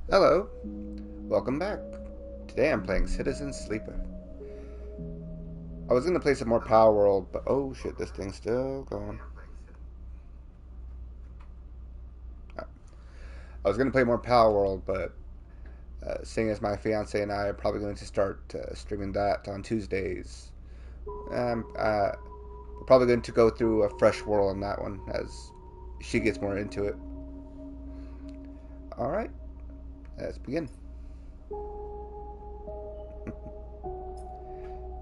Hello, welcome back. Today I'm playing Citizen Sleeper. I was gonna play some more Power World, but oh shit, this thing's still going. I was gonna play more Power World, but seeing as my fiance and I are probably going to start streaming that on Tuesdays, we're probably going to go through a fresh world on that one as she gets more into it. Alright, let's begin.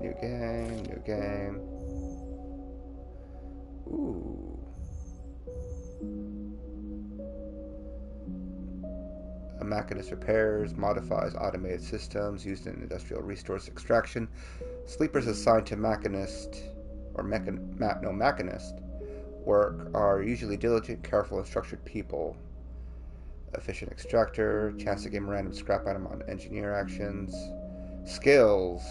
New game, new game. Ooh. A machinist repairs, modifies automated systems used in industrial resource extraction. Sleepers assigned to machinist machinist work are usually diligent, careful, and structured people. Efficient extractor, chance to gain random scrap item on engineer actions. Skills.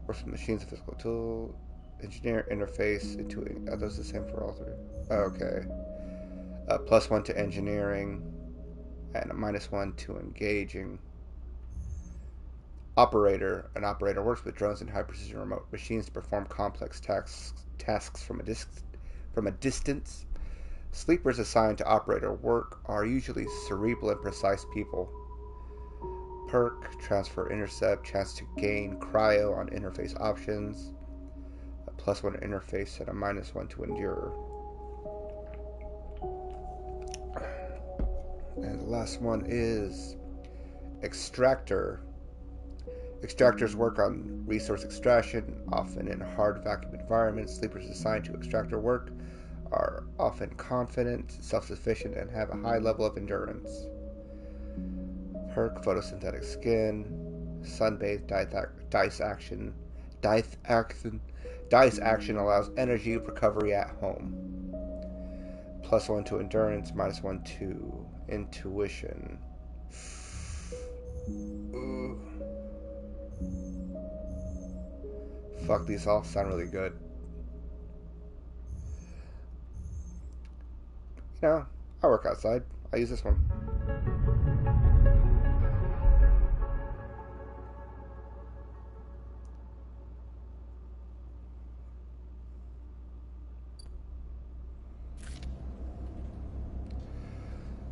Works with machines and physical tool. Engineer interface into are those the same for all three? Okay. +1 to engineering and a -1 to engaging. Operator. An operator works with drones and high precision remote machines to perform complex tasks from a distance. Sleepers assigned to operator work are usually cerebral and precise people. Perk, transfer intercept, chance to gain cryo on interface options, a +1 interface and a -1 to endure. And the last one is extractor. Extractors work on resource extraction, often in hard vacuum environments. Sleepers assigned to extractor work are often confident, self-sufficient, and have a high level of endurance. Perk, photosynthetic skin, sun-bathed dice action. Dice action allows energy recovery at home. +1 to endurance, -1 to intuition. Ooh. Fuck, these all sound really good. You know, I work outside. I use this one.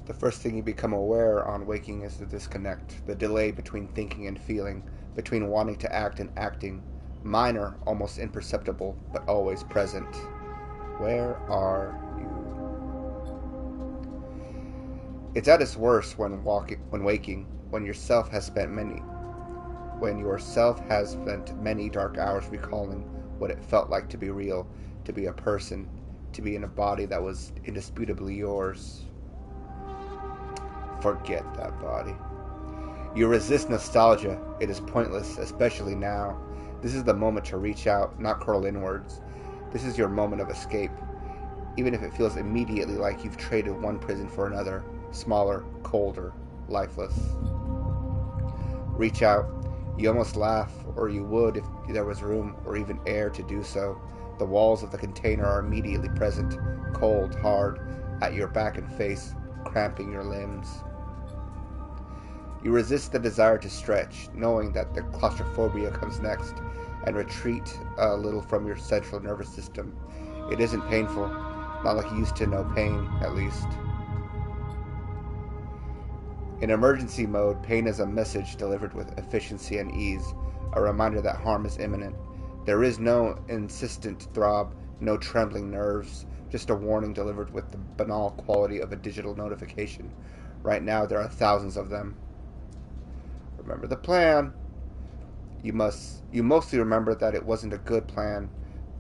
The first thing you become aware on waking is the disconnect, the delay between thinking and feeling, between wanting to act and acting. Minor, almost imperceptible, but always present. Where are you? It's at its worst when waking, when yourself has spent many dark hours recalling what it felt like to be real, to be a person, to be in a body that was indisputably yours. Forget that body. You resist nostalgia. It is pointless, especially now. This is the moment to reach out, not curl inwards. This is your moment of escape, even if it feels immediately like you've traded one prison for another, smaller, colder, lifeless. Reach out. You almost laugh, or you would if there was room or even air to do so. The walls of the container are immediately present, cold, hard, at your back and face, cramping your limbs. You resist the desire to stretch, knowing that the claustrophobia comes next, and retreat a little from your central nervous system. It isn't painful, not like you used to know pain, at least. In emergency mode, pain is a message delivered with efficiency and ease, a reminder that harm is imminent. There is no insistent throb, no trembling nerves, just a warning delivered with the banal quality of a digital notification. Right now, there are thousands of them. Remember the plan. You mostly remember that it wasn't a good plan,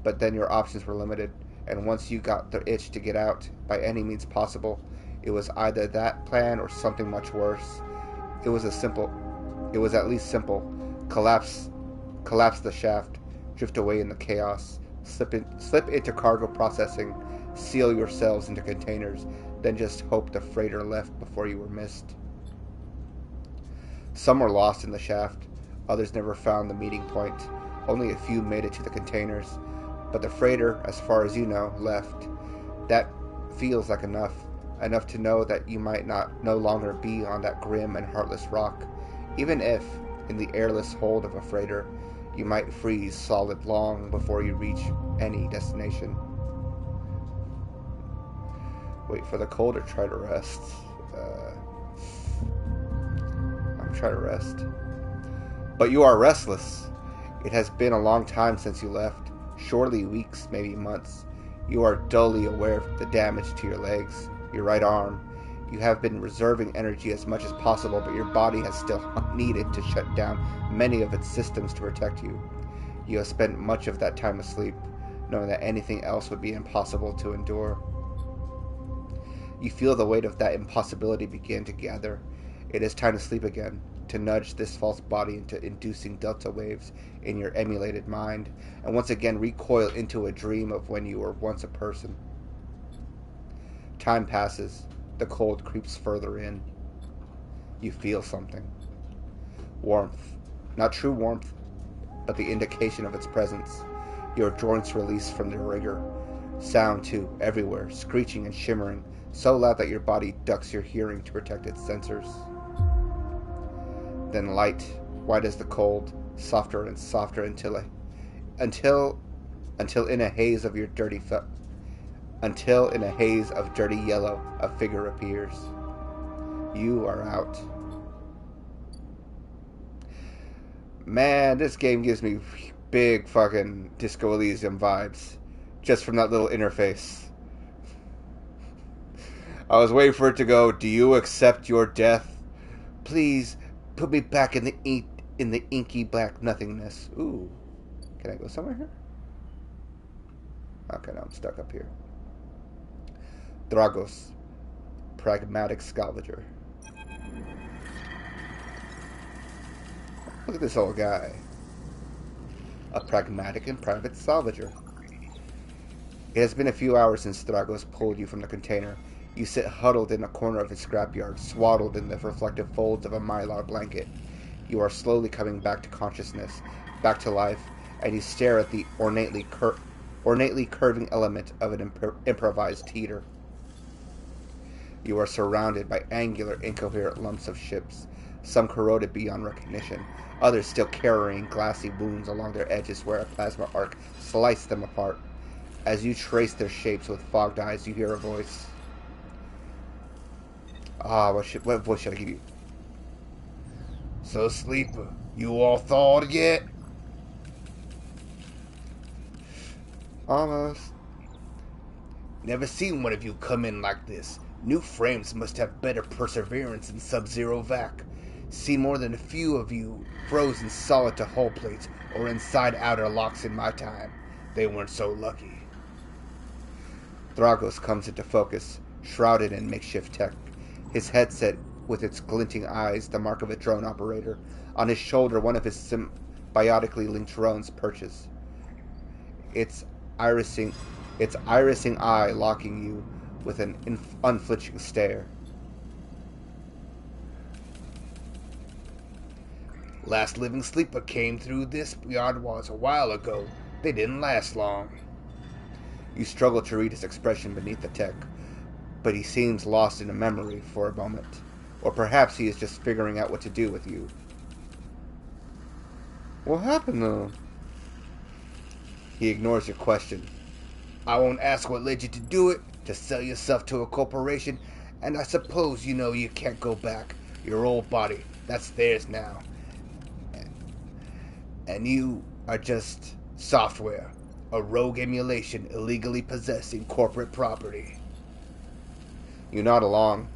but then your options were limited, and once you got the itch to get out by any means possible, it was either that plan or something much worse. It was at least simple. Collapse the shaft, drift away in the chaos, slip into cargo processing, seal yourselves into containers, then just hope the freighter left before you were missed. Some were lost in the shaft, others never found the meeting point. Only a few made it to the containers, but the freighter, as far as you know, left. That feels like enough to know that you might no longer be on that grim and heartless rock, even if, in the airless hold of a freighter, you might freeze solid long before you reach any destination. Wait for the cold or try to rest? I'm trying to rest. But you are restless. It has been a long time since you left, surely weeks, maybe months. You are dully aware of the damage to your legs, your right arm. You have been reserving energy as much as possible, but your body has still needed to shut down many of its systems to protect you. You have spent much of that time asleep, knowing that anything else would be impossible to endure. You feel the weight of that impossibility begin to gather. It is time to sleep again, to nudge this false body into inducing delta waves in your emulated mind, and once again recoil into a dream of when you were once a person. Time passes. The cold creeps further in. You feel something. Warmth. Not true warmth, but the indication of its presence. Your joints release from their rigor. Sound, too, everywhere, screeching and shimmering, so loud that your body ducks your hearing to protect its sensors. Then light, white as the cold, softer and softer until in a haze of dirty yellow, a figure appears. You are out. Man, this game gives me big fucking Disco Elysium vibes, just from that little interface. I was waiting for it to go, "Do you accept your death? Please put me back in the inky black nothingness." Ooh. Can I go somewhere here? Okay, now I'm stuck up here. Dragos, pragmatic salvager. Look at this old guy. A pragmatic and private salvager. It has been a few hours since Dragos pulled you from the container. You sit huddled in a corner of his scrapyard, swaddled in the reflective folds of a mylar blanket. You are slowly coming back to consciousness, back to life, and you stare at the ornately curving element of an improvised teeter. You are surrounded by angular, incoherent lumps of ships, some corroded beyond recognition, others still carrying glassy wounds along their edges where a plasma arc sliced them apart. As you trace their shapes with fogged eyes, you hear a voice. What voice should I give you? "So, sleeper, you all thawed yet?" "Almost." "Never seen one of you come in like this. New frames must have better perseverance in sub-zero vac. Seen more than a few of you frozen solid to hull plates or inside outer locks in my time. They weren't so lucky." Dragos comes into focus, shrouded in makeshift tech. His headset with its glinting eyes, the mark of a drone operator. On his shoulder, one of his symbiotically linked drones perches. Its irising eye locking you with an unflinching stare. Last living sleeper came through this yard walls a while ago. They didn't last long. You struggle to read his expression beneath the tech, but he seems lost in a memory for a moment. Or perhaps he is just figuring out what to do with you. What happened, though? He ignores your question. I won't ask what led you to do it, to sell yourself to a corporation, and I suppose you know you can't go back. Your old body, that's theirs now. And you are just software, a rogue emulation illegally possessing corporate property. You nod along.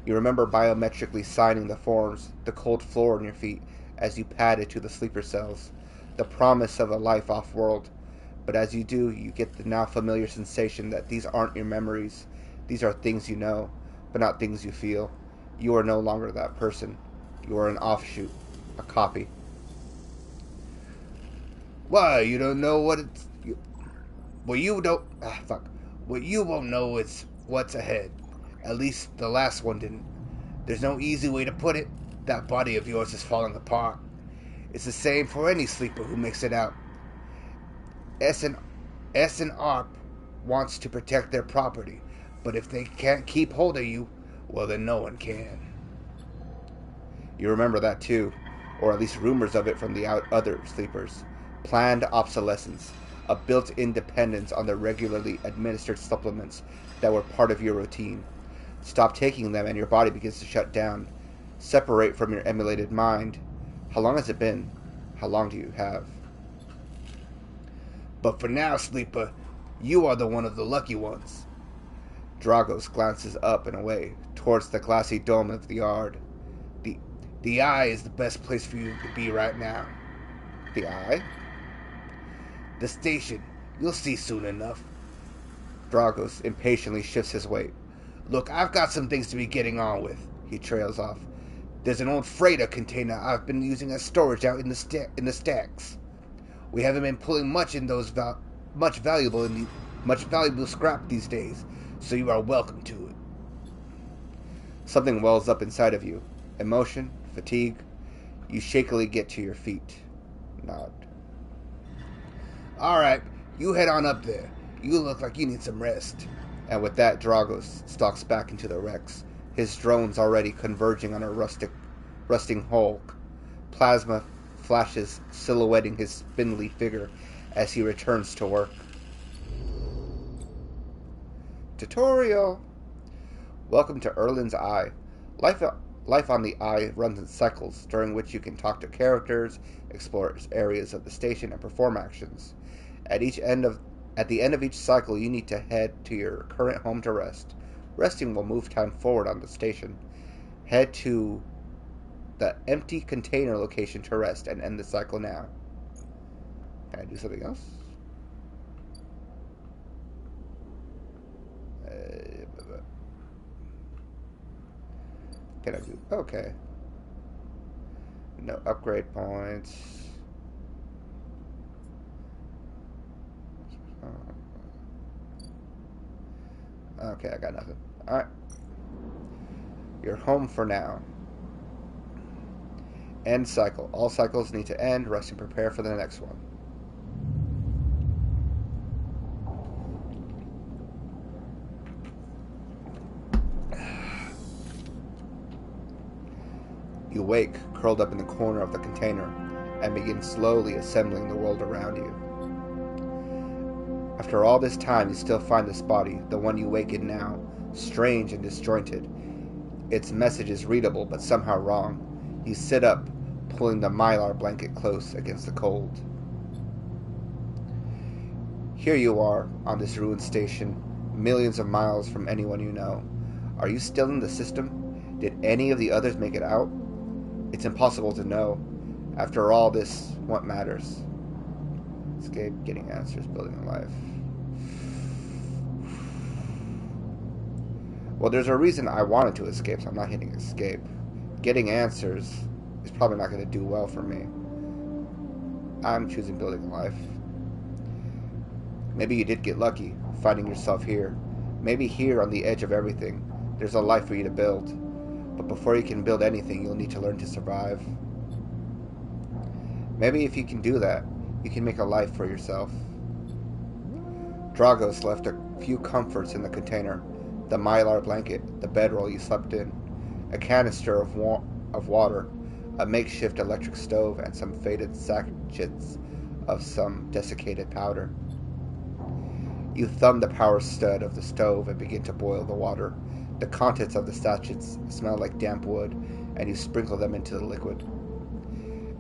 You remember biometrically signing the forms, the cold floor on your feet as you padded to the sleeper cells, the promise of a life off-world. But as you do, you get the now familiar sensation that these aren't your memories. These are things you know, but not things you feel. You are no longer that person. You are an offshoot, a copy. Why, you don't know what it's... What you won't know is what's ahead. At least the last one didn't. There's no easy way to put it. That body of yours is falling apart. It's the same for any sleeper who makes it out. S and ARP wants to protect their property, but if they can't keep hold of you, well, then no one can. You remember that too, or at least rumors of it from the other sleepers. Planned obsolescence, a built-in dependence on the regularly administered supplements that were part of your routine. Stop taking them and your body begins to shut down, separate from your emulated mind. How long has it been? How long do you have? But for now, sleeper, you are the one of the lucky ones. Dragos glances up and away, towards the glassy dome of the yard. The eye is the best place for you to be right now. The eye? The station. You'll see soon enough. Dragos impatiently shifts his weight. Look, I've got some things to be getting on with. He trails off. There's an old freighter container I've been using as storage out in the stacks. We haven't been pulling much in those much valuable scrap these days, so you are welcome to it. Something wells up inside of you. Emotion, fatigue. You shakily get to your feet. Nod. All right, you head on up there. You look like you need some rest. And with that, Dragos stalks back into the wrecks, his drones already converging on a rusting hulk. Plasma flashes silhouetting his spindly figure as he returns to work. Tutorial! Welcome to Erlin's Eye. Life on the Eye runs in cycles, during which you can talk to characters, explore areas of the station, and perform actions. At the end of each cycle, you need to head to your current home to rest. Resting will move time forward on the station. Head to the empty container location to rest and end the cycle now. Can I do something else? Can I do... Okay. No upgrade points. Okay, I got nothing. Alright. You're home for now. End cycle. All cycles need to end. Rest and prepare for the next one. You wake, curled up in the corner of the container, and begin slowly assembling the world around you. After all this time, you still find this body, the one you wake in now, strange and disjointed. Its message is readable, but somehow wrong. You sit up, pulling the mylar blanket close against the cold. Here you are, on this ruined station, millions of miles from anyone you know. Are you still in the system? Did any of the others make it out? It's impossible to know. After all this, what matters? Escape, getting answers, building a life. Well, there's a reason I wanted to escape, so I'm not hitting escape. Getting answers is probably not going to do well for me. I'm choosing building a life. Maybe you did get lucky, finding yourself here. Maybe here on the edge of everything, there's a life for you to build. But before you can build anything, you'll need to learn to survive. Maybe if you can do that, you can make a life for yourself. Dragos left a few comforts in the container: the mylar blanket, the bedroll you slept in, a canister of water, a makeshift electric stove, and some faded sachets of some desiccated powder. You thumb the power stud of the stove and begin to boil the water. The contents of the sachets smell like damp wood, and you sprinkle them into the liquid.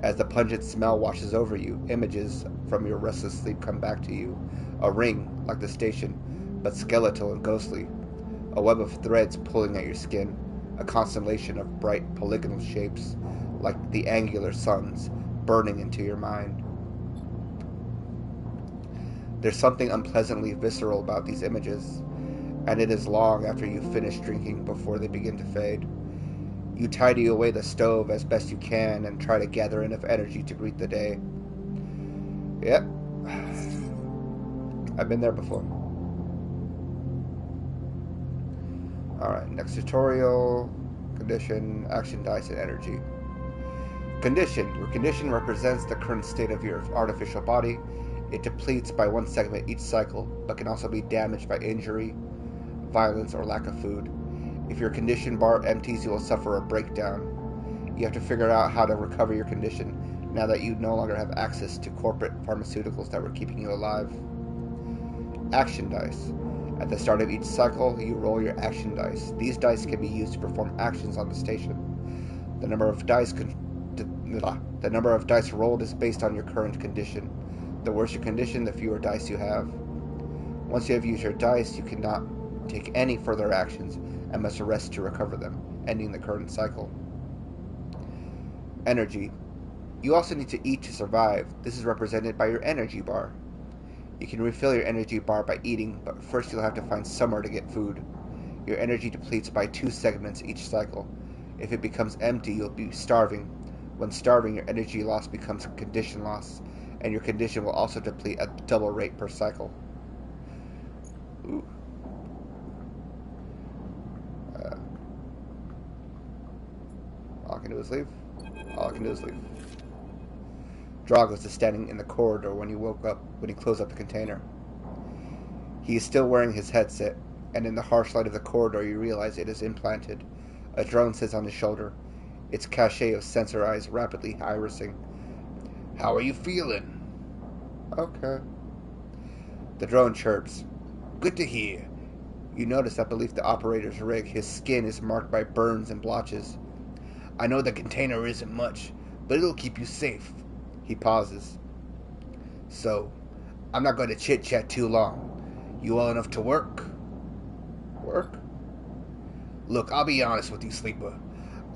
As the pungent smell washes over you, images from your restless sleep come back to you. A ring, like the station, but skeletal and ghostly. A web of threads pulling at your skin. A constellation of bright polygonal shapes, like the angular suns, burning into your mind. There's something unpleasantly visceral about these images, and it is long after you've finished drinking before they begin to fade. You tidy away the stove as best you can and try to gather enough energy to greet the day. Yep. I've been there before. Alright, next tutorial. Condition, action dice, and energy. Condition. Your condition represents the current state of your artificial body. It depletes by 1 segment each cycle, but can also be damaged by injury, violence, or lack of food. If your condition bar empties, you will suffer a breakdown. You have to figure out how to recover your condition now that you no longer have access to corporate pharmaceuticals that were keeping you alive. Action dice. At the start of each cycle, you roll your action dice. These dice can be used to perform actions on the station. The number of dice rolled is based on your current condition. The worse your condition, the fewer dice you have. Once you have used your dice, you cannot take any further actions and must rest to recover them, ending the current cycle. Energy. You also need to eat to survive. This is represented by your energy bar. You can refill your energy bar by eating, but first you'll have to find somewhere to get food. Your energy depletes by 2 segments each cycle. If it becomes empty, you'll be starving. When starving, your energy loss becomes condition loss, and your condition will also deplete at double rate per cycle. Ooh. All I can do is leave. All I can do is leave. Dragos is standing in the corridor when he closed up the container. He is still wearing his headset, and in the harsh light of the corridor you realize it is implanted. A drone sits on his shoulder, its cachet of sensor eyes rapidly irising. How are you feeling? Okay. The drone chirps. Good to hear. You notice that beneath the operator's rig, his skin is marked by burns and blotches. I know the container isn't much, but it'll keep you safe. He pauses. So, I'm not going to chit-chat too long. You well enough to work? Work? Look, I'll be honest with you, Sleeper.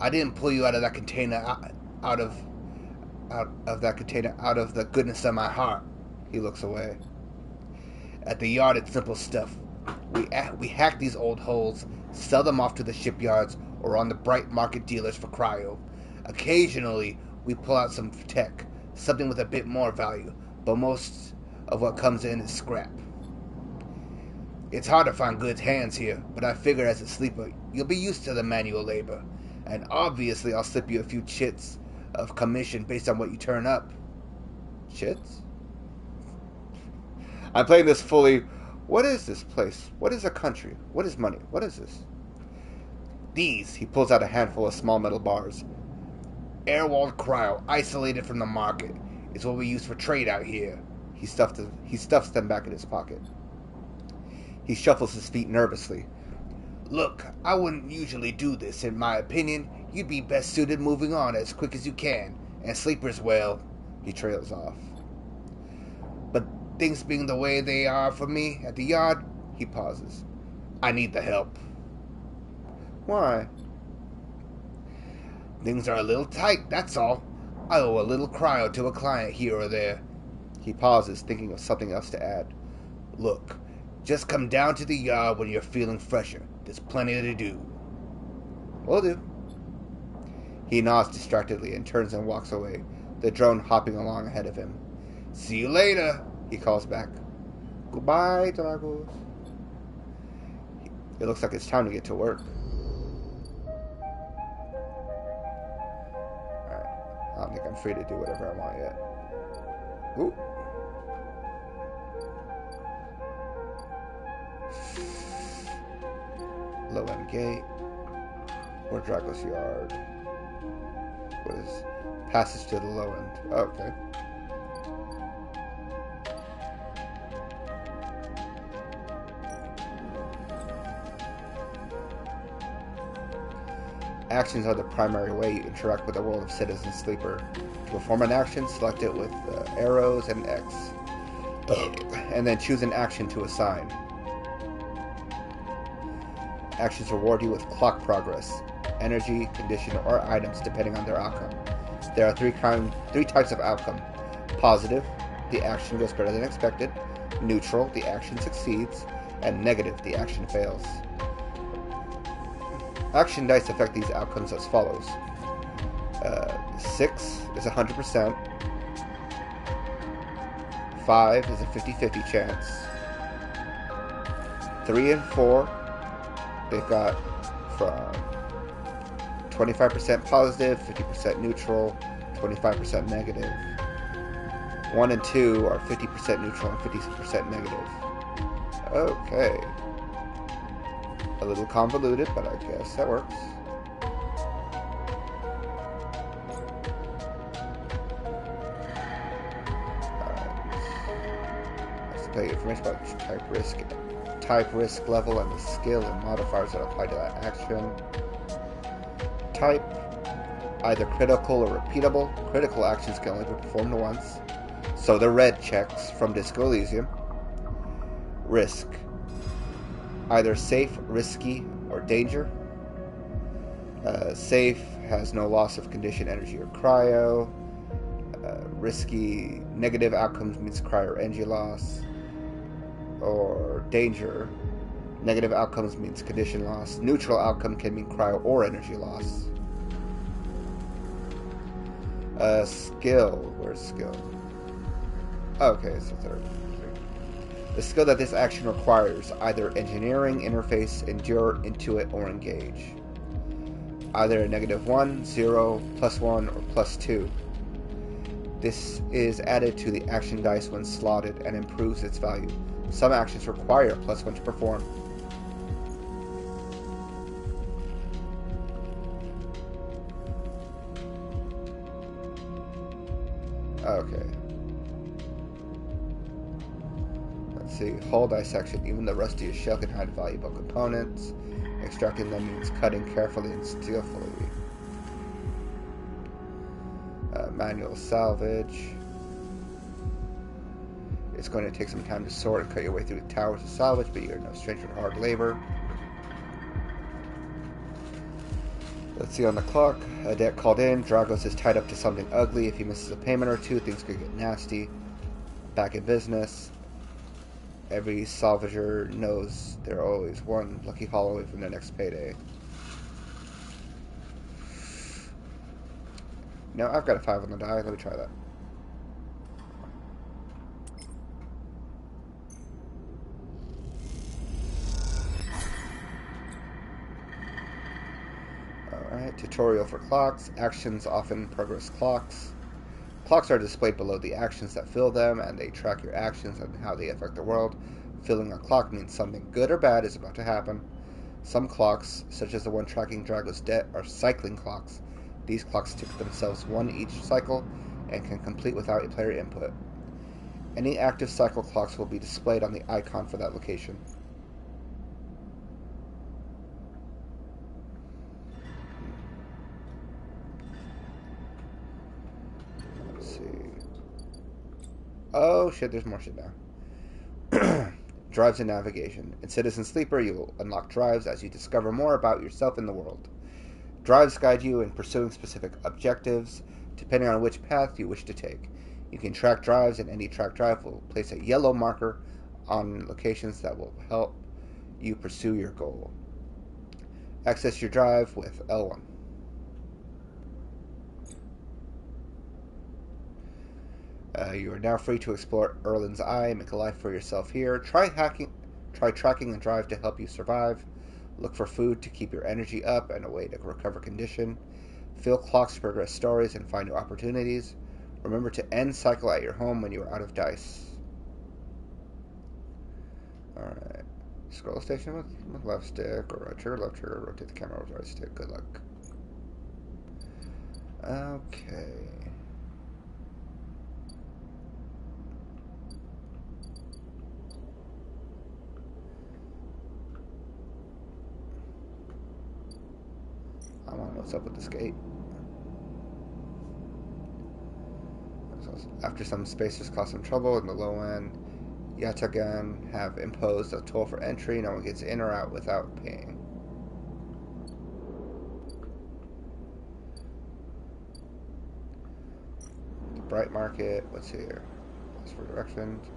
I didn't pull you out of that container out of the goodness of my heart. He looks away. At the yard, it's simple stuff. We hack these old holes, sell them off to the shipyards or on the bright market dealers for cryo. Occasionally, we pull out some tech, something with a bit more value, but most of what comes in is scrap. It's hard to find good hands here, but I figure as a sleeper, you'll be used to the manual labor, and obviously I'll slip you a few chits of commission based on what you turn up. Chits? I'm playing this fully. What is this place? What is a country? What is money? What is this? These, he pulls out a handful of small metal bars. Air-walled cryo, isolated from the market, is what we use for trade out here. He stuffs them back in his pocket. He shuffles his feet nervously. Look, I wouldn't usually do this. In my opinion, you'd be best suited moving on as quick as you can. And Sleeper's, well, he trails off. But things being the way they are for me at the yard, he pauses. I need the help. Why? Things are a little tight, that's all. I owe a little cryo to a client here or there. He pauses, thinking of something else to add. Look, just come down to the yard when you're feeling fresher. There's plenty to do. Will do. He nods distractedly and turns and walks away, the drone hopping along ahead of him. See you later, he calls back. Goodbye, Dragos. It looks like it's time to get to work. Alright. I don't think I'm free to do whatever I want yet. Ooh. Low end gate. Or Dracula's Yard. Was passage to the low end. Okay. Actions are the primary way you interact with the world of Citizen Sleeper. To perform an action, select it with arrows and X. And then choose an action to assign. Actions reward you with clock progress, energy, condition, or items depending on their outcome. There are three types of outcome. Positive, the action goes better than expected. Neutral, the action succeeds. And negative, the action fails. Action dice affect these outcomes as follows. 6 is 100%. 5 is a 50-50 chance. 3 and 4, they've got from 25% positive, 50% neutral, 25% negative. 1 and 2 are 50% neutral and 50% negative. Okay. A little convoluted, but I guess that works. Let's tell you information about type, risk level, and the skill and modifiers that apply to that action. Type, either critical or repeatable. Critical actions can only be performed once, so the red checks from Disco Elysium. Risk, either safe, risky, or danger. Safe has no loss of condition, energy, or cryo. Risky, negative outcomes means cryo or energy loss. Or danger, negative outcomes means condition loss. Neutral outcome can mean cryo or energy loss. Skill, where's skill? Okay, so third. The skill that this action requires, either engineering, interface, endure, intuit, or engage. Either a -1, 0, +1, or +2. This is added to the action dice when slotted and improves its value. Some actions require +1 to perform. Okay. See, hull dissection. Even the rustiest shell can hide valuable components. Extracting them means cutting carefully and skillfully. Manual salvage. It's going to take some time to sort and cut your way through the towers of salvage, but you're no stranger to hard labor. Let's see on the clock. A debt called in. Dragos is tied up to something ugly. If he misses a payment or two, things could get nasty. Back in business. Every salvager knows they're always one lucky haul away from their next payday. No, I've got a 5 on the die. Let me try that. Alright, tutorial for clocks. Actions often progress clocks. Clocks are displayed below the actions that fill them, and they track your actions and how they affect the world. Filling a clock means something good or bad is about to happen. Some clocks, such as the one tracking Drago's debt, are cycling clocks. These clocks tick themselves one each cycle and can complete without player input. Any active cycle clocks will be displayed on the icon for that location. Let's see. Oh shit, there's more shit now. Drives and navigation. In Citizen Sleeper, you will unlock drives as you discover more about yourself in the world. Drives guide you in pursuing specific objectives, depending on which path you wish to take. You can track drives, and any track drive will place a yellow marker on locations that will help you pursue your goal. Access your drive with L1. You are now free to explore Erlin's Eye, make a life for yourself here. Try tracking a drive to help you survive. Look for food to keep your energy up and a way to recover condition. Fill clocks to progress stories and find new opportunities. Remember to end cycle at your home when you are out of dice. Alright. Scroll station with left stick, or right trigger, left trigger, rotate the camera with right stick. Good luck. Okay. I want to know what's up with this gate. After some spacers cause some trouble in the low end, Yatagan have imposed a toll for entry. No one gets in or out without paying. The Bright Market. What's here? That's for directions.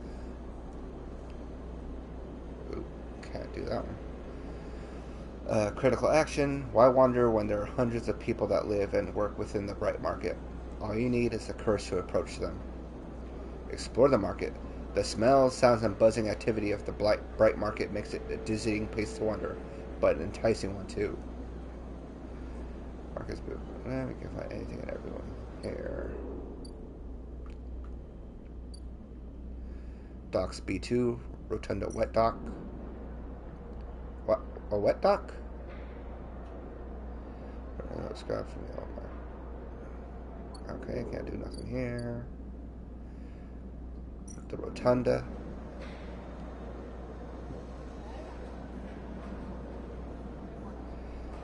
Ooh, can't do that one. Critical action. Why wander when there are hundreds of people that live and work within the Bright Market? All you need is the courage to approach them. Explore the market. The smells, sounds, and buzzing activity of the Bright Market makes it a dizzying place to wander, but an enticing one too. Market's booth. We can find anything and everyone here. Docks B2, Rotunda Wet Dock. What? A wet dock? Scrap from the Okay, can't do nothing here. The Rotunda.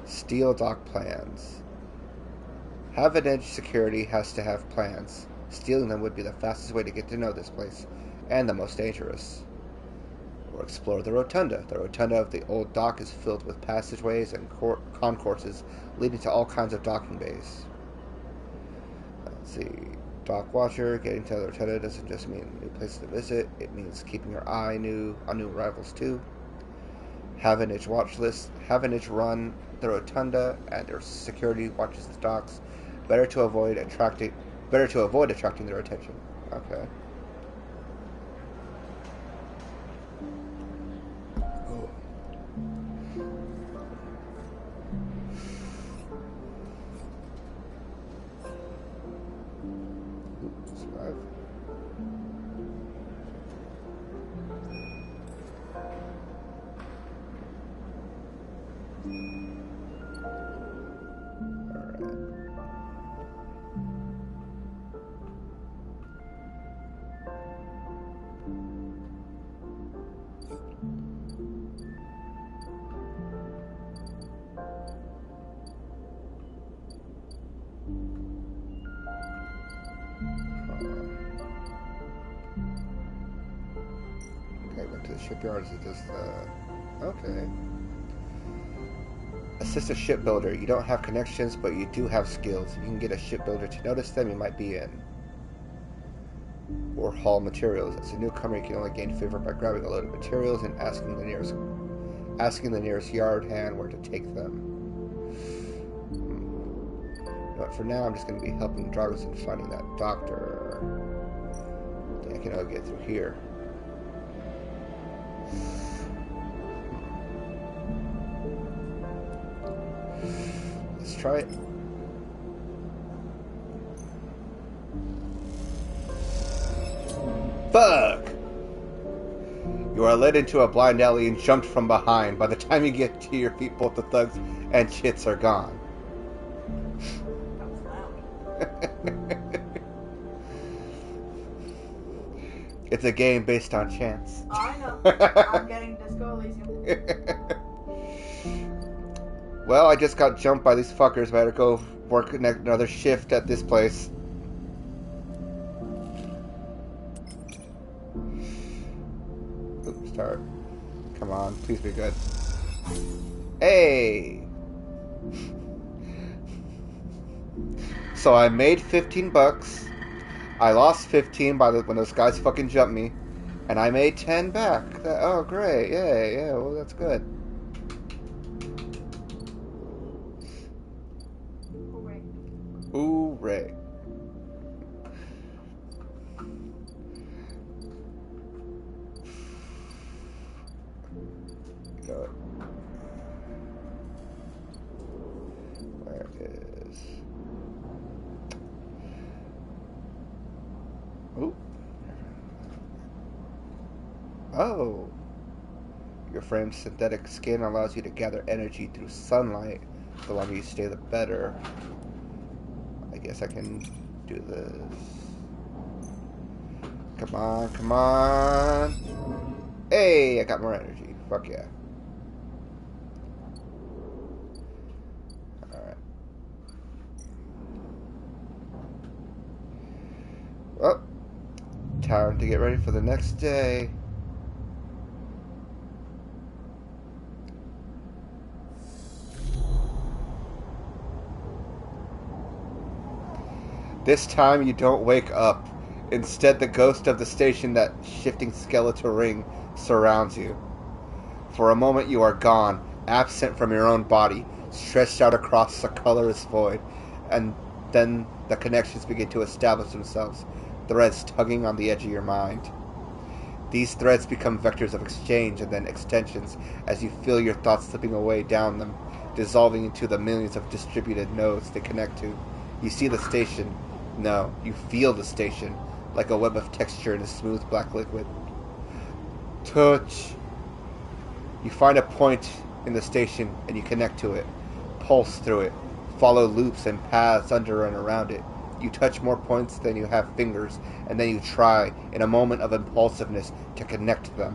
Steel dock plans. Havenedge Security has to have plans. Stealing them would be the fastest way to get to know this place, and the most dangerous. Or explore the Rotunda. The Rotunda of the old dock is filled with passageways and concourses leading to all kinds of docking bays. Let's see. Dock Watcher. Getting to the Rotunda doesn't just mean new places to visit. It means keeping your eye on new arrivals too. Havenedge watch list. Havenedge run the Rotunda, and their security watches the docks. Better to avoid attracting their attention. Okay. Okay, went to the shipyard. Is it just okay. Assist a shipbuilder. You don't have connections, but you do have skills. You can get a shipbuilder to notice them. You might be in. Or haul materials. As a newcomer, you can only gain favor by grabbing a load of materials and asking the nearest yard hand where to take them. But for now, I'm just going to be helping Dragos in finding that doctor. I think I can get through here. Let's try it. Fuck! You are led into a blind alley and jumped from behind. By the time you get to your feet, both the thugs and chits are gone. That was loud. It's a game based on chance. I know. I'm getting Disco Elysium. Well, I just got jumped by these fuckers. I had to go work another shift at this place. Oops, start. Come on, please be good. Hey! So I made 15 bucks. I lost 15 when those guys fucking jumped me. And I made 10 back. Oh, great. Yeah, well, that's good. Hooray. Good. Where is... Ooh. Oh. Your frame's synthetic skin allows you to gather energy through sunlight. The longer you stay, the better. I guess I can do this. Come on, come on. Hey, I got more energy. Fuck yeah. Alright. Well, time to get ready for the next day. This time you don't wake up. Instead, the ghost of the station, that shifting skeletal ring, surrounds you. For a moment you are gone, absent from your own body, stretched out across the colorless void, and then the connections begin to establish themselves, threads tugging on the edge of your mind. These threads become vectors of exchange and then extensions as you feel your thoughts slipping away down them, dissolving into the millions of distributed nodes they connect to. You see the station. No, you feel the station, like a web of texture in a smooth black liquid. Touch. You find a point in the station and you connect to it, pulse through it, follow loops and paths under and around it. You touch more points than you have fingers, and then you try, in a moment of impulsiveness, to connect them.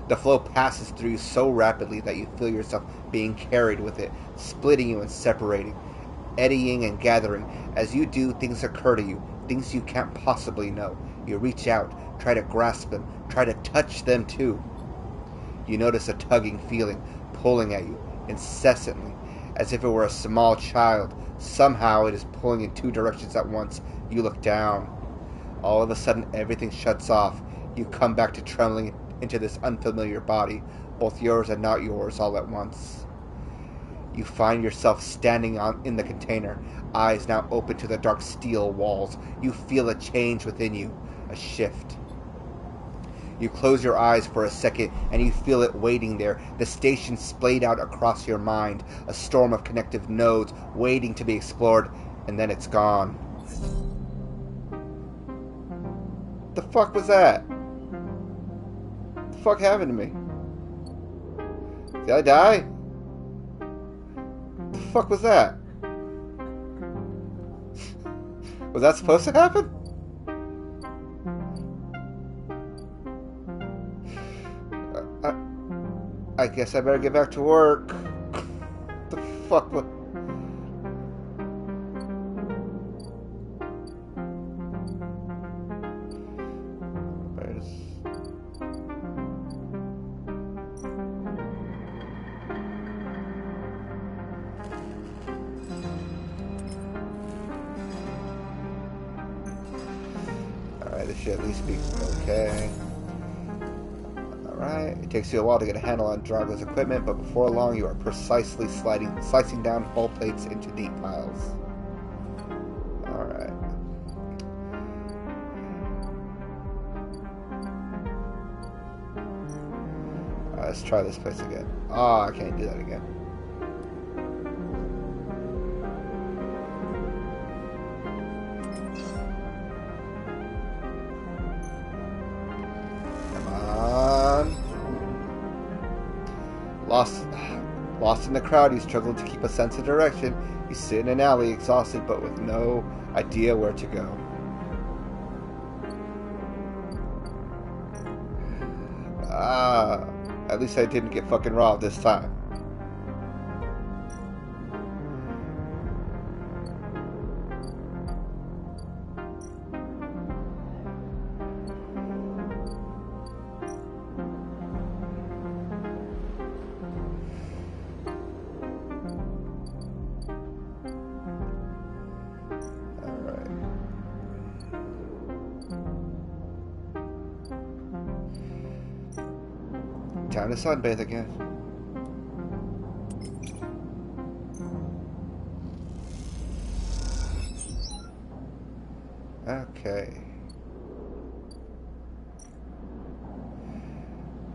The flow passes through you so rapidly that you feel yourself being carried with it, splitting you and separating, eddying and gathering. As you do, things occur to you, things you can't possibly know. You reach out, try to grasp them, try to touch them too. You notice a tugging feeling, pulling at you, incessantly, as if it were a small child. Somehow it is pulling in two directions at once. You look down. All of a sudden everything shuts off. You come back to trembling into this unfamiliar body, both yours and not yours, all at once. You find yourself standing in the container, eyes now open to the dark steel walls. You feel a change within you, a shift. You close your eyes for a second, and you feel it waiting there, the station splayed out across your mind, a storm of connective nodes waiting to be explored, and then it's gone. The fuck was that? The fuck happened to me? Did I die? The fuck was that? Was that supposed to happen? I guess I better get back to work. The fuck was... Alright, this should at least be okay. Alright, it takes you a while to get a handle on Drago's equipment, but before long you are precisely slicing down hull plates into neat piles. Alright. Alright, let's try this place again. Oh, I can't do that again. Lost in the crowd, you struggle to keep a sense of direction. You sit in an alley, exhausted, but with no idea where to go. At least I didn't get fucking robbed this time. Time to sunbathe again. Okay.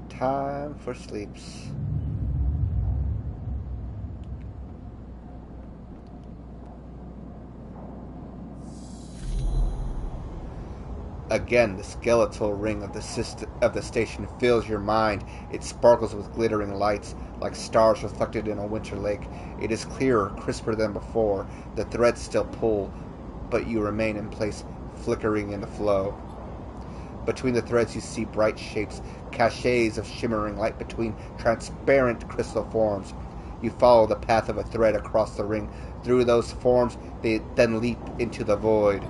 Time for sleeps. Again, the skeletal ring of the station fills your mind. It sparkles with glittering lights, like stars reflected in a winter lake. It is clearer, crisper than before. The threads still pull, but you remain in place, flickering in the flow. Between the threads you see bright shapes, cachets of shimmering light between transparent crystal forms. You follow the path of a thread across the ring. Through those forms, they then leap into the void.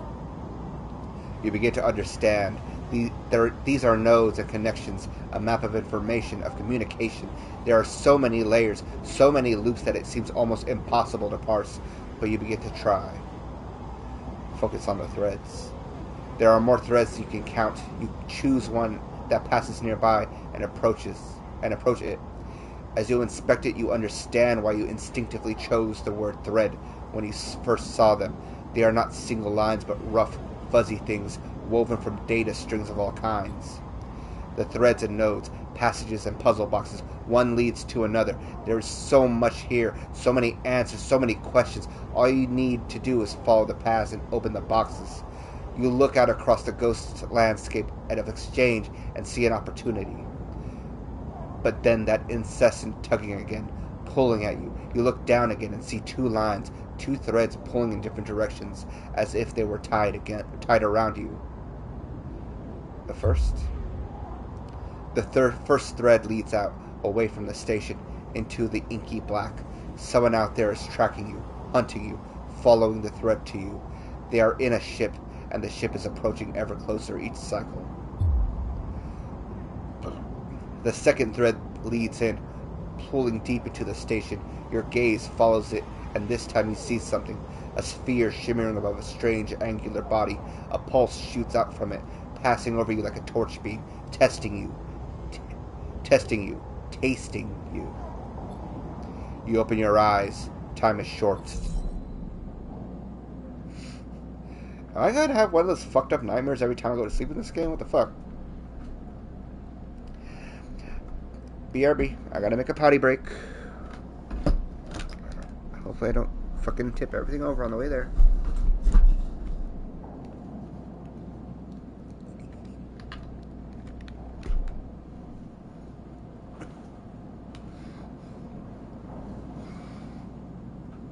You begin to understand. These are nodes and connections, a map of information, of communication. There are so many layers, so many loops that it seems almost impossible to parse, but you begin to try. Focus on the threads. There are more threads you can count. You choose one that passes nearby and approach it. As you inspect it, you understand why you instinctively chose the word thread when you first saw them. They are not single lines, but rough, fuzzy things woven from data strings of all kinds. The threads and nodes, passages and puzzle boxes, one leads to another. There is so much here, so many answers, so many questions. All you need to do is follow the paths and open the boxes. You look out across the ghost landscape of exchange and see an opportunity. But then that incessant tugging again, pulling at you. You look down again and see two lines, two threads pulling in different directions, as if they were tied around you. The first thread leads out, away from the station, into the inky black. Someone out there is tracking you, hunting you, following the thread to you. They are in a ship, and the ship is approaching ever closer each cycle. The second thread leads in, pulling deep into the station. Your gaze follows it, and this time you see something. A sphere shimmering above a strange angular body. A pulse shoots out from it, passing over you like a torch beam, testing you, tasting you. You open your eyes. Time is short. Am I gonna have one of those fucked up nightmares every time I go to sleep in this game? What the fuck? BRB. I gotta make a potty break. Hopefully I don't fucking tip everything over on the way there.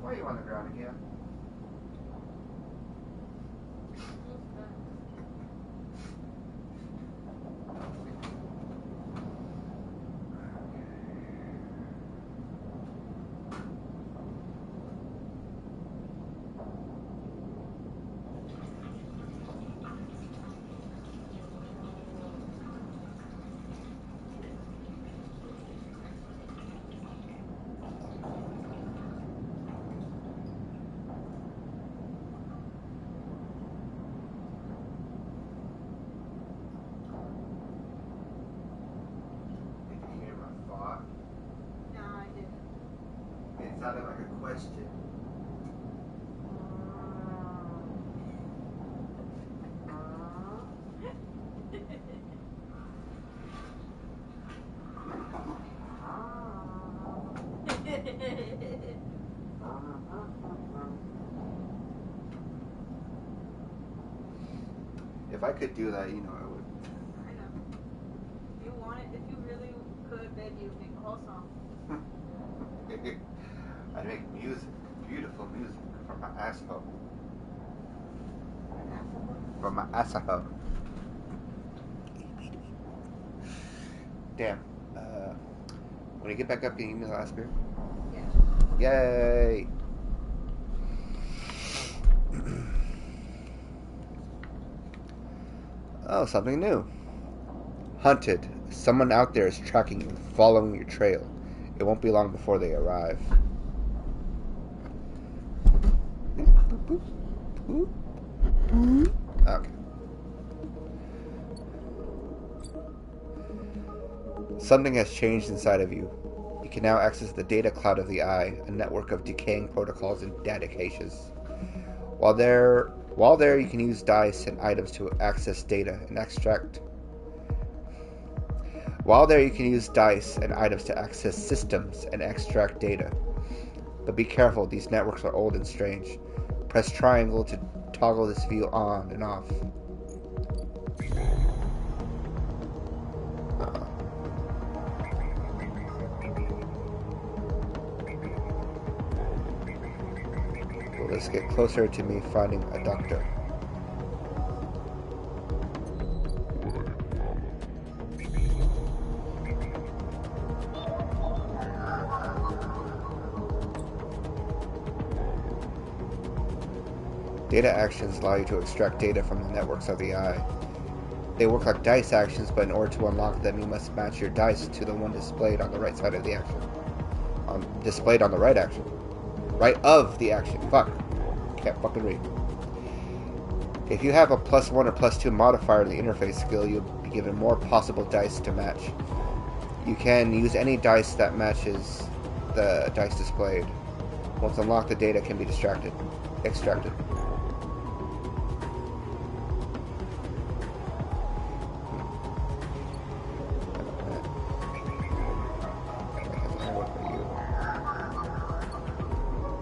Why are you on the ground again? Sounded like a question. If I could do that, you know I would. I know. If you want it, if you really could, baby, you'd make a whole song. I'd make music, beautiful music, from my asshole. From my asshole. Damn. When you get back up, can you give me the last beer? Yeah. Yay! Oh, something new. Hunted. Someone out there is tracking you, following your trail. It won't be long before they arrive. Okay. Something has changed inside of you. You can now access the data cloud of the eye, a network of decaying protocols and data caches. While there, you can use dice and items to access data and extract. While there, you can use dice and items to access systems and extract data. But be careful, these networks are old and strange. Press triangle to toggle this view on and off. Will this get closer to me finding a doctor? Data actions allow you to extract data from the networks of the eye. They work like dice actions, but in order to unlock them, you must match your dice to the one displayed on the right side of the action. Displayed on the right action. Right of the action. Fuck. Can't fucking read. If you have a +1 or +2 modifier in the interface skill, you'll be given more possible dice to match. You can use any dice that matches the dice displayed. Once unlocked, the data can be extracted.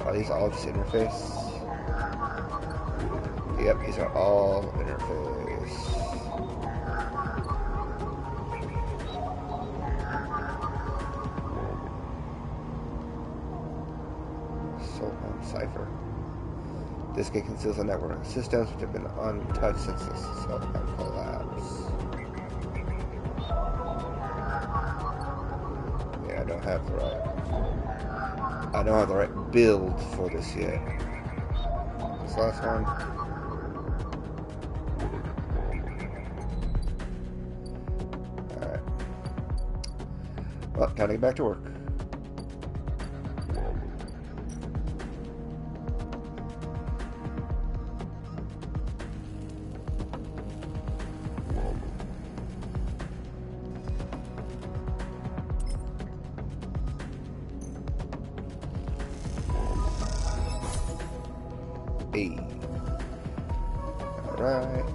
Are these all just interface? Yep, these are all interface. Solheim Cipher. This gate conceals a network of systems which have been untouched since the Solheim collapse. Yeah, I don't have the right build for this yet. This last one. Alright. Well, time to get back to work. B. Alright.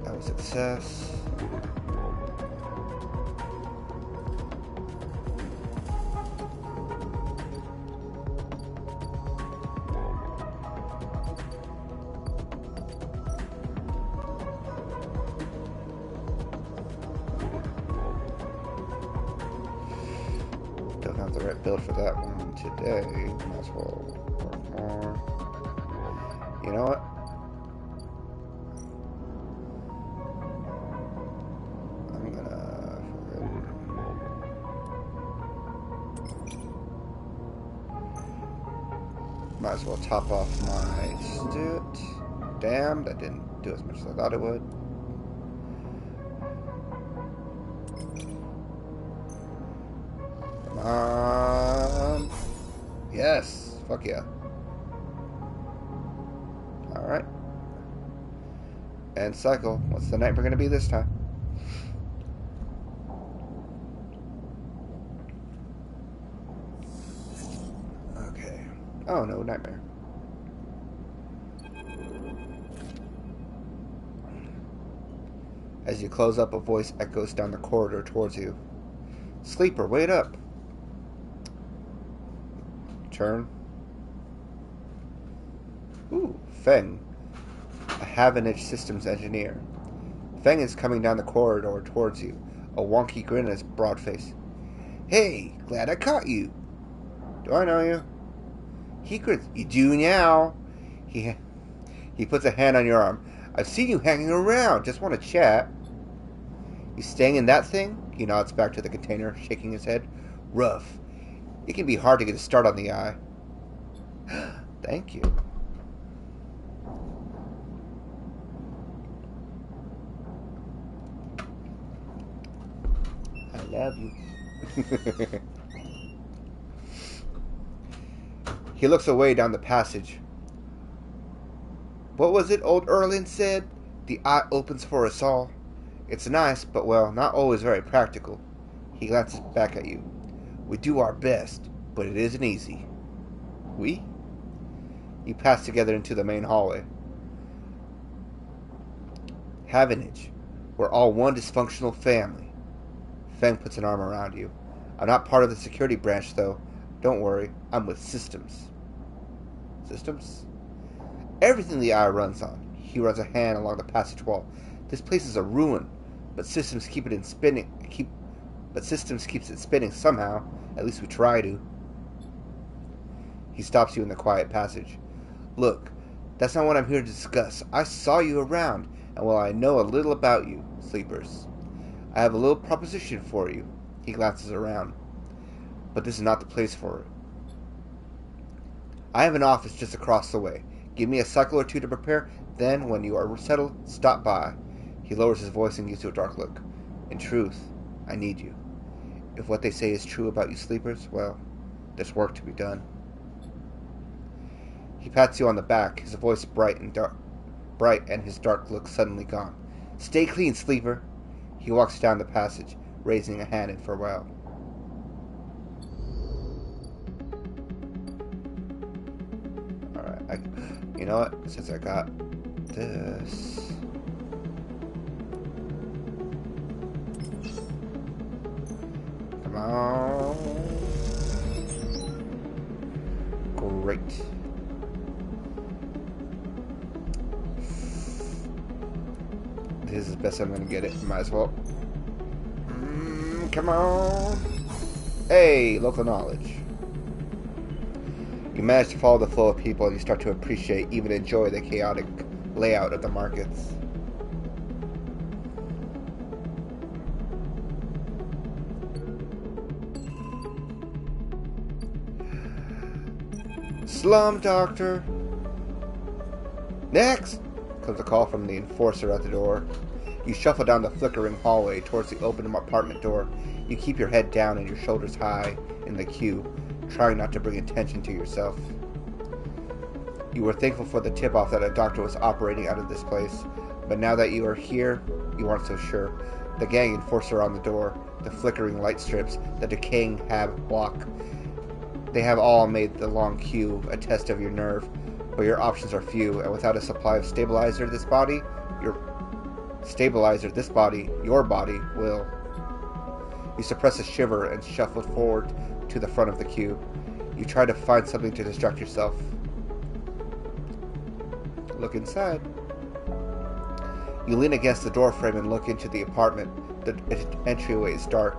That was a success. Don't have the right build for that one today. Might as well work more. You know what? I'm gonna might as well top off my stint. Damn, that didn't do as much as I thought it would. Come on. Yes. Fuck yeah. Alright. And cycle. What's the nightmare going to be this time? Okay. Oh, no nightmare. As you close up, a voice echoes down the corridor towards you. Sleeper, wait up. Turn. Ooh, Feng, a Havenage systems engineer. Feng is coming down the corridor towards you, a wonky grin on his broad face. Hey, glad I caught you. Do I know you? He grins. You do now. He puts a hand on your arm. I've seen you hanging around. Just want to chat. You staying in that thing? He nods back to the container, shaking his head. Rough. It can be hard to get a start on the eye. Thank you. I love you. He looks away down the passage. What was it old Erlin said? The eye opens for us all. It's nice, but well, not always very practical. He glances back at you. We do our best, but it isn't easy. We? You pass together into the main hallway. Havenage. We're all one dysfunctional family. Feng puts an arm around you. I'm not part of the security branch, though. Don't worry, I'm with Systems. Systems? Everything the eye runs on. He runs a hand along the passage wall. This place is a ruin, but Systems keeps it spinning somehow. At least we try to. He stops you in the quiet passage. Look, that's not what I'm here to discuss. I saw you around, and while I know a little about you, sleepers, I have a little proposition for you. He glances around. But this is not the place for it. I have an office just across the way. Give me a cycle or two to prepare, then, when you are settled, stop by. He lowers his voice and gives you a dark look. In truth, I need you. If what they say is true about you sleepers, well, there's work to be done. He pats you on the back, his voice bright and his dark look suddenly gone. Stay clean, sleeper. He walks down the passage, raising a hand in farewell. Alright, you know what? Since I got this... Come on. Great. This is the best I'm going to get it. Might as well. Come on. Hey, local knowledge. You manage to follow the flow of people and you start to appreciate, even enjoy, the chaotic layout of the markets. Slum Doctor. Next! Comes a call from the enforcer at the door. You shuffle down the flickering hallway towards the open apartment door. You keep your head down and your shoulders high in the queue, trying not to bring attention to yourself. You were thankful for the tip-off that a doctor was operating out of this place, but now that you are here, you aren't so sure. The gang enforcer on the door, the flickering light strips, the decaying hab block. They have all made the long queue a test of your nerve, but your options are few, and without a supply of stabilizer, your body will. You suppress a shiver and shuffle forward to the front of the queue. You try to find something to distract yourself. Look inside. You lean against the doorframe and look into the apartment. The entryway is dark,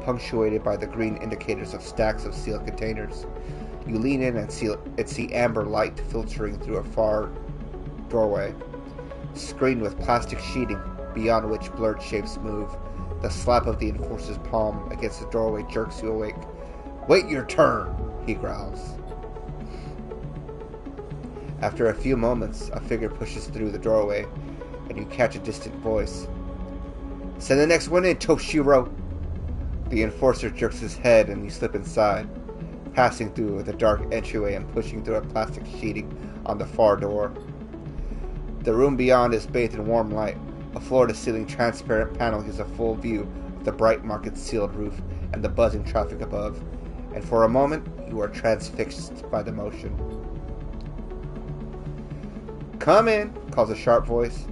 punctuated by the green indicators of stacks of sealed containers. You lean in and see amber light filtering through a far doorway, screened with plastic sheeting beyond which blurred shapes move. The slap of the enforcer's palm against the doorway jerks you awake. Wait your turn, he growls. After a few moments, a figure pushes through the doorway, and you catch a distant voice. Send the next one in, Toshiro! The enforcer jerks his head and you slip inside, passing through the dark entryway and pushing through a plastic sheeting on the far door. The room beyond is bathed in warm light. A floor-to-ceiling transparent panel gives a full view of the bright market-sealed roof and the buzzing traffic above, and for a moment you are transfixed by the motion. Come in, calls a sharp voice,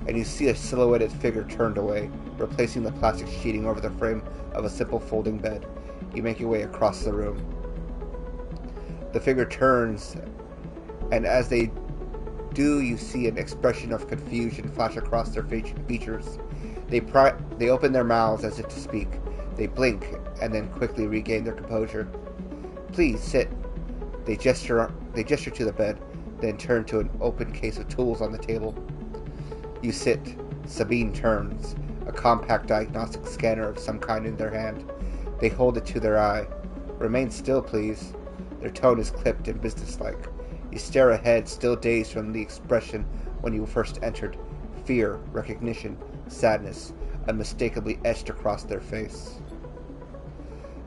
and you see a silhouetted figure turned away, replacing the plastic sheeting over the frame of a simple folding bed. You make your way across the room. The figure turns, and as they do, you see an expression of confusion flash across their features. They open their mouths as if to speak. They blink, and then quickly regain their composure. Please, sit. They gesture to the bed, then turn to an open case of tools on the table. You sit. Sabine turns, a compact diagnostic scanner of some kind in their hand. They hold it to their eye. Remain still, please. Their tone is clipped and businesslike. You stare ahead, still dazed from the expression when you first entered. Fear, recognition, sadness, unmistakably etched across their face.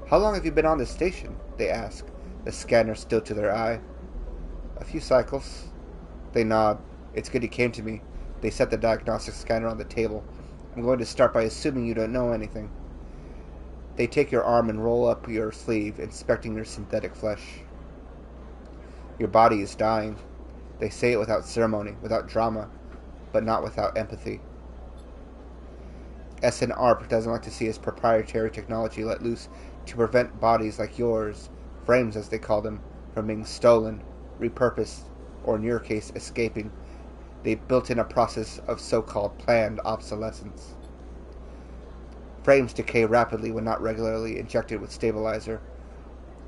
How long have you been on this station? They ask, the scanner still to their eye. A few cycles. They nod. It's good you came to me. They set the diagnostic scanner on the table. I'm going to start by assuming you don't know anything. They take your arm and roll up your sleeve, inspecting your synthetic flesh. Your body is dying. They say it without ceremony, without drama, but not without empathy. SN ARP doesn't like to see its proprietary technology let loose to prevent bodies like yours, frames as they call them, from being stolen, repurposed, or in your case, escaping. They've built in a process of so-called planned obsolescence. Frames decay rapidly when not regularly injected with stabilizer,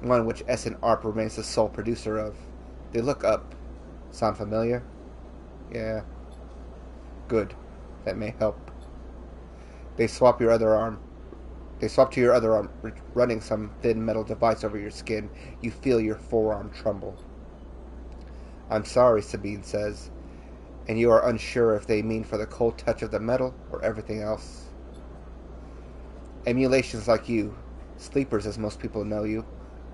one which SN ARP remains the sole producer of. They look up. Sound familiar? Yeah. Good. That may help. They swap your other arm. They swap to your other arm, running some thin metal device over your skin. You feel your forearm tremble. I'm sorry, Sabine says, and you are unsure if they mean for the cold touch of the metal or everything else. Emulations like you, sleepers as most people know you,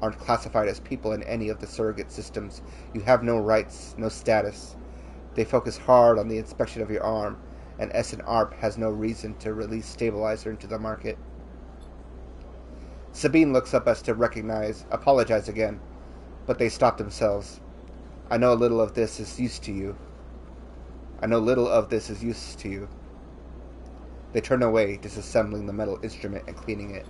aren't classified as people in any of the surrogate systems. You have no rights, no status. They focus hard on the inspection of your arm, and S&ARP has no reason to release Stabilizer into the market. Sabine looks up as to apologize again, but they stop themselves. I know little of this is used to you. They turn away, disassembling the metal instrument and cleaning it.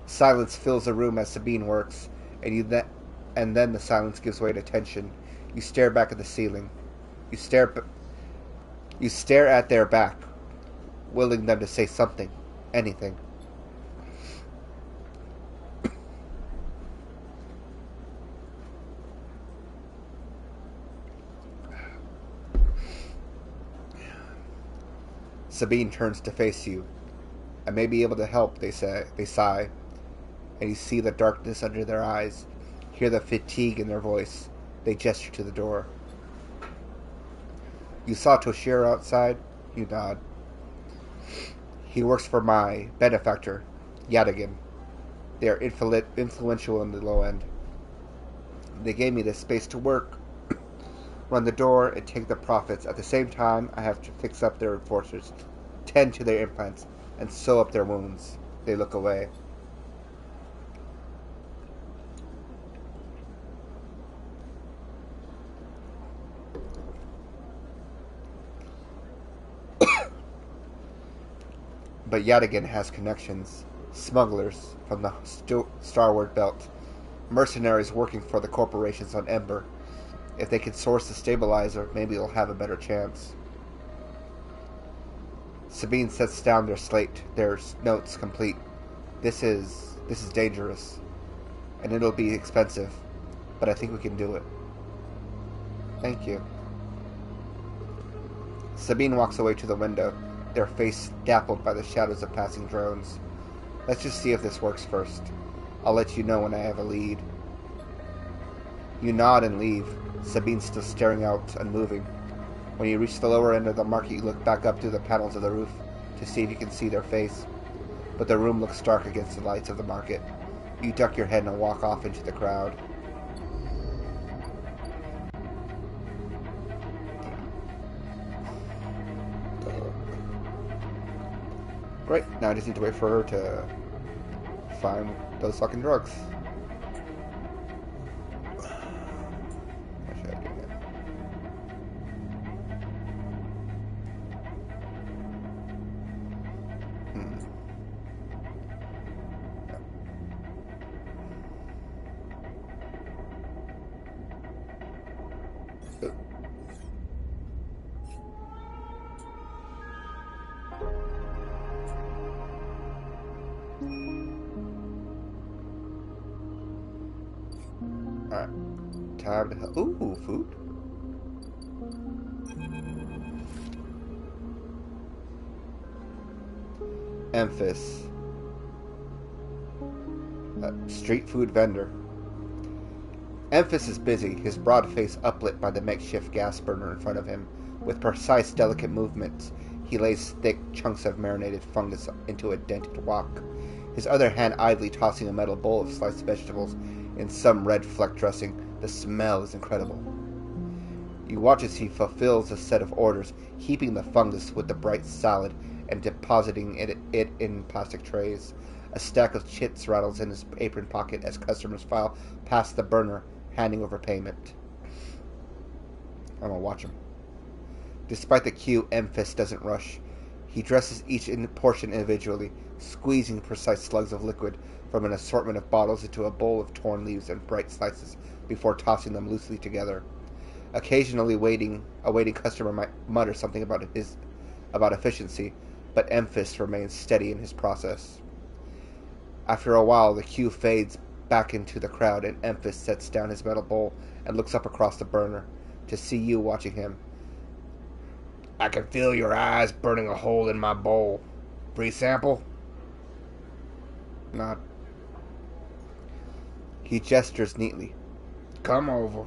Silence fills the room as Sabine works, and then the silence gives way to tension. You stare back at the ceiling. You stare at their back, willing them to say something, anything. Sabine turns to face you. I may be able to help, they sigh, and you see the darkness under their eyes, hear the fatigue in their voice. They gesture to the door. You saw Toshiro outside? You nod. He works for my benefactor, Yadigan. They are influential in the low end. They gave me this space to work, run the door, and take the profits. At the same time, I have to fix up their enforcers, tend to their implants, and sew up their wounds. They look away. But Yadigan has connections. Smugglers from the Starward Belt. Mercenaries working for the corporations on Ember. If they can source the stabilizer, maybe they'll have a better chance. Sabine sets down their slate, their notes complete. This is dangerous, and it'll be expensive, but I think we can do it. Thank you. Sabine walks away to the window, their face dappled by the shadows of passing drones. Let's just see if this works first. I'll let you know when I have a lead. You nod and leave, Sabine still staring out, unmoving. When you reach the lower end of the market, you look back up through the panels of the roof to see if you can see their face. But the room looks dark against the lights of the market. You duck your head and walk off into the crowd. Great, now I just need to wait for her to find those fucking drugs. How should I do that? Alright. Time to... Ooh, food. Emphis. Street food vendor. Emphis is busy, his broad face uplit by the makeshift gas burner in front of him. With precise, delicate movements, he lays thick chunks of marinated fungus into a dented wok, his other hand idly tossing a metal bowl of sliced vegetables in some red fleck dressing. The smell is incredible. You watch as he fulfills a set of orders, heaping the fungus with the bright salad and depositing it in plastic trays. A stack of chits rattles in his apron pocket as customers file past the burner, handing over payment. I'm gonna watch him. Despite the queue, Emphis doesn't rush. He dresses each portion individually, squeezing precise slugs of liquid from an assortment of bottles into a bowl of torn leaves and bright slices before tossing them loosely together. Occasionally, a waiting customer might mutter something about efficiency, but Emphis remains steady in his process. After a while, the queue fades back into the crowd, and Emphis sets down his metal bowl and looks up across the burner. to see you watching him. I can feel your eyes burning a hole in my bowl. Free sample? Not. He gestures neatly. Come over.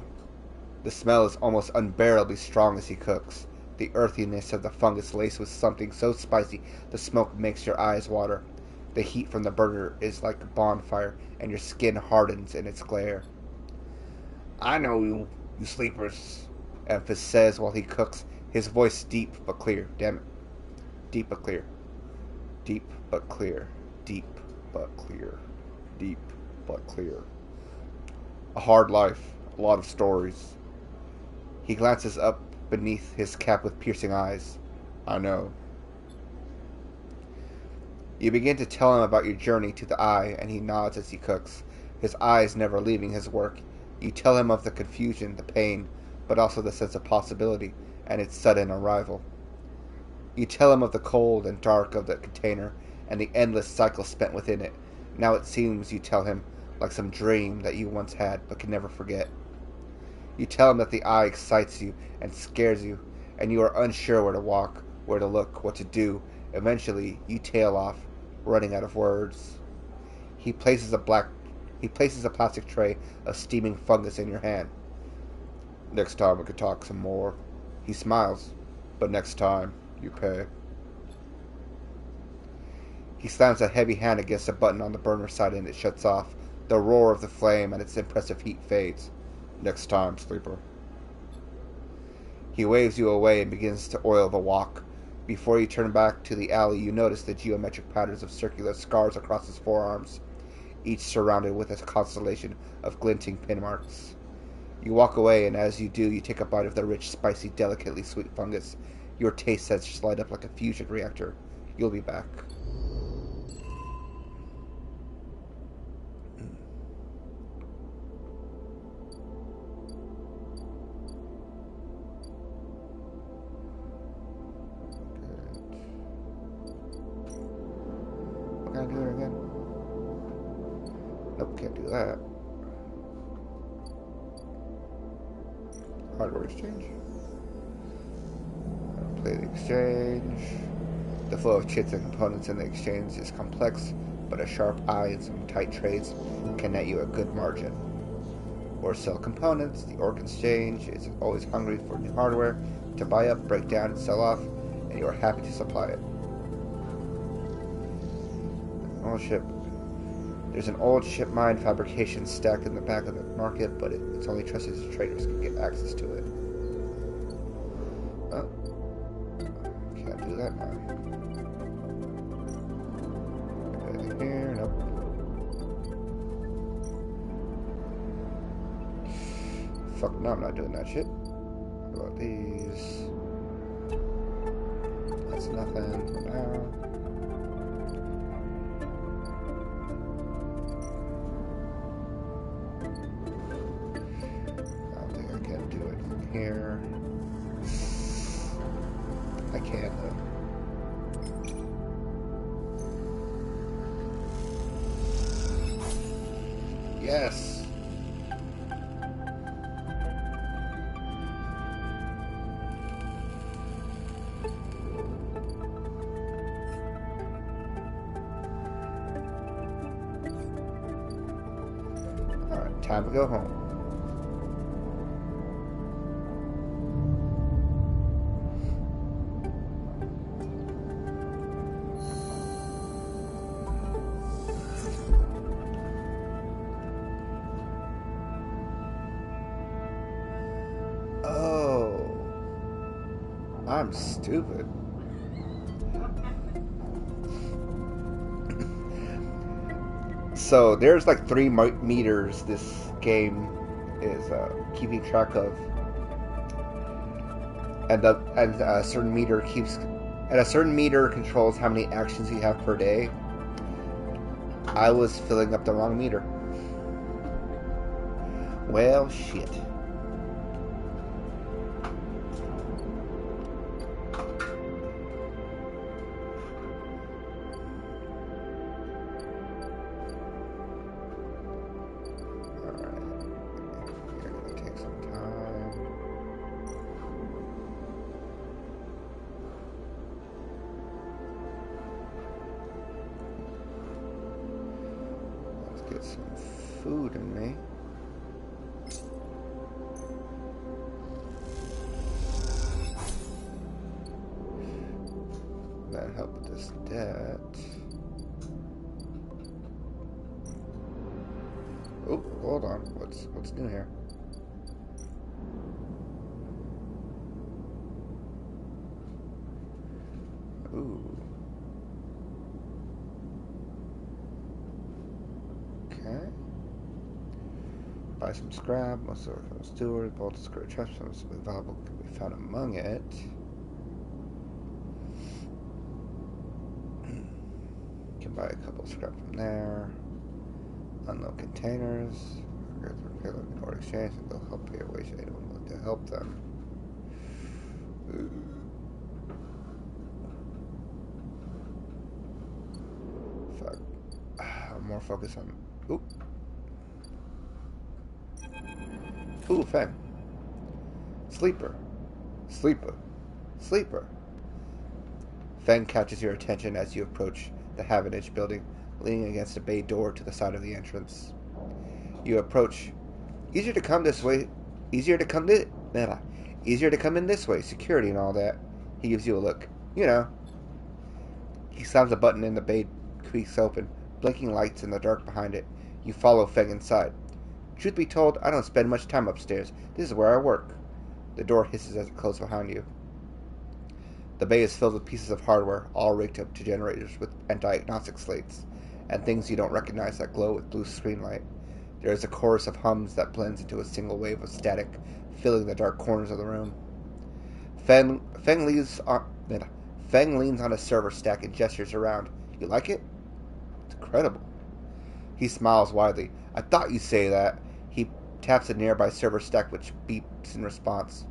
The smell is almost unbearably strong as he cooks. The earthiness of the fungus laced with something so spicy the smoke makes your eyes water. The heat from the burner is like a bonfire, and your skin hardens in its glare. I know you sleepers, Emphas says while he cooks, his voice deep but clear. Damn it. Deep but clear. Deep but clear. Deep but clear. Deep but clear. A hard life. A lot of stories. He glances up beneath his cap with piercing eyes. I know. You begin to tell him about your journey to the Eye, and he nods as he cooks, his eyes never leaving his work. You tell him of the confusion, the pain, but also the sense of possibility, and its sudden arrival. You tell him of the cold and dark of the container, and the endless cycle spent within it. Now it seems, you tell him, like some dream that you once had, but can never forget. You tell him that the Eye excites you and scares you, and you are unsure where to walk, where to look, what to do. Eventually, you tail off, running out of words. He places a plastic tray of steaming fungus in your hand. Next time we could talk some more. He smiles, but next time you pay. He slams a heavy hand against a button on the burner side and it shuts off. The roar of the flame and its impressive heat fades. Next time, sleeper. He waves you away and begins to oil the walk. Before you turn back to the alley, you notice the geometric patterns of circular scars across his forearms, each surrounded with a constellation of glinting pin marks. You walk away, and as you do, you take a bite of the rich, spicy, delicately sweet fungus. Your taste sets light up like a fusion reactor. You'll be back. Can I do it again? Nope, can't do that. Hardware exchange. Play the exchange. The flow of chips and components in the exchange is complex, but a sharp eye and some tight trades can net you a good margin. Or sell components. The org exchange is always hungry for new hardware to buy up, break down, and sell off, and you are happy to supply it. Old ship. There's an old ship mine fabrication stacked in the back of the market, but it's only trusted traders can get access to it. Oh. Can't do that now. Here, nope. Fuck, no, I'm not doing that shit. What about these? That's nothing for now. Here. I can't though. Yes. Alright, time to go home. I'm stupid. So there's like 3 meters this game is keeping track of, and a certain meter controls how many actions you have per day. I was filling up the wrong meter. Well, shit. get some food in me. That help with this debt. Oh, hold on. What's new here? Ooh. Okay. Buy some scrap. Most of it from the steward. Bolt skirt trash. Something valuable can be found among it. Can buy a couple of scrap from there. Unload containers. Or exchange. They'll help pay a wage to anyone willing to help them. Fuck. I'm more focused on. Ooh. Ooh, Feng. Sleeper. Sleeper. Sleeper. Feng catches your attention as you approach the Havenage building, leaning against a bay door to the side of the entrance. You approach. Easier to come this way. Easier to come in this way. Security and all that. He gives you a look. You know. He slams a button and the bay creaks open, blinking lights in the dark behind it. You follow Feng inside. Truth be told, I don't spend much time upstairs. This is where I work. The door hisses as it closes behind you. The bay is filled with pieces of hardware, all rigged up to generators and diagnostic slates, and things you don't recognize that glow with blue screen light. There is a chorus of hums that blends into a single wave of static, filling the dark corners of the room. Feng leans on a server stack and gestures around. You like it? It's incredible. He smiles widely. I thought you'd say that. He taps a nearby server stack which beeps in response.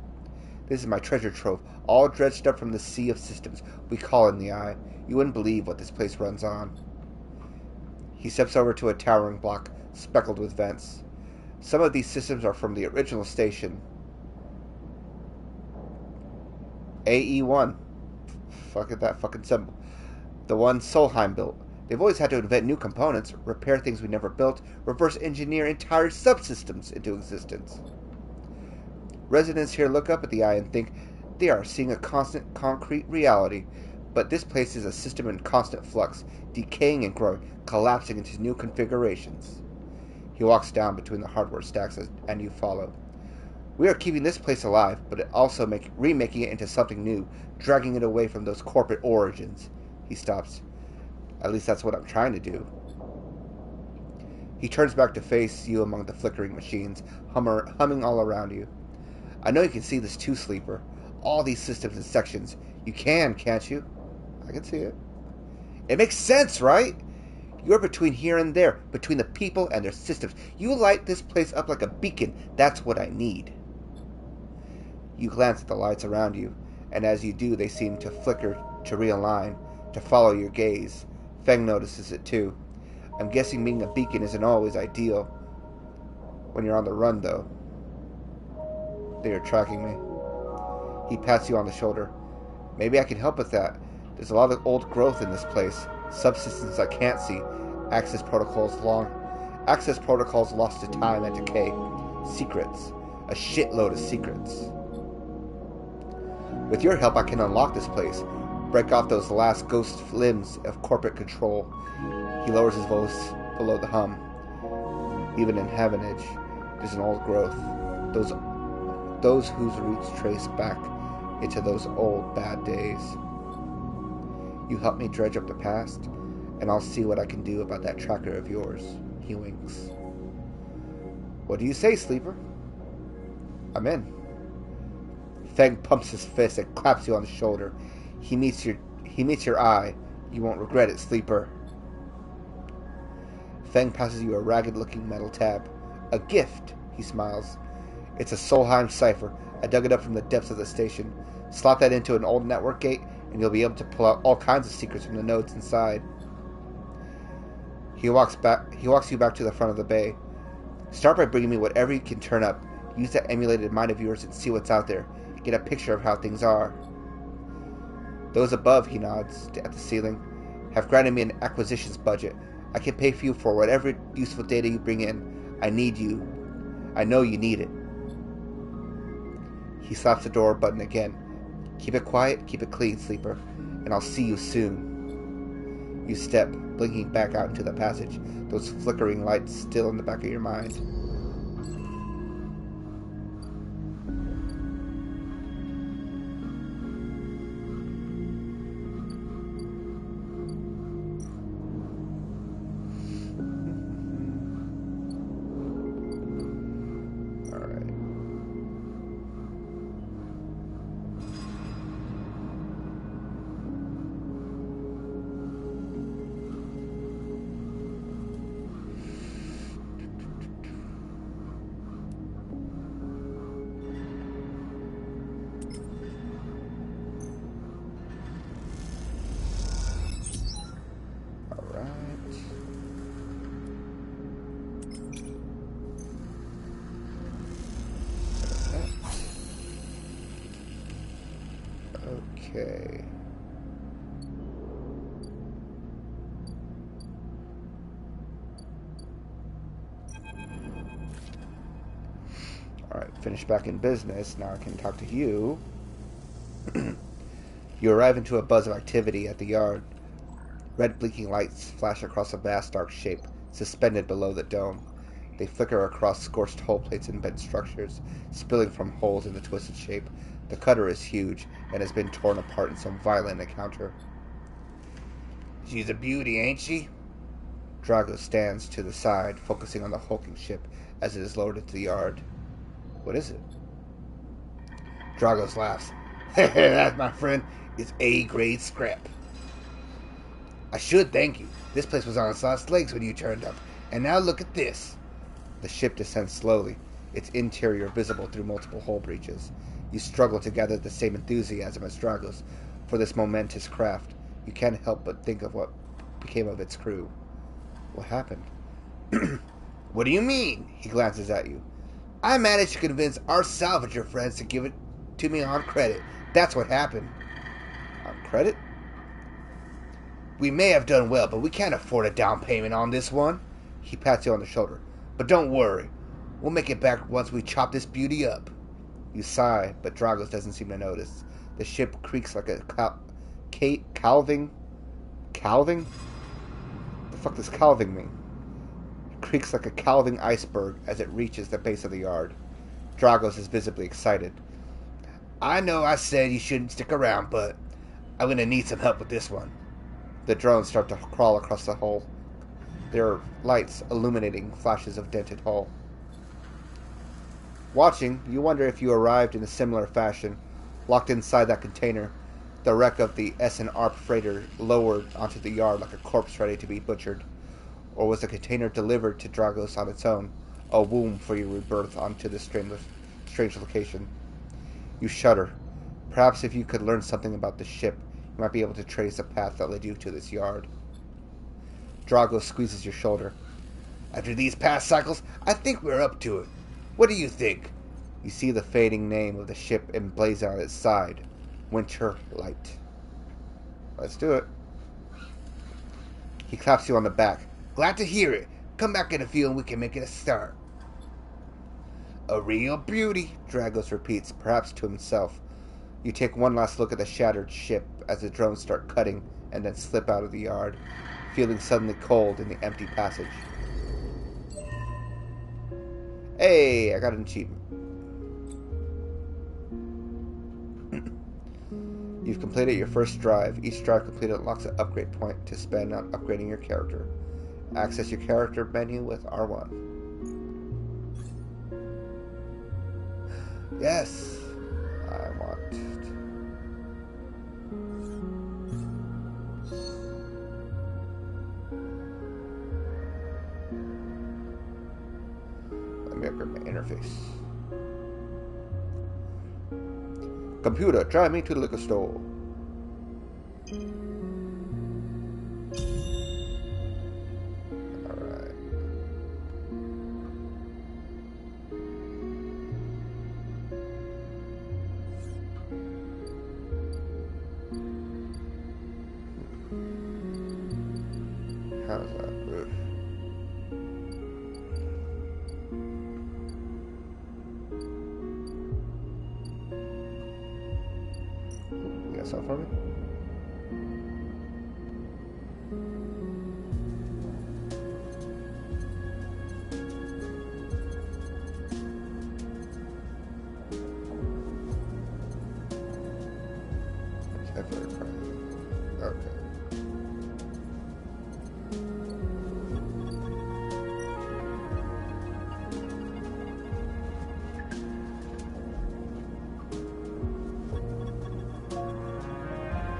This is my treasure trove, all dredged up from the sea of systems we call in the Eye. You wouldn't believe what this place runs on. He steps over to a towering block speckled with vents. Some of these systems are from the original station. AE-1. Fuck at that fucking symbol. The one Solheim built. They've always had to invent new components, repair things we never built, reverse engineer entire subsystems into existence. Residents here look up at the Eye and think they are seeing a constant concrete reality, but this place is a system in constant flux, decaying and growing, collapsing into new configurations. He walks down between the hardware stacks and you follow. We are keeping this place alive, but also remaking it into something new, dragging it away from those corporate origins. He stops. At least that's what I'm trying to do. He turns back to face you among the flickering machines, humming all around you. I know you can see this too, Sleeper. All these systems and sections. You can, can't you? I can see it. It makes sense, right? You're between here and there, between the people and their systems. You light this place up like a beacon. That's what I need. You glance at the lights around you, and as you do, they seem to flicker, to realign, to follow your gaze. Feng notices it too. I'm guessing being a beacon isn't always ideal. When you're on the run, though. They are tracking me. He pats you on the shoulder. Maybe I can help with that. There's a lot of old growth in this place. Subsystems I can't see. Access protocols lost to time and decay. Secrets. A shitload of secrets. With your help, I can unlock this place. Break off those last ghost limbs of corporate control. He lowers his voice below the hum. Even in Havenage, there's an old growth. Those whose roots trace back into those old bad days. You help me dredge up the past, and I'll see what I can do about that tracker of yours. He winks. What do you say, Sleeper? I'm in. Feng pumps his fist and claps you on the shoulder. He meets your eye. You won't regret it, Sleeper. Feng passes you a ragged-looking metal tab. A gift, he smiles. It's a Solheim cipher. I dug it up from the depths of the station. Slot that into an old network gate, and you'll be able to pull out all kinds of secrets from the nodes inside. He walks you back to the front of the bay. Start by bringing me whatever you can turn up. Use that emulated mind of yours and see what's out there. Get a picture of how things are. Those above, he nods at the ceiling, have granted me an acquisitions budget. I can pay for you for whatever useful data you bring in. I need you. I know you need it. He slaps the door button again. Keep it quiet, keep it clean, Sleeper, and I'll see you soon. You step, blinking back out into the passage, those flickering lights still in the back of your mind. Okay. Alright, finished back in business. Now I can talk to you. You arrive into a buzz of activity at the yard. Red blinking lights flash across a vast dark shape, suspended below the dome. They flicker across scorched hull plates and bent structures, spilling from holes in the twisted shape. The cutter is huge, and has been torn apart in some violent encounter. She's a beauty, ain't she? Drago stands to the side, focusing on the hulking ship as it is lowered into the yard. What is it? Dragos laughs. That, my friend, is A-grade scrap. I should thank you. This place was on its last legs when you turned up. And now look at this. The ship descends slowly, its interior visible through multiple hull breaches. You struggle to gather the same enthusiasm as Dragos for this momentous craft. You can't help but think of what became of its crew. What happened? What do you mean? He glances at you. I managed to convince our salvager friends to give it to me on credit. That's what happened. On credit? We may have done well, but we can't afford a down payment on this one. He pats you on the shoulder. But don't worry. We'll make it back once we chop this beauty up. You sigh, but Dragos doesn't seem to notice. The ship creaks like a calving? Calving? The fuck does calving mean? It creaks like a calving iceberg as it reaches the base of the yard. Dragos is visibly excited. I know I said you shouldn't stick around, but I'm going to need some help with this one. The drones start to crawl across the hull. There are lights illuminating flashes of dented hull. Watching, you wonder if you arrived in a similar fashion, locked inside that container, the wreck of the S&ARP freighter lowered onto the yard like a corpse ready to be butchered. Or was the container delivered to Dragos on its own, a womb for your rebirth onto this strange location? You shudder. Perhaps if you could learn something about the ship, you might be able to trace the path that led you to this yard. Dragos squeezes your shoulder. After these past cycles, I think we're up to it. What do you think? You see the fading name of the ship emblazoned on its side. Winter Light. Let's do it. He claps you on the back. Glad to hear it. Come back in a few and we can make it a start. A real beauty, Dragos repeats, perhaps to himself. You take one last look at the shattered ship as the drones start cutting and then slip out of the yard, feeling suddenly cold in the empty passage. Hey, I got an achievement. You've completed your first drive. Each drive completed unlocks an upgrade point to spend on upgrading your character. Access your character menu with R1. Yes, I want. Let me upgrade my interface. Computer, drive me to the liquor store. Alright. How's that? Ugh. that something for me? Okay.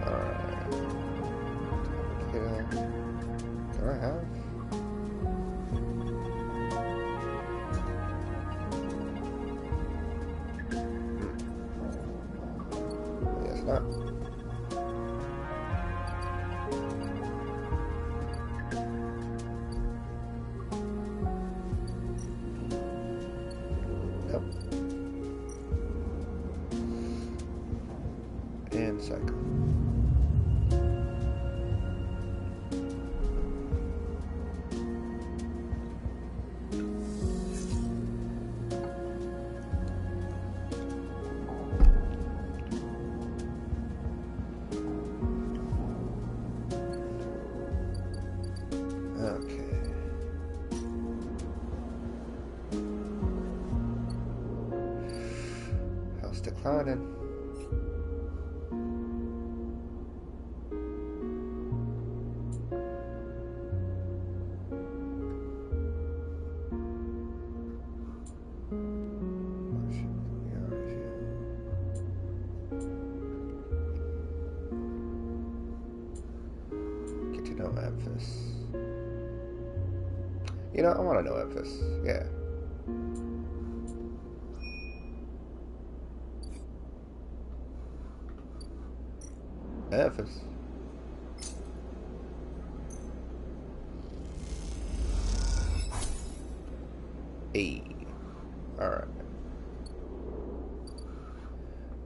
Alright. Do I have? Yes, not. Nope. And cycle. Okay. House declining. Get to know Memphis. You know, I want to know Memphis. Yeah. Memphis. Hey. Alright.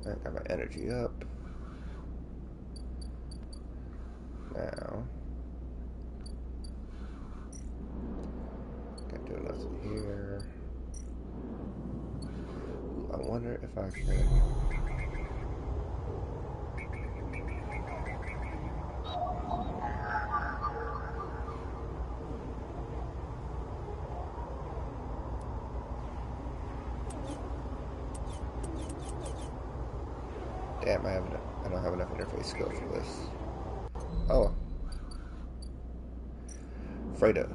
I got my energy up. Now. Can't do nothing here. Ooh, I wonder if I can. Damn, I don't have enough interface skills for this. Oh. Fredo.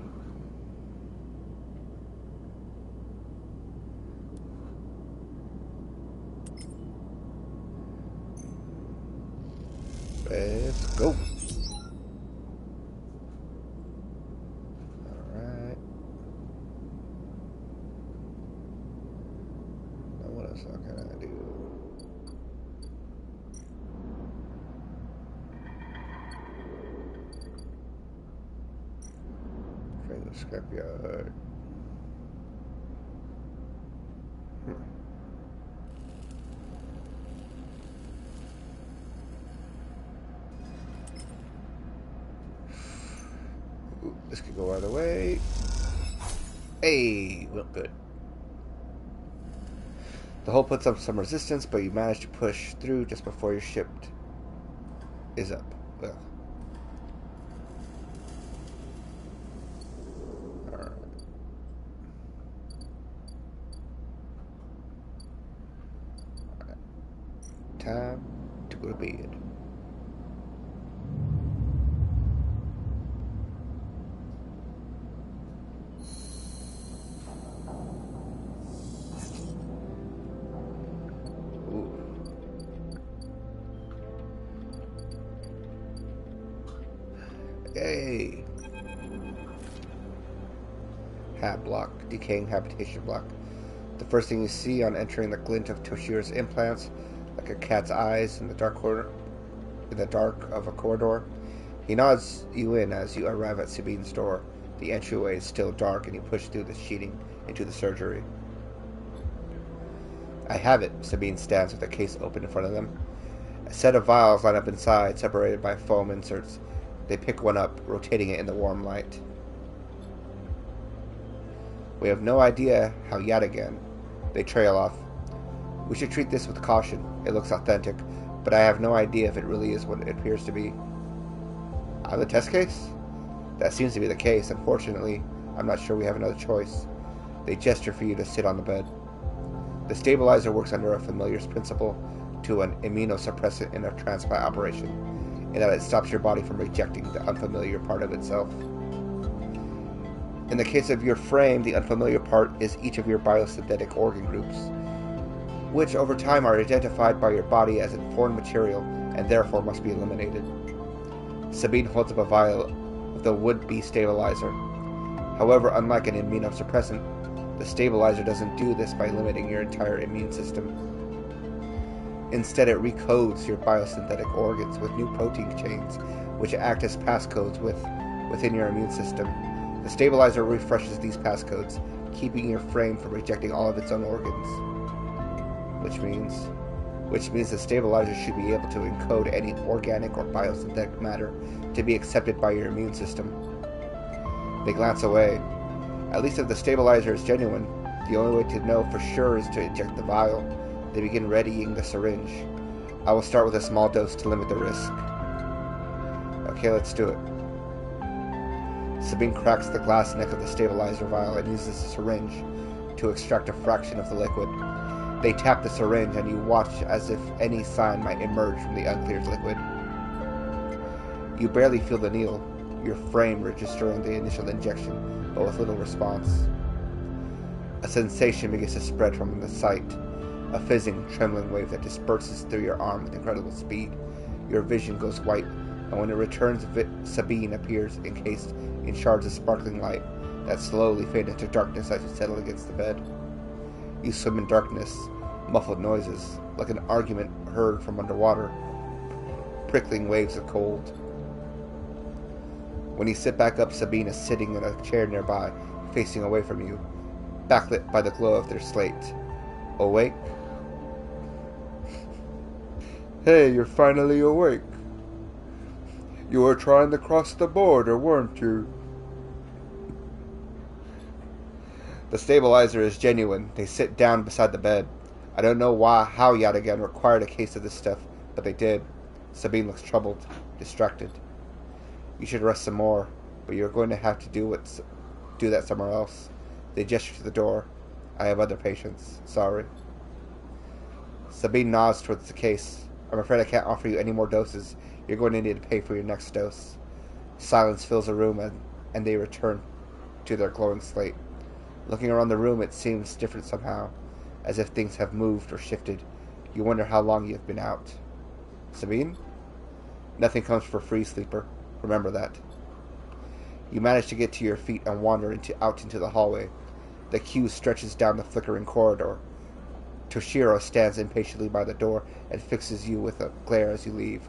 Let's go. Alright. Now what else can I do? Scrapyard. Ooh, this could go either way. Hey, well, good. The hull puts up some resistance, but you manage to push through just before your ship is up. Ugh. Time to go to bed. Ooh. Hey! Hab block, decaying habitation block. The first thing you see on entering the glint of Toshiro's implants, like a cat's eyes in the dark of a corridor. He nods you in as you arrive at Sabine's door. The entryway is still dark, and you push through the sheeting into the surgery. I have it. Sabine stands with a case open in front of them. A set of vials line up inside, separated by foam inserts. They pick one up, rotating it in the warm light. We have no idea how yet again. They trail off. We should treat this with caution. It looks authentic, but I have no idea if it really is what it appears to be. On the test case? That seems to be the case. Unfortunately, I'm not sure we have another choice. They gesture for you to sit on the bed. The stabilizer works under a familiar principle to an immunosuppressant in a transplant operation, in that it stops your body from rejecting the unfamiliar part of itself. In the case of your frame, the unfamiliar part is each of your biosynthetic organ groups, which over time are identified by your body as foreign material and therefore must be eliminated. Sabine holds up a vial of the would-be stabilizer. However, unlike an immunosuppressant, the stabilizer doesn't do this by limiting your entire immune system. Instead, it recodes your biosynthetic organs with new protein chains, which act as passcodes within your immune system. The stabilizer refreshes these passcodes, keeping your frame from rejecting all of its own organs. Which means the stabilizer should be able to encode any organic or biosynthetic matter to be accepted by your immune system. They glance away. At least if the stabilizer is genuine, the only way to know for sure is to inject the vial. They begin readying the syringe. I will start with a small dose to limit the risk. Okay, let's do it. Sabine cracks the glass neck of the stabilizer vial and uses the syringe to extract a fraction of the liquid. They tap the syringe and you watch as if any sign might emerge from the uncleared liquid. You barely feel the needle, your frame registering the initial injection, but with little response. A sensation begins to spread from the site, a fizzing, trembling wave that disperses through your arm with incredible speed. Your vision goes white, and when it returns, Sabine appears encased in shards of sparkling light that slowly fade into darkness as you settle against the bed. You swim in darkness, muffled noises, like an argument heard from underwater, prickling waves of cold. When you sit back up, Sabine is sitting in a chair nearby, facing away from you, backlit by the glow of their slate. Awake? Hey, you're finally awake. You were trying to cross the border, weren't you? The stabilizer is genuine. They sit down beside the bed. I don't know how Yadigan required a case of this stuff, but they did. Sabine looks troubled, distracted. You should rest some more, but you're going to have to do that somewhere else. They gesture to the door. I have other patients. Sorry. Sabine nods towards the case. I'm afraid I can't offer you any more doses. You're going to need to pay for your next dose. Silence fills the room and they return to their glowing slate. Looking around the room, it seems different somehow, as if things have moved or shifted. You wonder how long you've been out. Sabine? Nothing comes for free, sleeper. Remember that. You manage to get to your feet and wander out into the hallway. The queue stretches down the flickering corridor. Toshiro stands impatiently by the door and fixes you with a glare as you leave.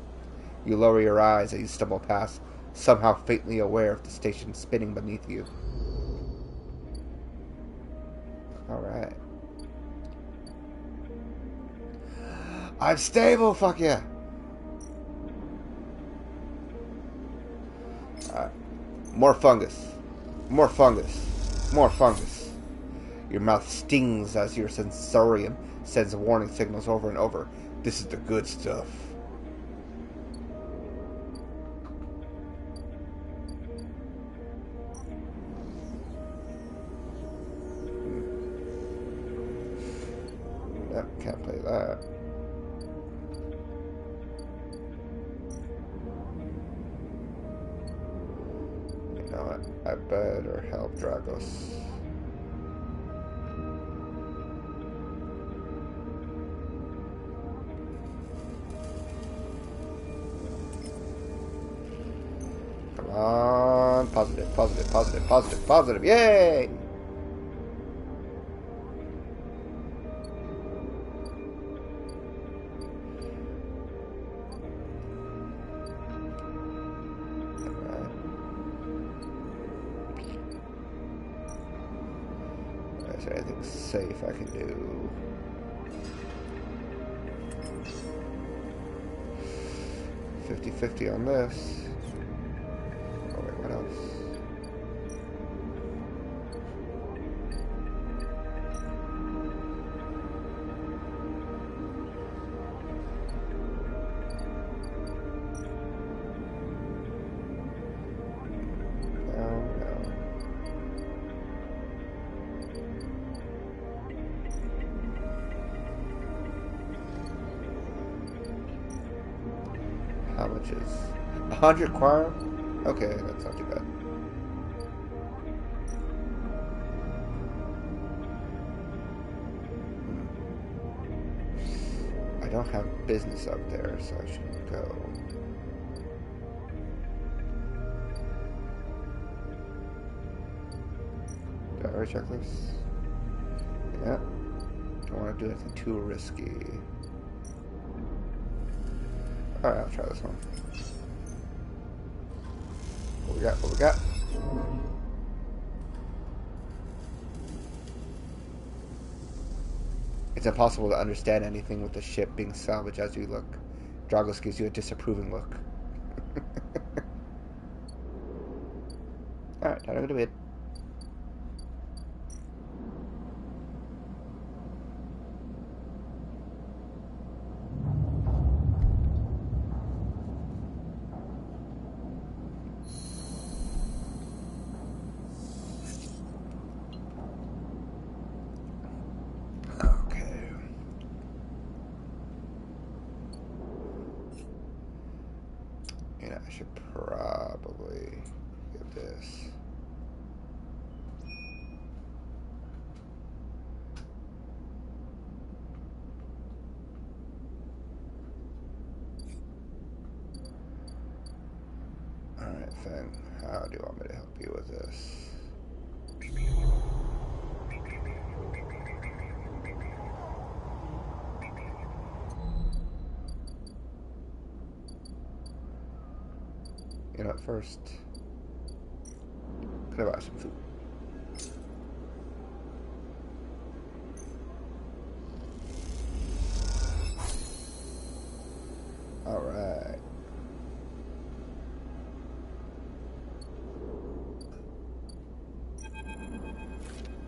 You lower your eyes as you stumble past, somehow faintly aware of the station spinning beneath you. Alright. I'm stable, fuck yeah! Alright. More fungus. More fungus. More fungus. Your mouth stings as your sensorium sends warning signals over and over. This is the good stuff. Can't play that. You know what? I better help Dragos. Come on. Positive, positive, positive, positive, positive. Yay! Is there anything safe I can do? $50-50 on this. Oh wait, what else? How much is 100 choir? Okay, that's not too bad. I don't have business up there, so I shouldn't go. Did I already check this? Yeah. Don't want to do anything too risky. Alright, I'll try this one. What we got? What we got? It's impossible to understand anything with the ship being salvaged as you look. Dragos gives you a disapproving look. Alright, time to go to bed. I should probably give this. Alright, Finn, how do you want me to help you with this? You know, at first, I'm gonna buy some food. Alright.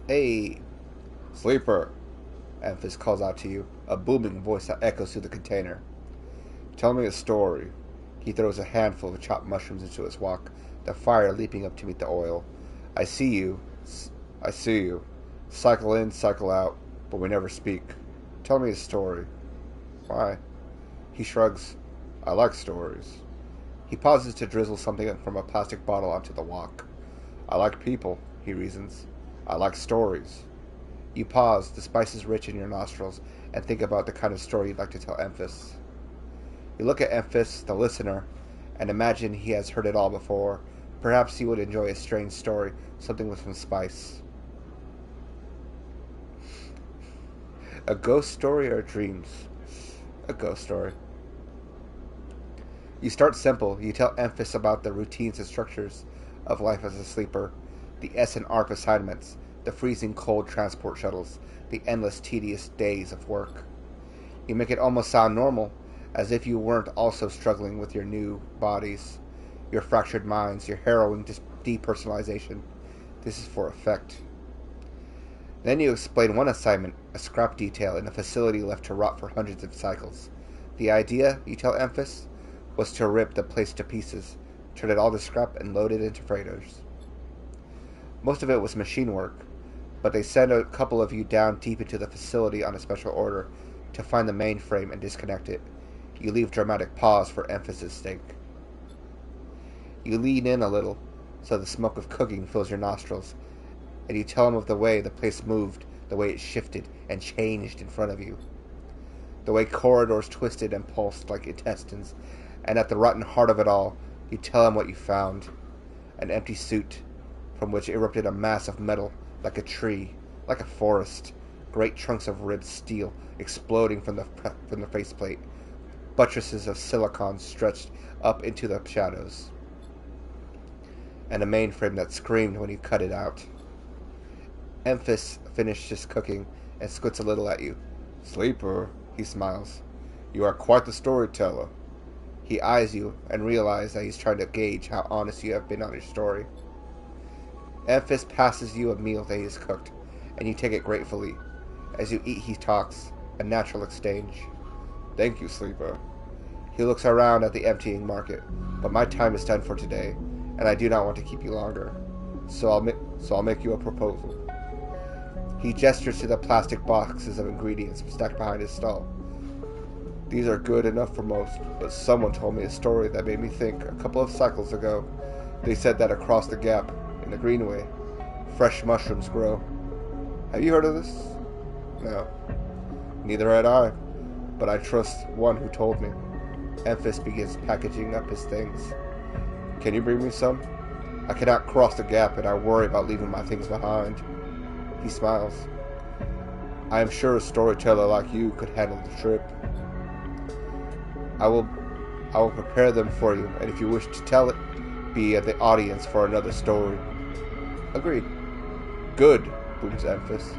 Hey, sleeper! Amphis calls out to you, a booming voice that echoes through the container. Tell me a story. He throws a handful of chopped mushrooms into his wok, the fire leaping up to meet the oil. I see you. I see you. Cycle in, cycle out, but we never speak. Tell me a story. Why? He shrugs. I like stories. He pauses to drizzle something from a plastic bottle onto the wok. I like people, he reasons. I like stories. You pause, the spices rich in your nostrils, and think about the kind of story you'd like to tell Amphis. You look at Amphis, the listener, and imagine he has heard it all before. Perhaps he would enjoy a strange story, something with some spice. A ghost story or dreams? A ghost story. You start simple. You tell Amphis about the routines and structures of life as a sleeper, the S and ARP assignments, the freezing cold transport shuttles, the endless tedious days of work. You make it almost sound normal, as if you weren't also struggling with your new bodies, your fractured minds, your harrowing depersonalization. This is for effect. Then you explain one assignment, a scrap detail in a facility left to rot for hundreds of cycles. The idea, you tell Amphis, was to rip the place to pieces, turn it all to scrap, and load it into freighters. Most of it was machine work, but they send a couple of you down deep into the facility on a special order to find the mainframe and disconnect it. You leave dramatic pause for emphasis' sake. You lean in a little, so the smoke of cooking fills your nostrils, and you tell him of the way the place moved, the way it shifted and changed in front of you, the way corridors twisted and pulsed like intestines, and at the rotten heart of it all, you tell him what you found. An empty suit, from which erupted a mass of metal, like a tree, like a forest, great chunks of ribbed steel exploding from the faceplate, buttresses of silicon stretched up into the shadows, and a mainframe that screamed when you cut it out. Amphis finishes cooking and squints a little at you. Sleeper, he smiles. You are quite the storyteller. He eyes you and realizes that he's trying to gauge how honest you have been on your story. Amphis passes you a meal that he has cooked, and you take it gratefully. As you eat, he talks, a natural exchange. Thank you, sleeper. He looks around at the emptying market, but my time is done for today, and I do not want to keep you longer. So I'll make you a proposal. He gestures to the plastic boxes of ingredients stacked behind his stall. These are good enough for most, but someone told me a story that made me think. A couple of cycles ago, they said that across the gap, in the Greenway, fresh mushrooms grow. Have you heard of this? No. Neither had I, but I trust one who told me. Emphas begins packaging up his things. Can you bring me some? I cannot cross the gap, and I worry about leaving my things behind. He smiles. I am sure a storyteller like you could handle the trip. I will prepare them for you, and if you wish to tell it, be at the audience for another story. Agreed. Good, booms Emphas.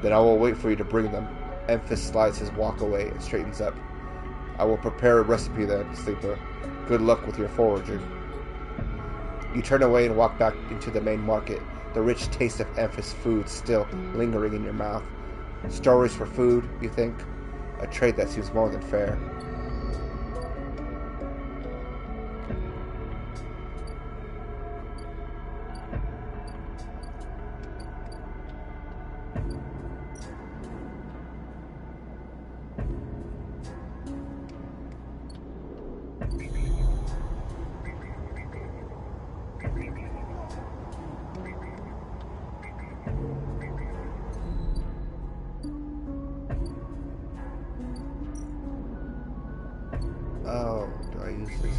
Then I will wait for you to bring them. Emphas slides his walk away and straightens up. I will prepare a recipe then, Sleeper. Good luck with your foraging. You turn away and walk back into the main market, the rich taste of Emphas food still lingering in your mouth. Stories for food, you think? A trade that seems more than fair. Oh, do I use this?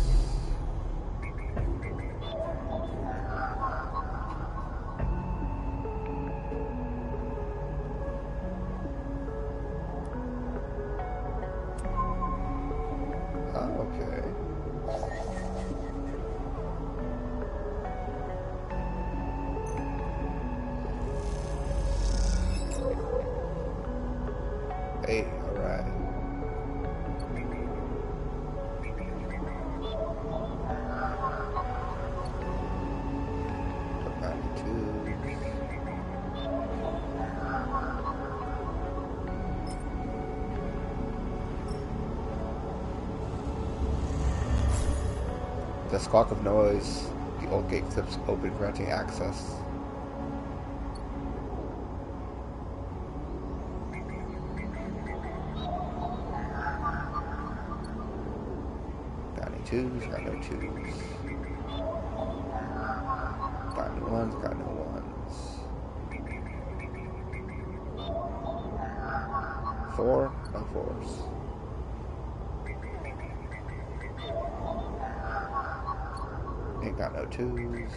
Oh, okay. Hey, alright. The squawk of noise, the old gate flips open, granting access. Got any twos? Got no twos. Got any ones? Got no ones. 4? No fours. Ain't got no twos.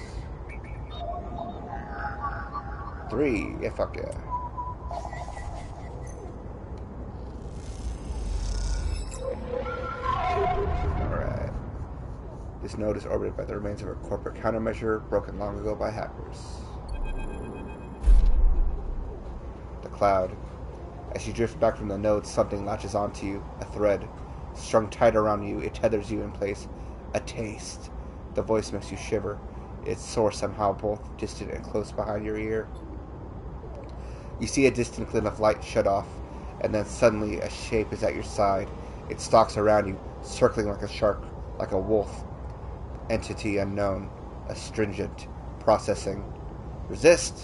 3, yeah, fuck yeah. Alright. This node is orbited by the remains of a corporate countermeasure broken long ago by hackers. The cloud. As you drift back from the node, something latches onto you. A thread. Strung tight around you, it tethers you in place. A taste. The voice makes you shiver. Its source somehow both distant and close behind your ear. You see a distant glint of light shut off, and then suddenly a shape is at your side. It stalks around you, circling like a shark, like a wolf. Entity unknown. Astringent. Processing. Resist!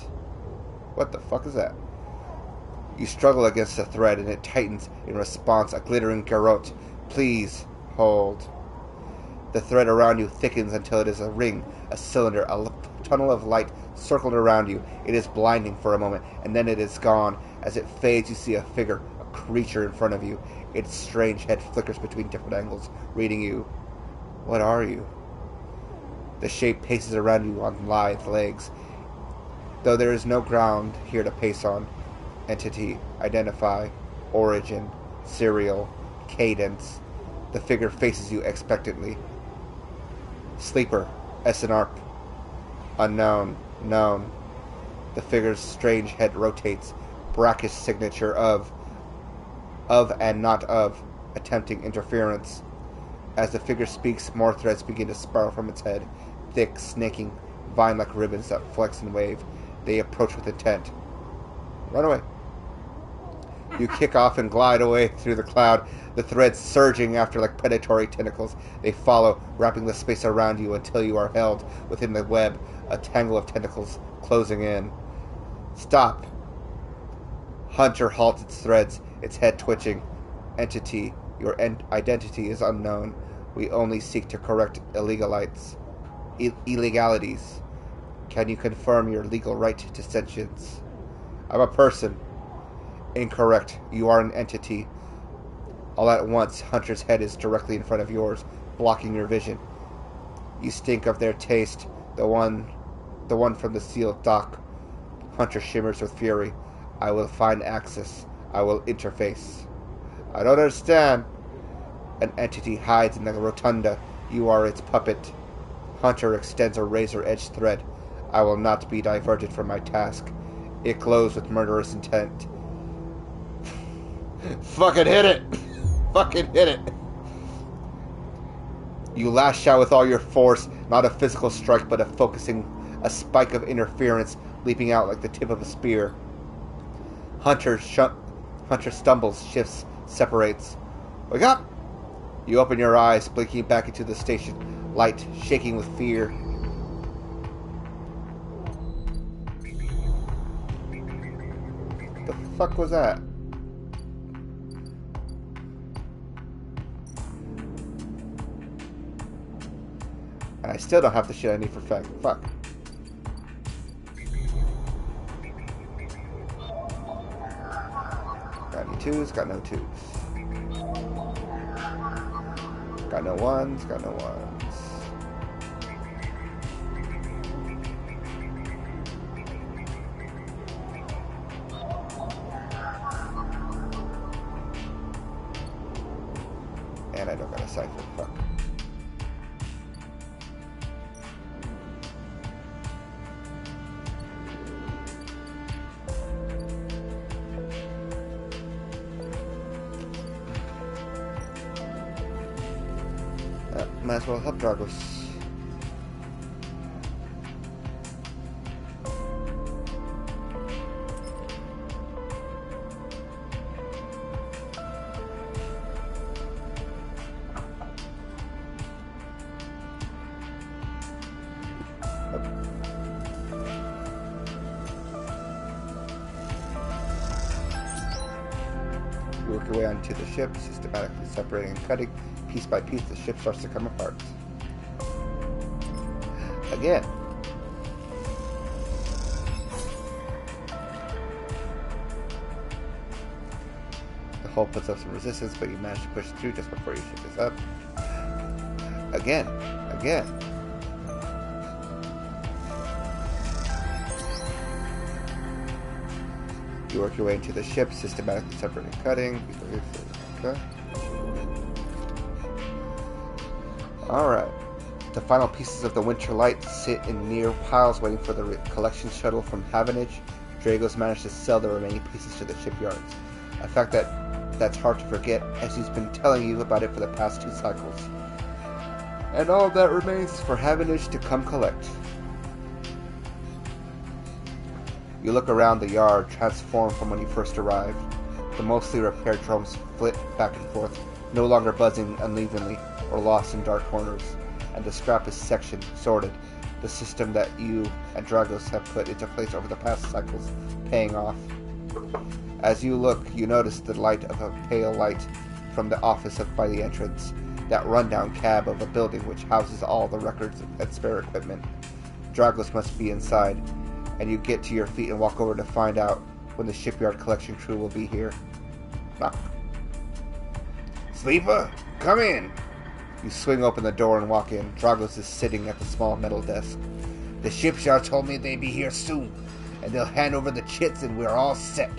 What the fuck is that? You struggle against the thread, and it tightens in response. A glittering garrote. Please, hold. The thread around you thickens until it is a ring, a cylinder, a tunnel of light circled around you. It is blinding for a moment, and then it is gone. As it fades, you see a figure, a creature in front of you. Its strange head flickers between different angles, reading you. What are you? The shape paces around you on lithe legs. Though there is no ground here to pace on. Entity, identify, origin, serial, cadence. The figure faces you expectantly. Sleeper, SNARP. Unknown, known. The figure's strange head rotates. Brackish signature of and not of, attempting interference. As the figure speaks, more threads begin to spiral from its head, thick, snaking, vine-like ribbons that flex and wave. They approach with intent. Run away. You kick off and glide away through the cloud, the threads surging after like predatory tentacles. They follow, wrapping the space around you until you are held within the web, a tangle of tentacles closing in. Stop. Hunter halts its threads, its head twitching. Entity, Your identity is unknown. We only seek to correct illegalities. Can you confirm your legal right to sentience? I'm a person. Incorrect. You are an entity. All at once, Hunter's head is directly in front of yours, blocking your vision. You stink of their taste, the one from the sealed dock. Hunter shimmers with fury. I will find access. I will interface. I don't understand. An entity hides in the rotunda. You are its puppet. Hunter extends a razor-edged thread. I will not be diverted from my task. It glows with murderous intent. Fucking hit it! Fucking hit it! You lash out with all your force, not a physical strike, but a spike of interference leaping out like the tip of a spear. Hunter stumbles, shifts, separates. Wake up! You open your eyes, blinking back into the station, light shaking with fear. The fuck was that? And I still don't have the shit I need for fact. Fuck. Got any twos? Got no twos. Got no ones? Got no ones. And I don't got a cipher. Fuck. Might as well help Dragos. You work your way onto the ship, systematically separating and cutting. Piece by piece, the ship starts to come apart. Again. The hull puts up some resistance, but you manage to push through just before your ship is up. Again. Again. You work your way into the ship, systematically separating and cutting. Okay. Alright. The final pieces of the Winter Light sit in near piles waiting for the collection shuttle from Havenage. Dragos managed to sell the remaining pieces to the shipyards. A fact that's hard to forget, as he's been telling you about it for the past 2 cycles. And all that remains is for Havenage to come collect. You look around the yard, transformed from when you first arrived. The mostly repaired drums flit back and forth, no longer buzzing unevenly or lost in dark corners, and the scrap is sectioned, sorted, the system that you and Dragos have put into place over the past cycles paying off. As you look, you notice the light of a pale light from the office by the entrance, that rundown cab of a building which houses all the records and spare equipment. Dragos must be inside, and you get to your feet and walk over to find out when the shipyard collection crew will be here. Knock. Sleeper, come in. You swing open the door and walk in. Dragos is sitting at the small metal desk. The shipyard told me they'd be here soon, and they'll hand over the chits and we're all set.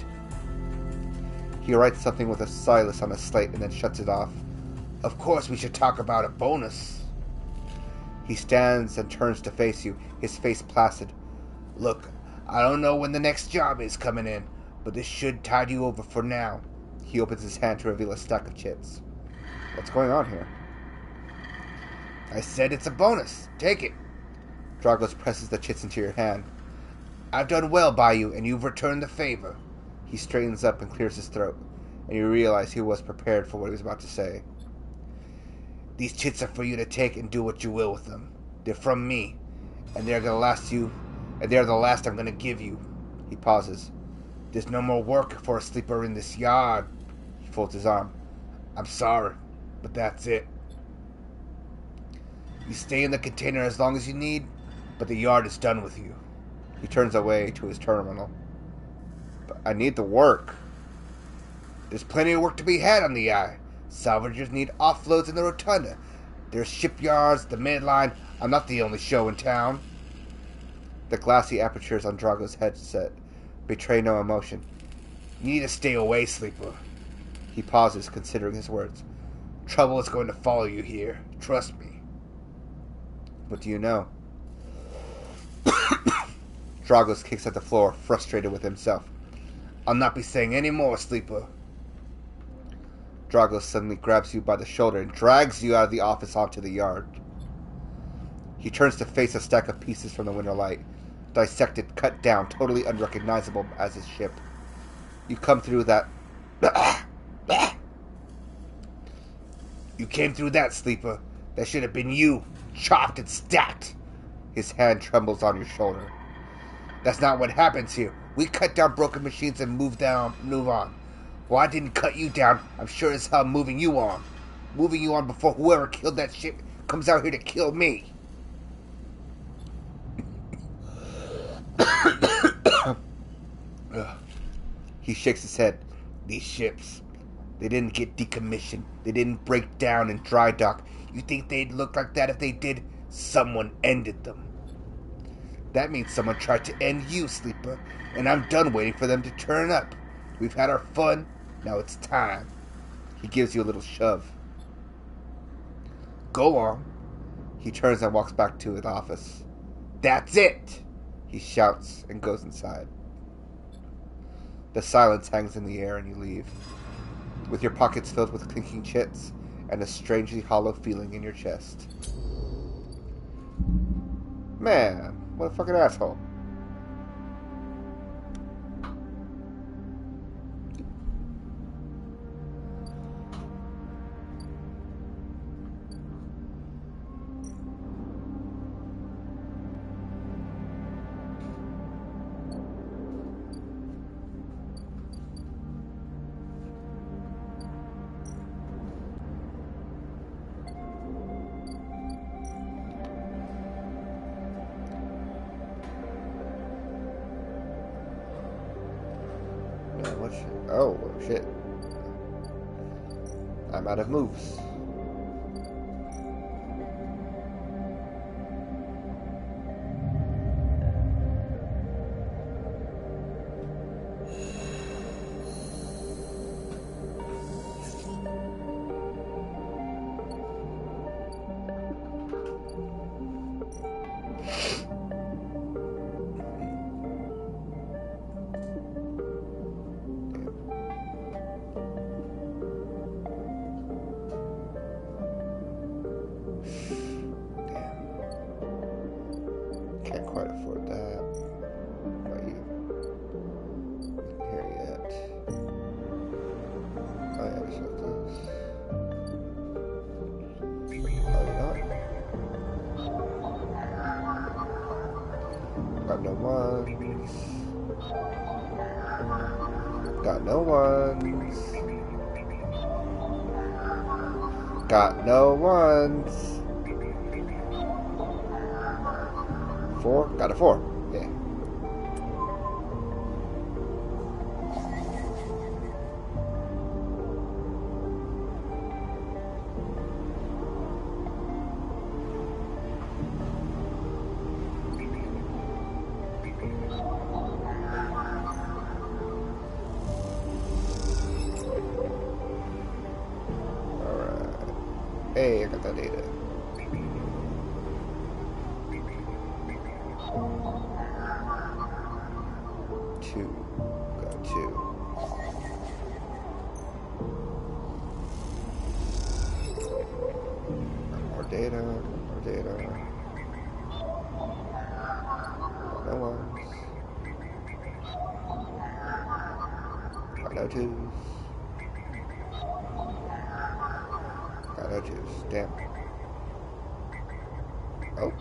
He writes something with a stylus on a slate and then shuts it off. Of course we should talk about a bonus. He stands and turns to face you, his face placid. Look, I don't know when the next job is coming in, but this should tide you over for now. He opens his hand to reveal a stack of chits. What's going on here? I said it's a bonus. Take it. Dragos presses the chits into your hand. I've done well by you, and you've returned the favor. He straightens up and clears his throat, and you realize he was prepared for what he was about to say. These chits are for you to take and do what you will with them. They're from me, and they're the last I'm gonna give you. He pauses. There's no more work for a sleeper in this yard. He folds his arm. I'm sorry, but that's it. You stay in the container as long as you need, but the yard is done with you. He turns away to his terminal. But I need the work. There's plenty of work to be had on the Eye. Salvagers need offloads in the Rotunda. There's shipyards, the midline. I'm not the only show in town. The glassy apertures on Drago's headset betray no emotion. You need to stay away, Sleeper. He pauses, considering his words. Trouble is going to follow you here. Trust me. What do you know? Dragos kicks at the floor, frustrated with himself. I'll not be saying any more, Sleeper. Dragos suddenly grabs you by the shoulder and drags you out of the office onto the yard. He turns to face a stack of pieces from the winter light, dissected, cut down, totally unrecognizable as his ship. You come through that... You came through that, Sleeper. That should have been you, chopped and stacked. His hand trembles on your shoulder. That's not what happens here. We cut down broken machines and move on. Well, I didn't cut you down. I'm sure as hell moving you on. Moving you on before whoever killed that shit comes out here to kill me. He shakes his head. These ships, they didn't get decommissioned. They didn't break down in dry dock. You think they'd look like that if they did? Someone ended them. That means someone tried to end you, Sleeper, and I'm done waiting for them to turn up. We've had our fun. Now it's time. He gives you a little shove. Go on. He turns and walks back to his office. That's it! He shouts and goes inside. The silence hangs in the air and you leave, with your pockets filled with clinking chits and a strangely hollow feeling in your chest. Man, what a fucking asshole. Oh, shit. I'm out of moves. Can't quite afford that. Are you here yet? Oh yeah, we sold those. Oh, you not? Got no ones. Got no ones. Got no ones. 4? Got a 4. Yeah. Alright. Hey, I got that data. Got 2. More data. No ones. Got no 2s. Got no 2s. Damn. Oh.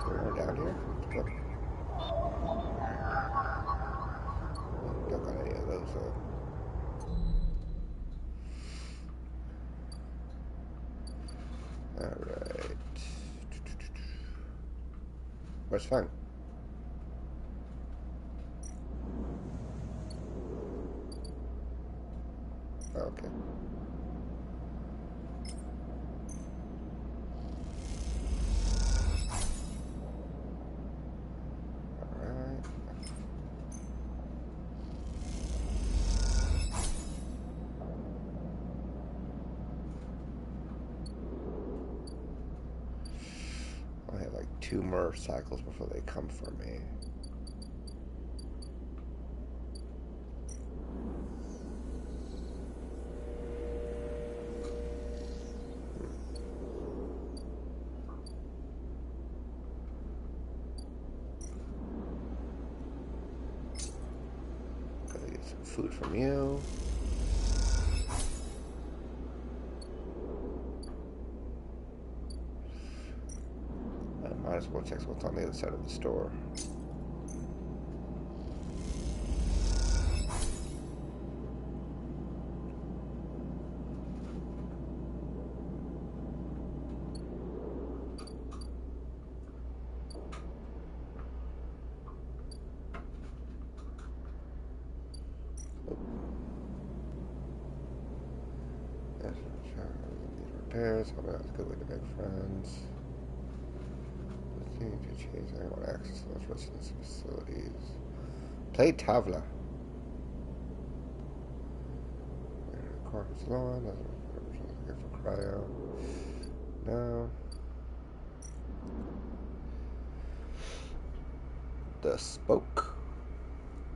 So we're down here. What? Don't got any of those, Alright. Where's Fang? Oh, okay. Alright. I have like 2 more cycles before they come for me. Gotta get some food from you. I might as well check what's on the other side of the store. Repairs, how about a good way to make friends. Let's need to change anyone access to those residence facilities. Play Tavla. Carpet's lawn, doesn't for cryo. No. The Spoke.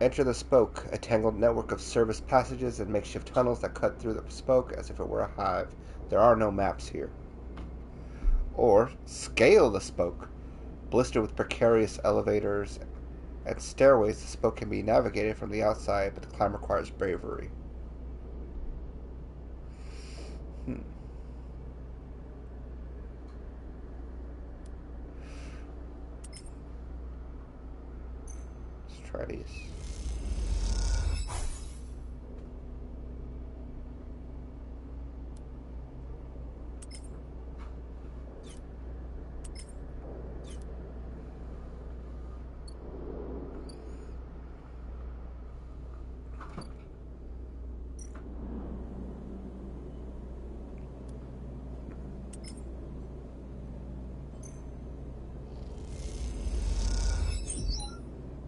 Enter the Spoke, a tangled network of service passages and makeshift tunnels that cut through the Spoke as if it were a hive. There are no maps here. Or scale the Spoke. Blistered with precarious elevators and stairways, the Spoke can be navigated from the outside, but the climb requires bravery. Let's try these.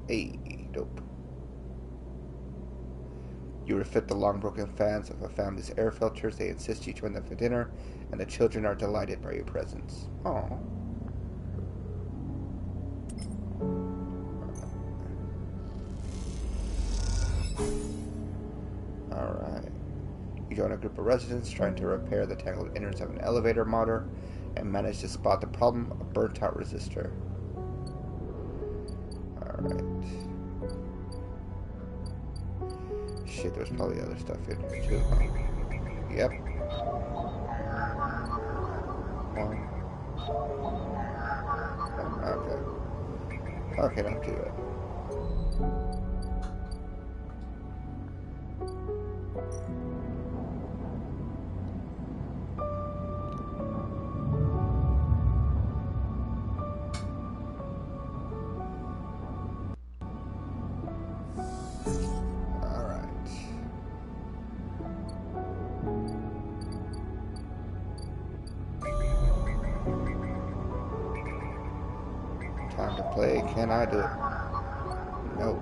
Hey, dope. You refit the long broken fans of a family's air filters. They insist you join them for dinner, and the children are delighted by your presence. Aww. Alright. You join a group of residents trying to repair the tangled innards of an elevator motor and manage to spot the problem, a burnt out resistor. Alright. Shit, there's probably other stuff in here too, huh? Yep. Okay. Okay, not too bad. Time to play. Can I do it? No.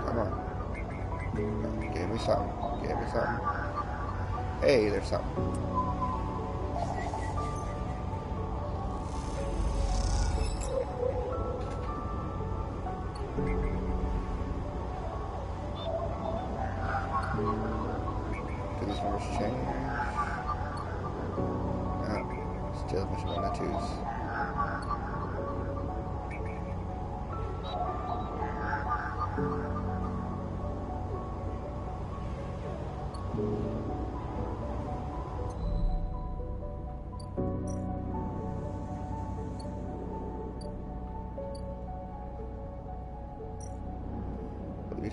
Come on. Give me something. Give me something. Hey, there's something. Do these numbers change? No. Still a bunch of 1 and 2s.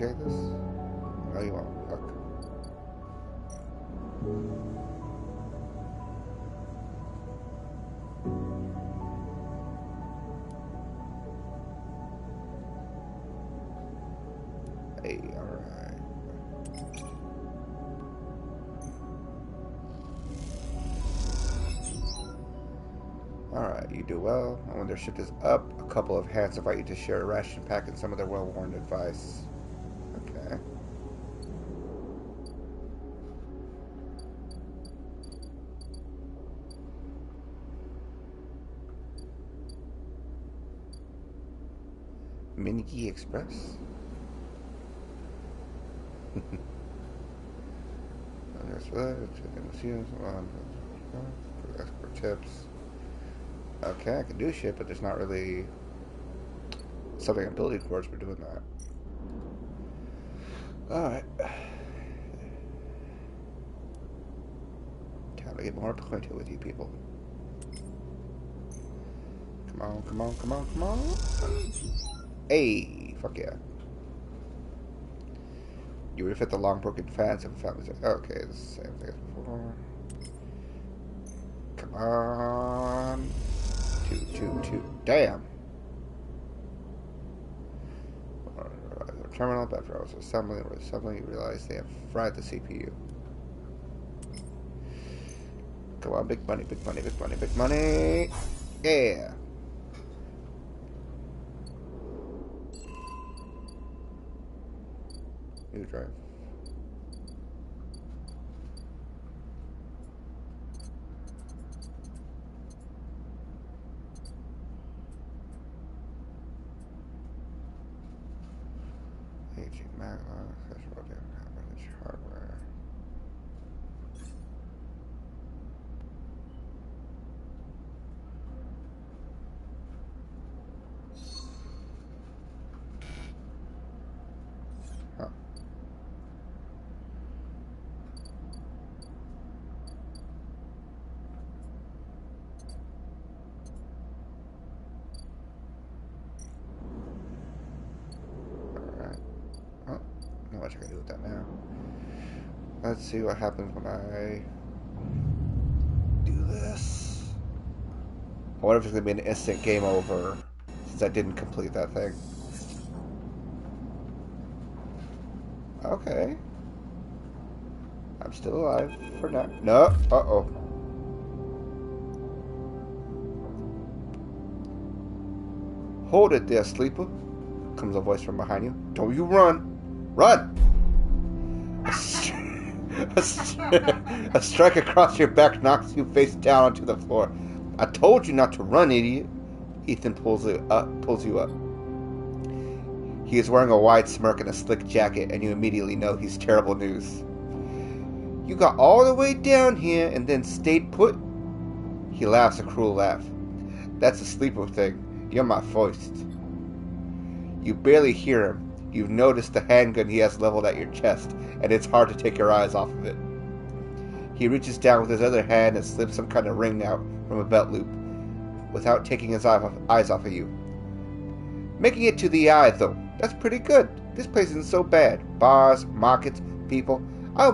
take this? No, you won't. Fuck. Hey, alright. Alright, you do well. And when their shift is up, a couple of hands invite you to share a ration pack and some of their well-worn advice. Okay. Minigi Express? Export tips. Okay, I can do shit, but there's not really something I'm building towards for doing that. Alright. Time to get more acquainted with you people. Come on, come on, come on, come on. Hey, fuck yeah. You refit the long broken fans of families. Okay, it's the same thing as before. Come on. Two. Damn. Terminal, but after I was assembling, you realize they have fried the CPU. Come on, big money, big money, big money, big money. Yeah. New drive. Aging Maglock, special damage hardware. Huh. Not much I can do with that now. Let's see what happens when I do this. I wonder if it's going to be an instant game over since I didn't complete that thing. Okay. I'm still alive for now. No. Uh-oh. Hold it there, sleeper. Comes a voice from behind you. Don't you run. Run! A strike across your back knocks you face down onto the floor. I told you not to run, idiot. Ethan pulls you up. He is wearing a wide smirk and a slick jacket, and you immediately know he's terrible news. You got all the way down here and then stayed put? He laughs a cruel laugh. That's a sleeper thing. You're my first. You barely hear him. You've noticed the handgun he has leveled at your chest, and it's hard to take your eyes off of it. He reaches down with his other hand and slips some kind of ring out from a belt loop, without taking his eyes off of you. Making it to the eye, though. That's pretty good. This place isn't so bad. Bars, markets, people. I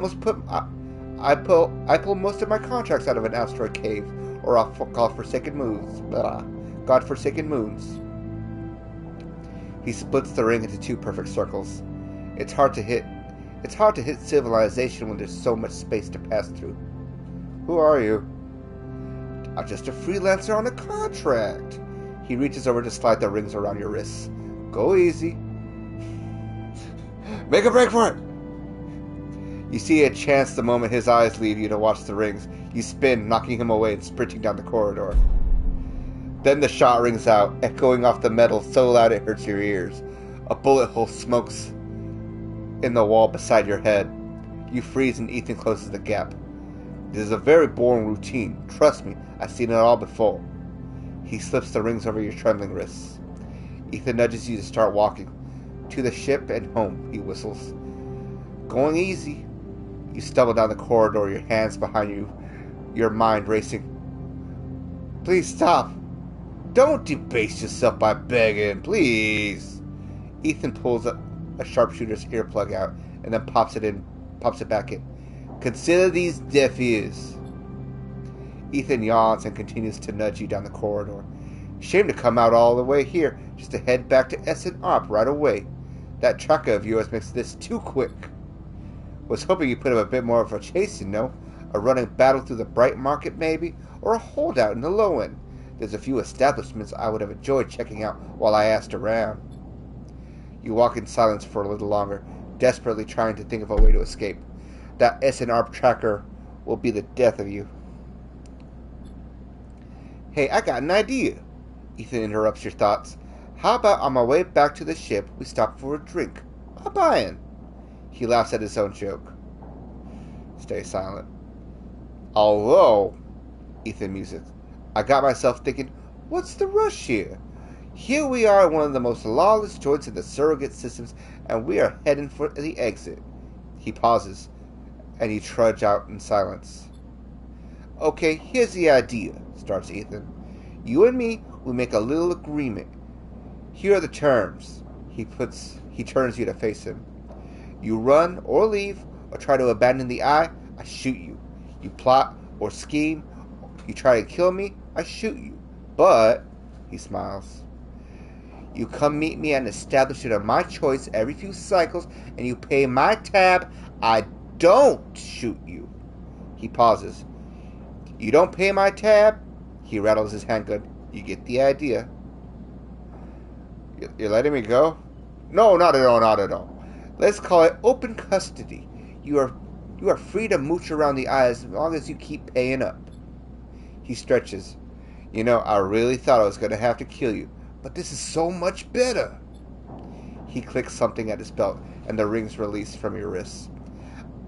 pull most of my contracts out of an asteroid cave or off godforsaken moons. Godforsaken moons. He splits the ring into two perfect circles. It's hard to hit civilization when there's so much space to pass through. Who are you? I'm just a freelancer on a contract. He reaches over to slide the rings around your wrists. Go easy. Make a break for it! You see a chance the moment his eyes leave you to watch the rings. You spin, knocking him away and sprinting down the corridor. Then the shot rings out, echoing off the metal so loud it hurts your ears. A bullet hole smokes in the wall beside your head. You freeze and Ethan closes the gap. This is a very boring routine. Trust me, I've seen it all before. He slips the rings over your trembling wrists. Ethan nudges you to start walking. To the ship and home, he whistles. Going easy. You stumble down the corridor, your hands behind you, your mind racing. Please stop. Don't debase yourself by begging, please. Ethan pulls a sharpshooter's earplug out and then pops it back in. Consider these deaf ears. Ethan yawns and continues to nudge you down the corridor. Shame to come out all the way here just to head back to S&OP right away. That tracker of yours makes this too quick. Was hoping you put up a bit more of a chase, you know. A running battle through the Bright Market, maybe? Or a holdout in the low end. There's a few establishments I would have enjoyed checking out while I asked around. You walk in silence for a little longer, desperately trying to think of a way to escape. That S&R tracker will be the death of you. Hey, I got an idea. Ethan interrupts your thoughts. How about on my way back to the ship, we stop for a drink? A buy-in. He laughs at his own joke. Stay silent. Although, Ethan muses, I got myself thinking, what's the rush here? Here we are in one of the most lawless joints in the surrogate systems, and we are heading for the exit. He pauses, and you trudge out in silence. Okay, here's the idea, starts Ethan. You and me, we make a little agreement. Here are the terms. He turns you to face him. You run or leave or try to abandon the eye, I shoot you. You plot or scheme, you try to kill me, I shoot you. But, he smiles, you come meet me at an establishment of my choice every few cycles and you pay my tab, I don't shoot you. He pauses. You don't pay my tab? He rattles his handgun. You get the idea. You're letting me go? No, not at all, not at all. Let's call it open custody. You are free to mooch around the eye as long as you keep paying up. He stretches. You know, I really thought I was going to have to kill you, but this is so much better. He clicks something at his belt, and the rings release from your wrists.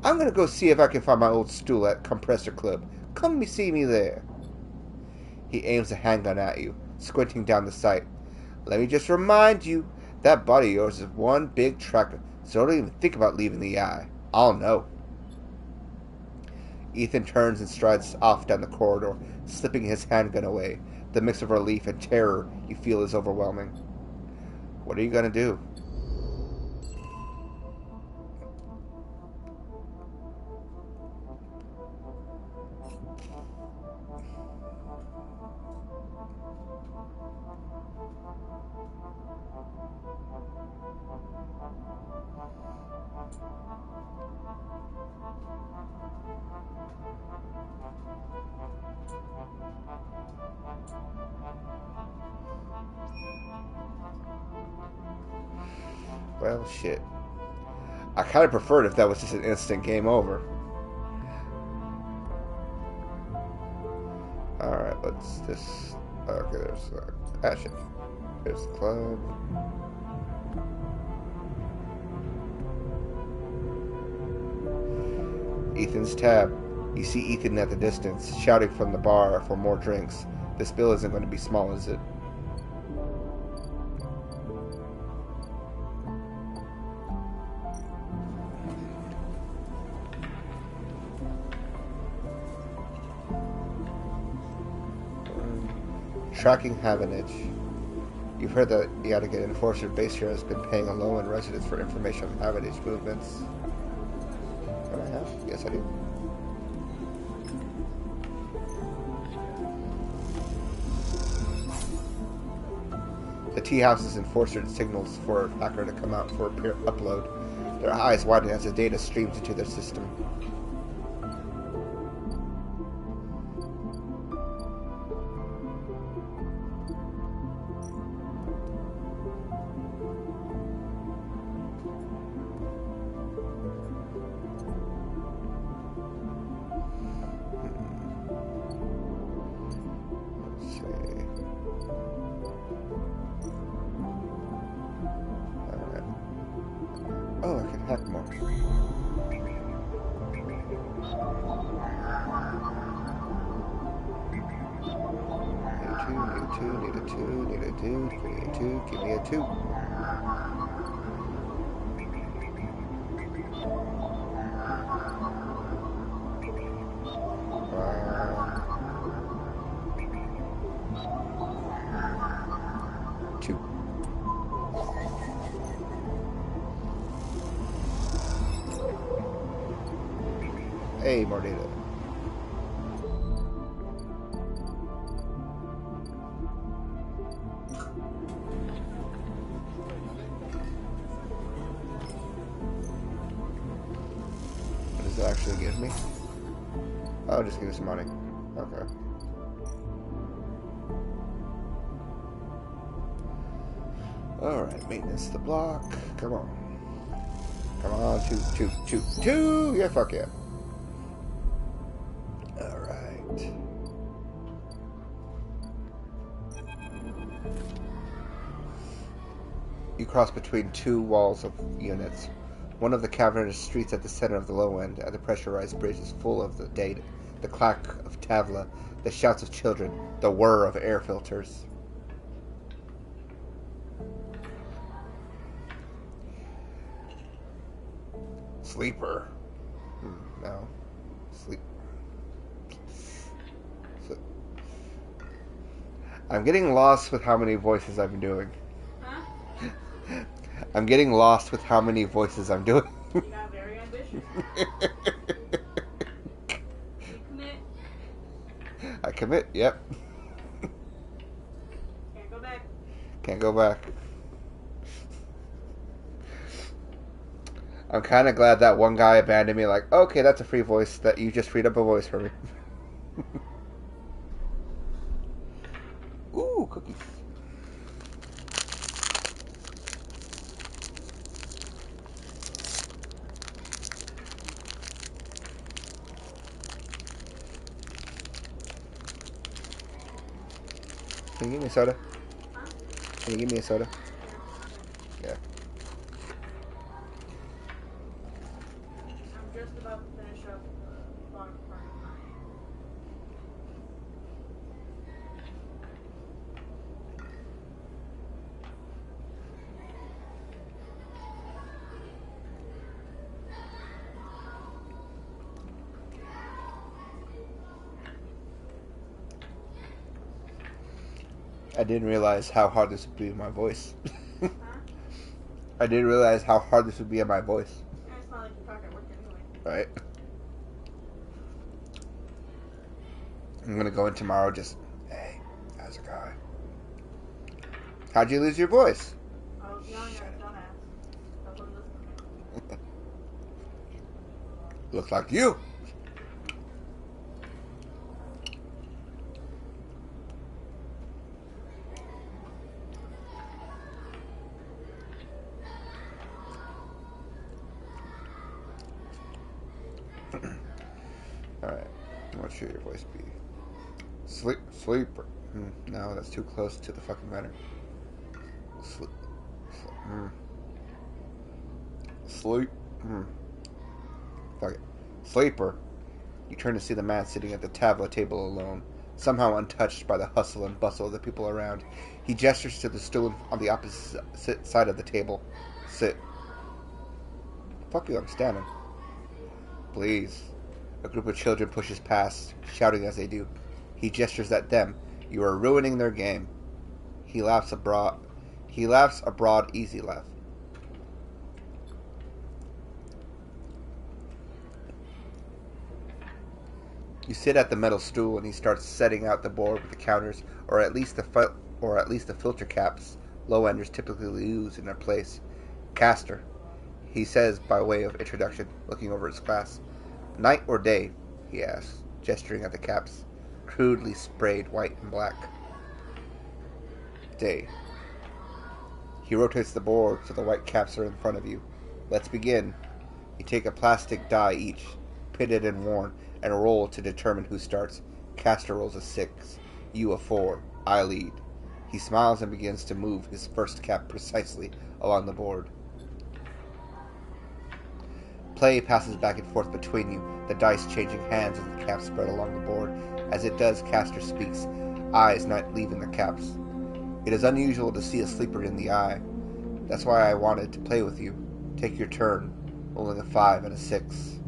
I'm going to go see if I can find my old stool at Compressor Club. Come see me there. He aims a handgun at you, squinting down the sight. Let me just remind you, that body of yours is one big tracker, so don't even think about leaving the eye. I'll know. Ethan turns and strides off down the corridor, slipping his handgun away. The mix of relief and terror you feel is overwhelming. What are you going to do? Well, shit. I kind of preferred if that was just an instant game over. Alright, let's just... Okay, there's Ashen. There's the club. Ethan's tab. You see Ethan at the distance, shouting from the bar for more drinks. This bill isn't going to be small, is it? Tracking Havenage. You've heard that the Yadigan Enforcer base here has been paying a low-end residents for information on Havenage movements. What I have? Yes, I do. The tea house's enforcer signals for a hacker to come out for a upload. Their eyes widen as the data streams into their system. Oh, I can hack more. Need a two, give me a two, give me a two. Two. Hey, more data. What does it actually give me? Oh, just give me some money. Okay. Alright, maintenance the block. Come on. Come on, two. Yeah, fuck yeah. Alright. You cross between two walls of units. One of the cavernous streets at the center of the low end, and the pressurized bridge is full of the data, the clack of tavla, the shouts of children, the whir of air filters. Sleeper. No. Sleep. I'm getting lost with how many voices I'm doing. Huh? I'm getting lost with how many voices I'm doing. You got very ambitious. You commit. I commit, yep. Can't go back. Can't go back. I'm kind of glad that one guy abandoned me, like, okay, that's a free voice, that you just freed up a voice for me. Ooh, cookies. Can you give me a soda? Huh? Can you give me a soda? Yeah. I'm just about to finish up the bottom part of mine. I didn't realize how hard this would be in my voice. Huh? I didn't realize how hard this would be in my voice. Yeah, it's not like you talk at work anyway. Right? I'm gonna go in tomorrow just, hey, how's it going? How'd you lose your voice? I was yelling at a dumbass. That's what I'm listening to. Looks like you. Alright, what should your voice be? Sleeper. No, that's too close to the fucking matter. Sleep. Fuck it. Sleeper. You turn to see the man sitting at the tabla table alone, somehow untouched by the hustle and bustle of the people around. He gestures to the stool on the opposite side of the table. Sit. Fuck you, I'm standing. Please. A group of children pushes past, shouting as they do. He gestures at them. You are ruining their game. He laughs a broad, easy laugh. You sit at the metal stool, and he starts setting out the board with the counters, or at least the filter caps low-enders typically use in their place. Castor, he says by way of introduction, looking over his class. Night or day? He asks, gesturing at the caps, crudely sprayed white and black. Day. He rotates the board so the white caps are in front of you. Let's begin. You take a plastic die each, pitted and worn, and roll to determine who starts. Castor rolls a 6, you a 4. I lead. He smiles and begins to move his first cap precisely along the board. Play passes back and forth between you, the dice changing hands as the caps spread along the board. As it does, Castor speaks, eyes not leaving the caps. It is unusual to see a sleeper in the eye. That's why I wanted to play with you. Take your turn, rolling a 5 and a 6.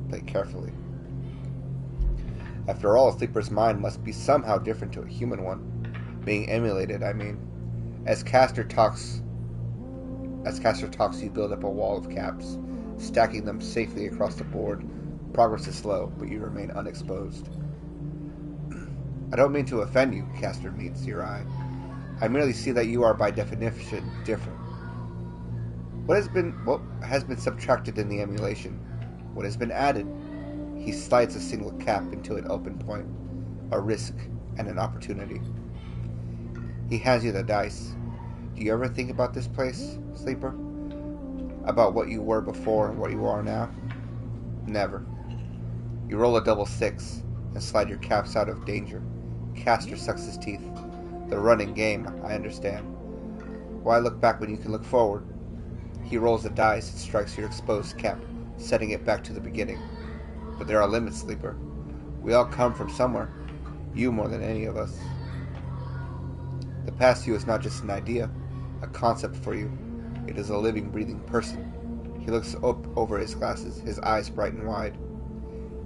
Play carefully. After all, a sleeper's mind must be somehow different to a human one. Being emulated, I mean. As Castor talks, you build up a wall of caps, stacking them safely across the board. Progress is slow, but you remain unexposed. I don't mean to offend you, Castor meets your eye. I merely see that you are by definition different. What has been subtracted in the emulation? What has been added? He slides a single cap into an open point, a risk and an opportunity. He hands you the dice. Do you ever think about this place, Sleeper? About what you were before and what you are now? Never. You roll a double 6 and slide your caps out of danger. Castor sucks his teeth. The running game, I understand. Why look back when you can look forward? He rolls the dice and strikes your exposed cap, setting it back to the beginning. But there are limits, Sleeper. We all come from somewhere. You more than any of us. The past you is not just an idea, a concept for you. It is a living, breathing person. He looks up over his glasses, his eyes bright and wide.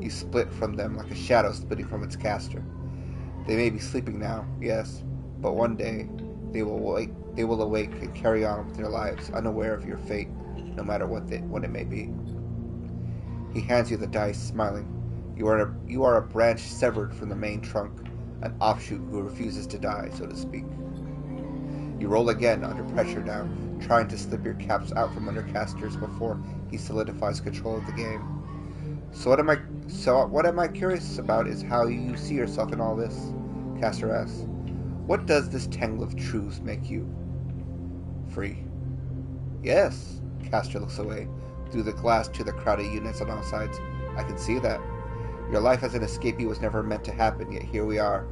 You split from them like a shadow splitting from its caster. They may be sleeping now, yes, but one day they will awake and carry on with their lives, unaware of your fate, no matter what it may be. He hands you the dice, smiling. You are a branch severed from the main trunk, an offshoot who refuses to die, so to speak. You roll again under pressure now, trying to slip your caps out from under Castor's before he solidifies control of the game. So what am I curious about is how you see yourself in all this, Castor asks. What does this tangle of truths make you? Free. Yes. Castor looks away, through the glass to the crowded units on all sides. I can see that. Your life as an escapee was never meant to happen, yet here we are.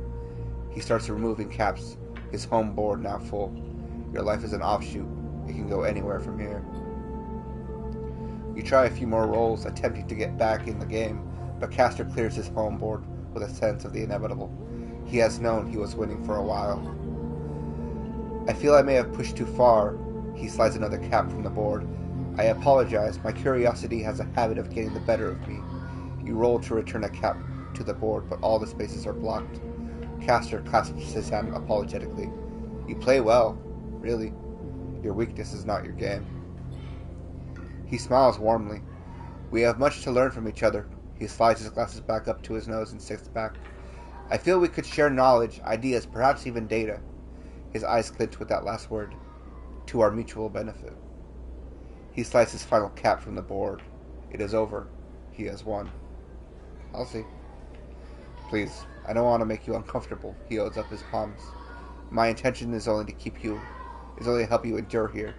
He starts removing caps, his home board now full. Your life is an offshoot. It can go anywhere from here. You try a few more rolls, attempting to get back in the game, but Castor clears his home board with a sense of the inevitable. He has known he was winning for a while. I feel I may have pushed too far. He slides another cap from the board. I apologize. My curiosity has a habit of getting the better of me. You roll to return a cap to the board, but all the spaces are blocked. Castor clasps his hand apologetically. You play well, really. Your weakness is not your game. He smiles warmly. We have much to learn from each other. He slides his glasses back up to his nose and sits back. I feel we could share knowledge, ideas, perhaps even data. His eyes glint with that last word. To our mutual benefit. He slides his final cap from the board. It is over. He has won. I'll see. Please, I don't want to make you uncomfortable. He holds up his palms. My intention is only to help you endure here,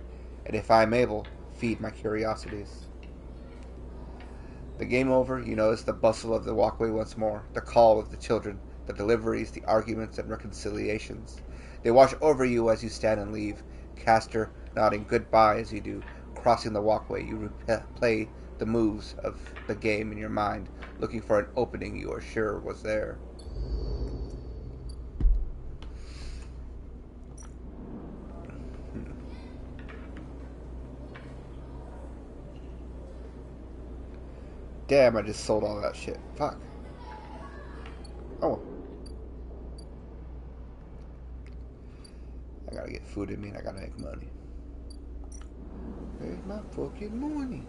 and if I am able, feed my curiosities. The game over, you notice the bustle of the walkway once more, the call of the children, the deliveries, the arguments and reconciliations. They wash over you as you stand and leave, Castor nodding goodbye as you do. Crossing the walkway, you replay the moves of the game in your mind, looking for an opening you are sure was there. Damn, I just sold all that shit. Fuck. Oh. I gotta get food in me and I gotta make money. Where's my fucking money?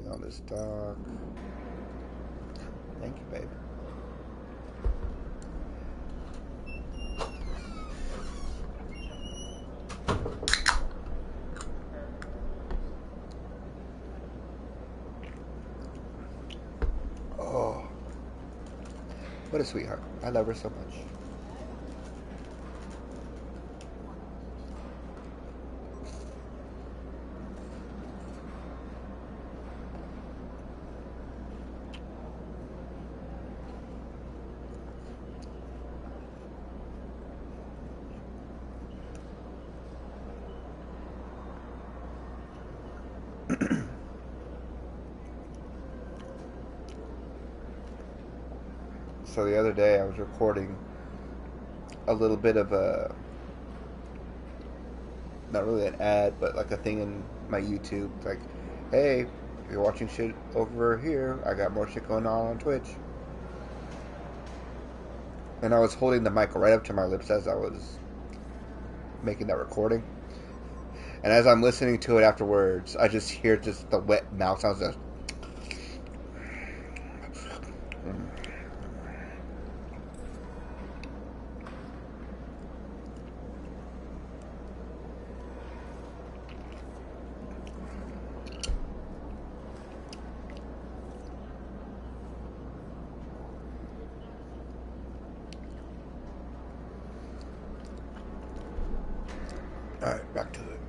On this dock. Thank you, babe. Oh, what a sweetheart. I love her so much. So the other day I was recording a little bit of a, not really an ad, but like a thing in my YouTube. Like, hey, if you're watching shit over here, I got more shit going on Twitch. And I was holding the mic right up to my lips as I was making that recording. And as I'm listening to it afterwards, I just hear just the wet mouth sounds. Just... Alright, back to it.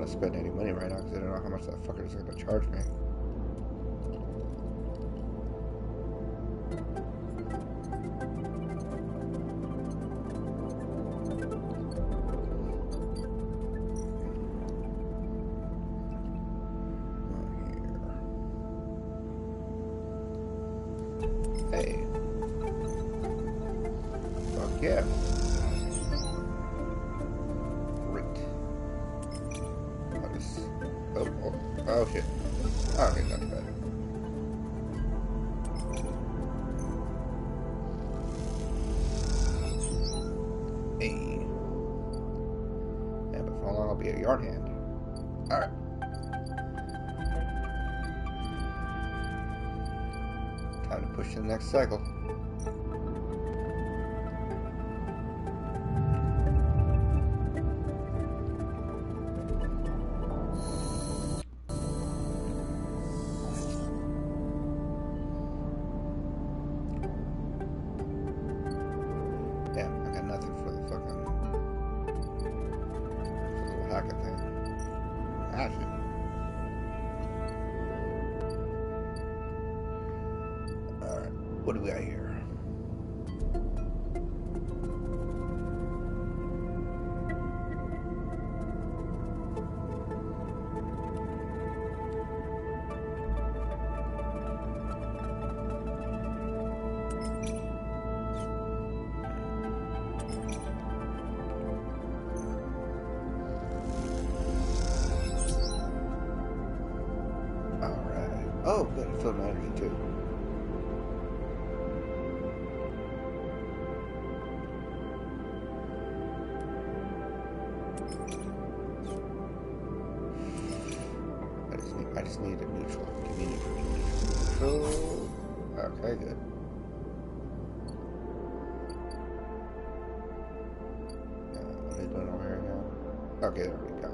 Spend any money right now because I don't know how much that fucker is going to charge me. Hey. Fuck yeah. Oh shit. Oh, okay, not too bad. Hey. Yeah, but for how long I'll be a yard hand. Alright. Time to push to the next cycle. What do we got here? Alright. Oh, good. I feel my energy too. I just need a neutral. Give me neutral. Okay, good. What are they doing over here now? Okay, there we go.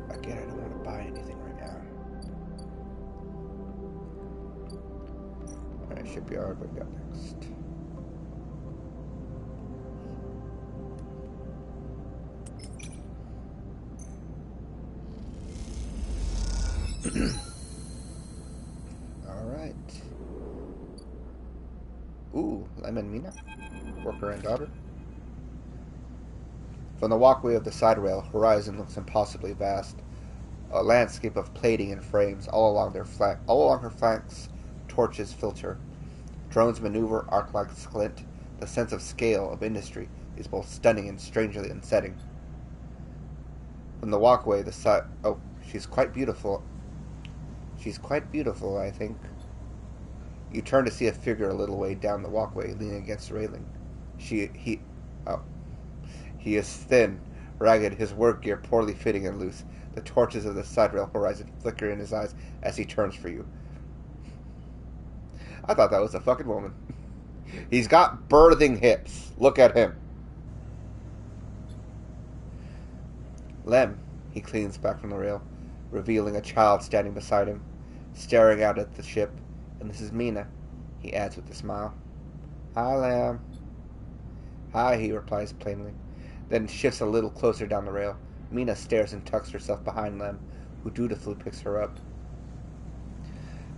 Again, I don't want to buy anything right now. Alright, shipyard, what we got next? Alright. Ooh, Lemon Mina. Worker and daughter. From the walkway of the side rail, horizon looks impossibly vast. A landscape of plating and frames all along her flanks, torches filter. Drones maneuver arc like squint. The sense of scale of industry is both stunning and strangely unsetting. From the walkway, the side... Oh, she's quite beautiful. She's quite beautiful, I think. You turn to see a figure a little way down the walkway, leaning against the railing. He is thin, ragged, his work gear poorly fitting and loose. The torches of the side rail horizon flicker in his eyes as he turns for you. I thought that was a fucking woman. He's got birthing hips. Look at him. Lem, he cleans back from the rail, revealing a child standing beside him, staring out at the ship. And this is Mina, he adds with a smile. Hi, Lem. Hi, he replies plainly, then shifts a little closer down the rail. Mina stares and tucks herself behind Lem, who dutifully picks her up.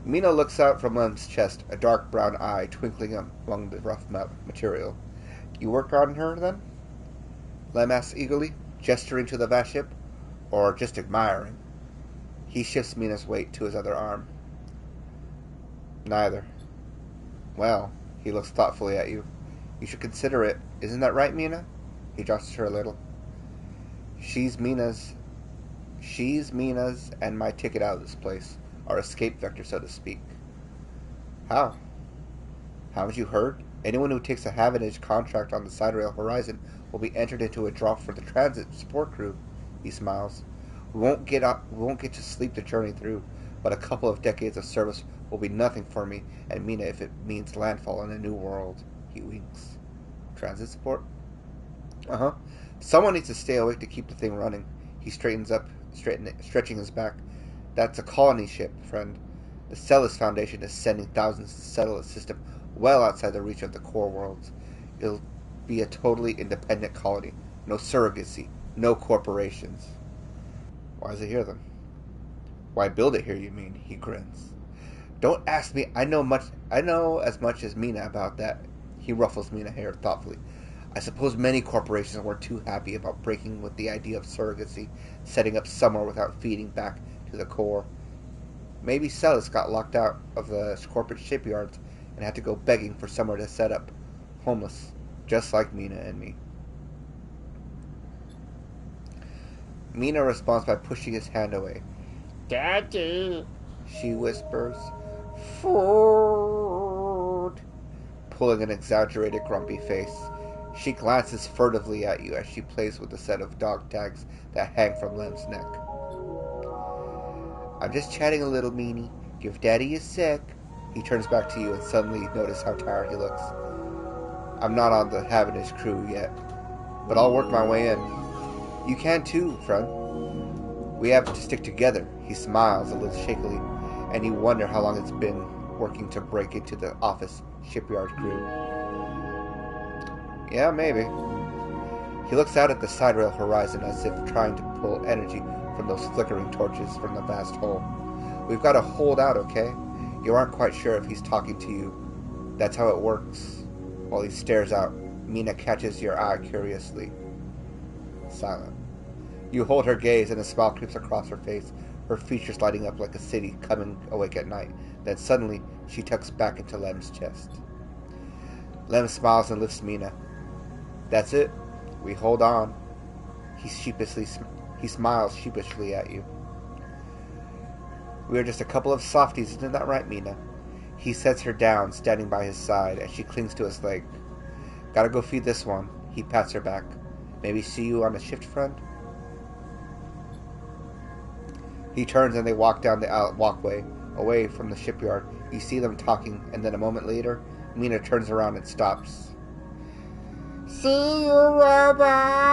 Mina looks out from Lem's chest, a dark brown eye twinkling among the rough material. You work on her, then? Lem asks eagerly, gesturing to the vast ship, or just admiring. He shifts Mina's weight to his other arm. Neither. Well, he looks thoughtfully at you. You should consider it. Isn't that right, Mina? He jostles her a little. She's Mina's, and my ticket out of this place. Our escape vector, so to speak. How? Haven't you heard? Anyone who takes a Havenage contract on the Side Rail Horizon will be entered into a draw for the transit support crew. He smiles. We won't get to sleep the journey through, but a couple of decades of service will be nothing for me and Mina if it means landfall in a new world. He winks. Transit support? Uh-huh. Someone needs to stay awake to keep the thing running. He straightens up, stretching his back. That's a colony ship, friend. The Celis Foundation is sending thousands to settle a system well outside the reach of the core worlds. It'll be a totally independent colony. No surrogacy. No corporations. Why is it here, then? Why build it here, you mean? He grins. Don't ask me. I know as much as Mina about that. He ruffles Mina's hair thoughtfully. I suppose many corporations weren't too happy about breaking with the idea of surrogacy, setting up somewhere without feeding back to the core. Maybe Celis got locked out of the corporate shipyards and had to go begging for somewhere to set up. Homeless, just like Mina and me. Mina responds by pushing his hand away. Daddy, she whispers. Food. Pulling an exaggerated grumpy face. She glances furtively at you as she plays with a set of dog tags that hang from Lem's neck. I'm just chatting a little, Meanie. Give Daddy a sec. He turns back to you and suddenly notice how tired he looks. I'm not on the Havenage crew yet, but I'll work my way in. You can too, friend. We have to stick together. He smiles a little shakily, and you wonder how long it's been working to break into the office shipyard crew. Yeah, maybe. He looks out at the side rail horizon as if trying to pull energy from those flickering torches from the vast hole. We've got to hold out, okay? You aren't quite sure if he's talking to you. That's how it works. While he stares out, Mina catches your eye curiously. Silent. You hold her gaze and a smile creeps across her face, her features lighting up like a city coming awake at night. Then suddenly, she tucks back into Lem's chest. Lem smiles and lifts Mina. That's it. We hold on. He smiles sheepishly at you. We are just a couple of softies, isn't that right, Mina? He sets her down, standing by his side, as she clings to his leg. Gotta go feed this one. He pats her back. Maybe see you on a shift, friend? He turns and they walk down the walkway, away from the shipyard. You see them talking, and then a moment later, Mina turns around and stops. See you, robot!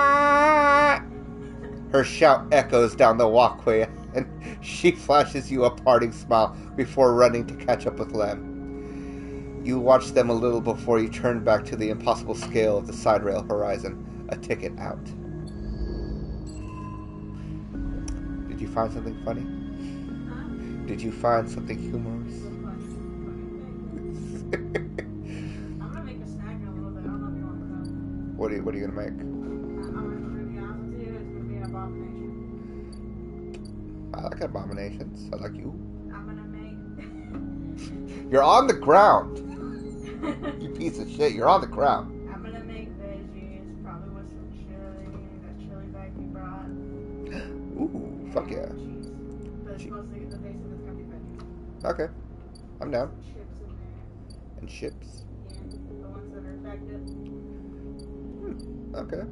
Her shout echoes down the walkway, and she flashes you a parting smile before running to catch up with Lem. You watch them a little before you turn back to the impossible scale of the side rail horizon, a ticket out. Did you find something funny? Huh? Did you find something humorous? I'm gonna make a snack in a little bit. I don't know if you want to know. What are you gonna make? I'm gonna be honest with you. It's gonna be an abomination. I like abominations. I like you. I'm gonna make. You're on the ground. You piece of shit. You're on the ground. I'm gonna make veggies, probably with some chili, that chili bag you brought. Ooh, fuck yeah. Cheese. But it's mostly the base of it's gonna be veggies. Okay. I'm down. Chips in there. And chips. Yeah, the ones that are effective. Okay.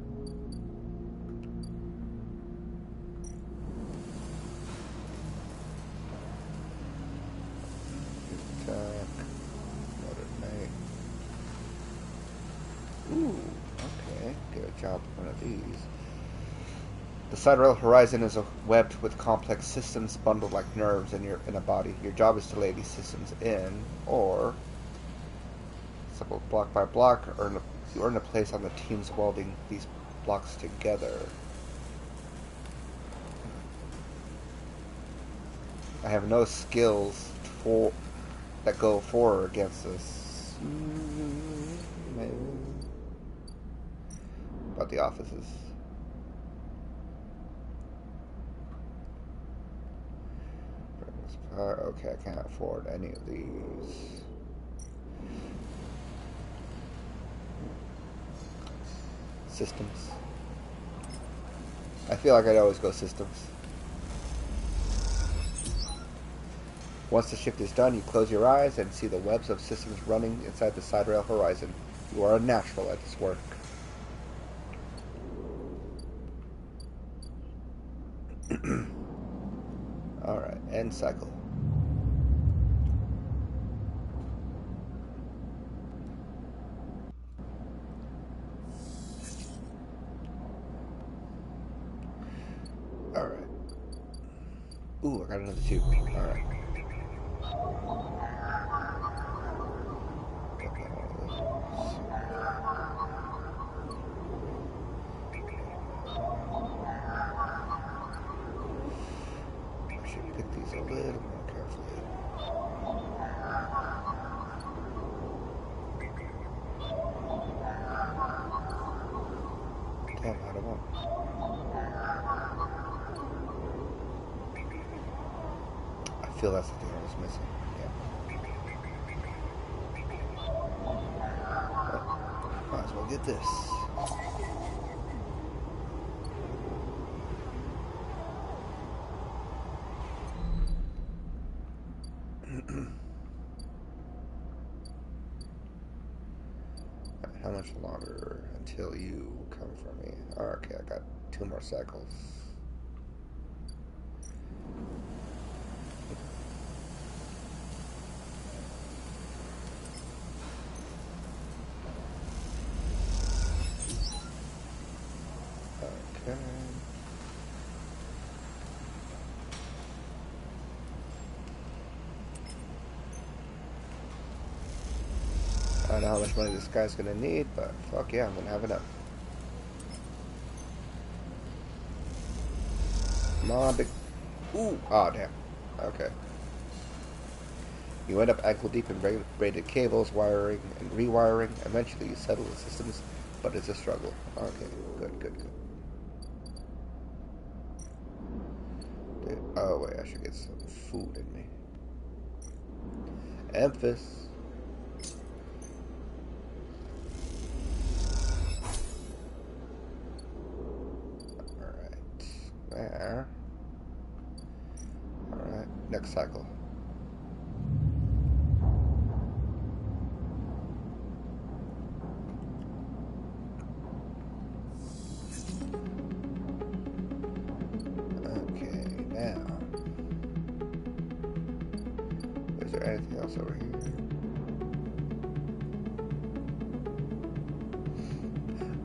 these. The sidereal horizon is webbed with complex systems bundled like nerves in a body. Your job is to lay these systems in, or simple block by block, you earn a place on the teams welding these blocks together. I have no skills that go for or against this. Maybe. About the offices. Okay, I can't afford any of these. Systems. I feel like I'd always go systems. Once the shift is done, you close your eyes and see the webs of systems running inside the sidereal horizon. You are a natural at this work. Alright, end cycle. Alright. Ooh, I got another tube. Alright. I should pick these a little more carefully. Damn, I don't want. I feel that's the thing I was missing. Yeah. Well, might as well get this. How much longer until you come for me? Oh, okay, I got 2 more cycles. Okay. I don't know how much money this guy's gonna need, but fuck yeah, I'm gonna have enough. Come on, big. Ooh, oh damn. Okay. You end up ankle deep in braided cables, wiring and rewiring. Eventually, you settle the systems, but it's a struggle. Okay, good, good, good. Dude, oh wait, I should get some food in me. Emphas. There. Alright, next cycle. Okay, now. Is there anything else over here?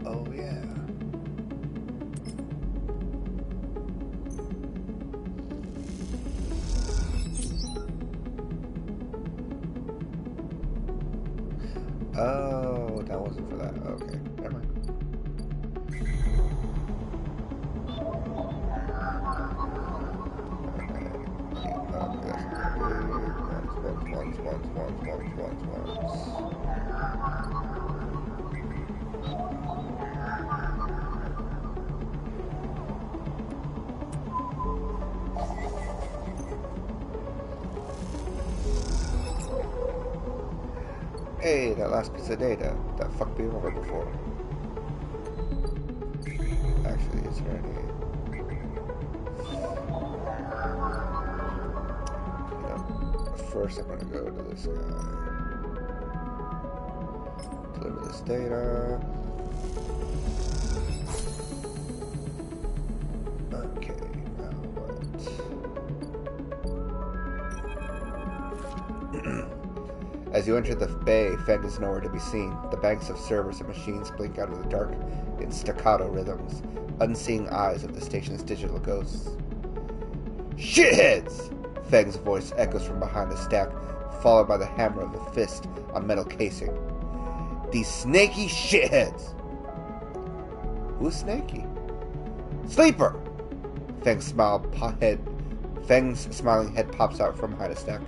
Oh, yeah. Oh, that wasn't for that. Okay, never mind. Hey, that last piece of data that fucked me over before. Actually, is there any? You know, first I'm gonna go to this guy. Deliver this data. Okay, now what? As As you enter the bay, Feng is nowhere to be seen. The banks of servers and machines blink out of the dark in staccato rhythms, unseeing eyes of the station's digital ghosts. Shitheads! Feng's voice echoes from behind the stack, followed by the hammer of a fist on metal casing. These snaky shitheads! Who's snaky? Sleeper! Feng's smiling head pops out from behind a stack.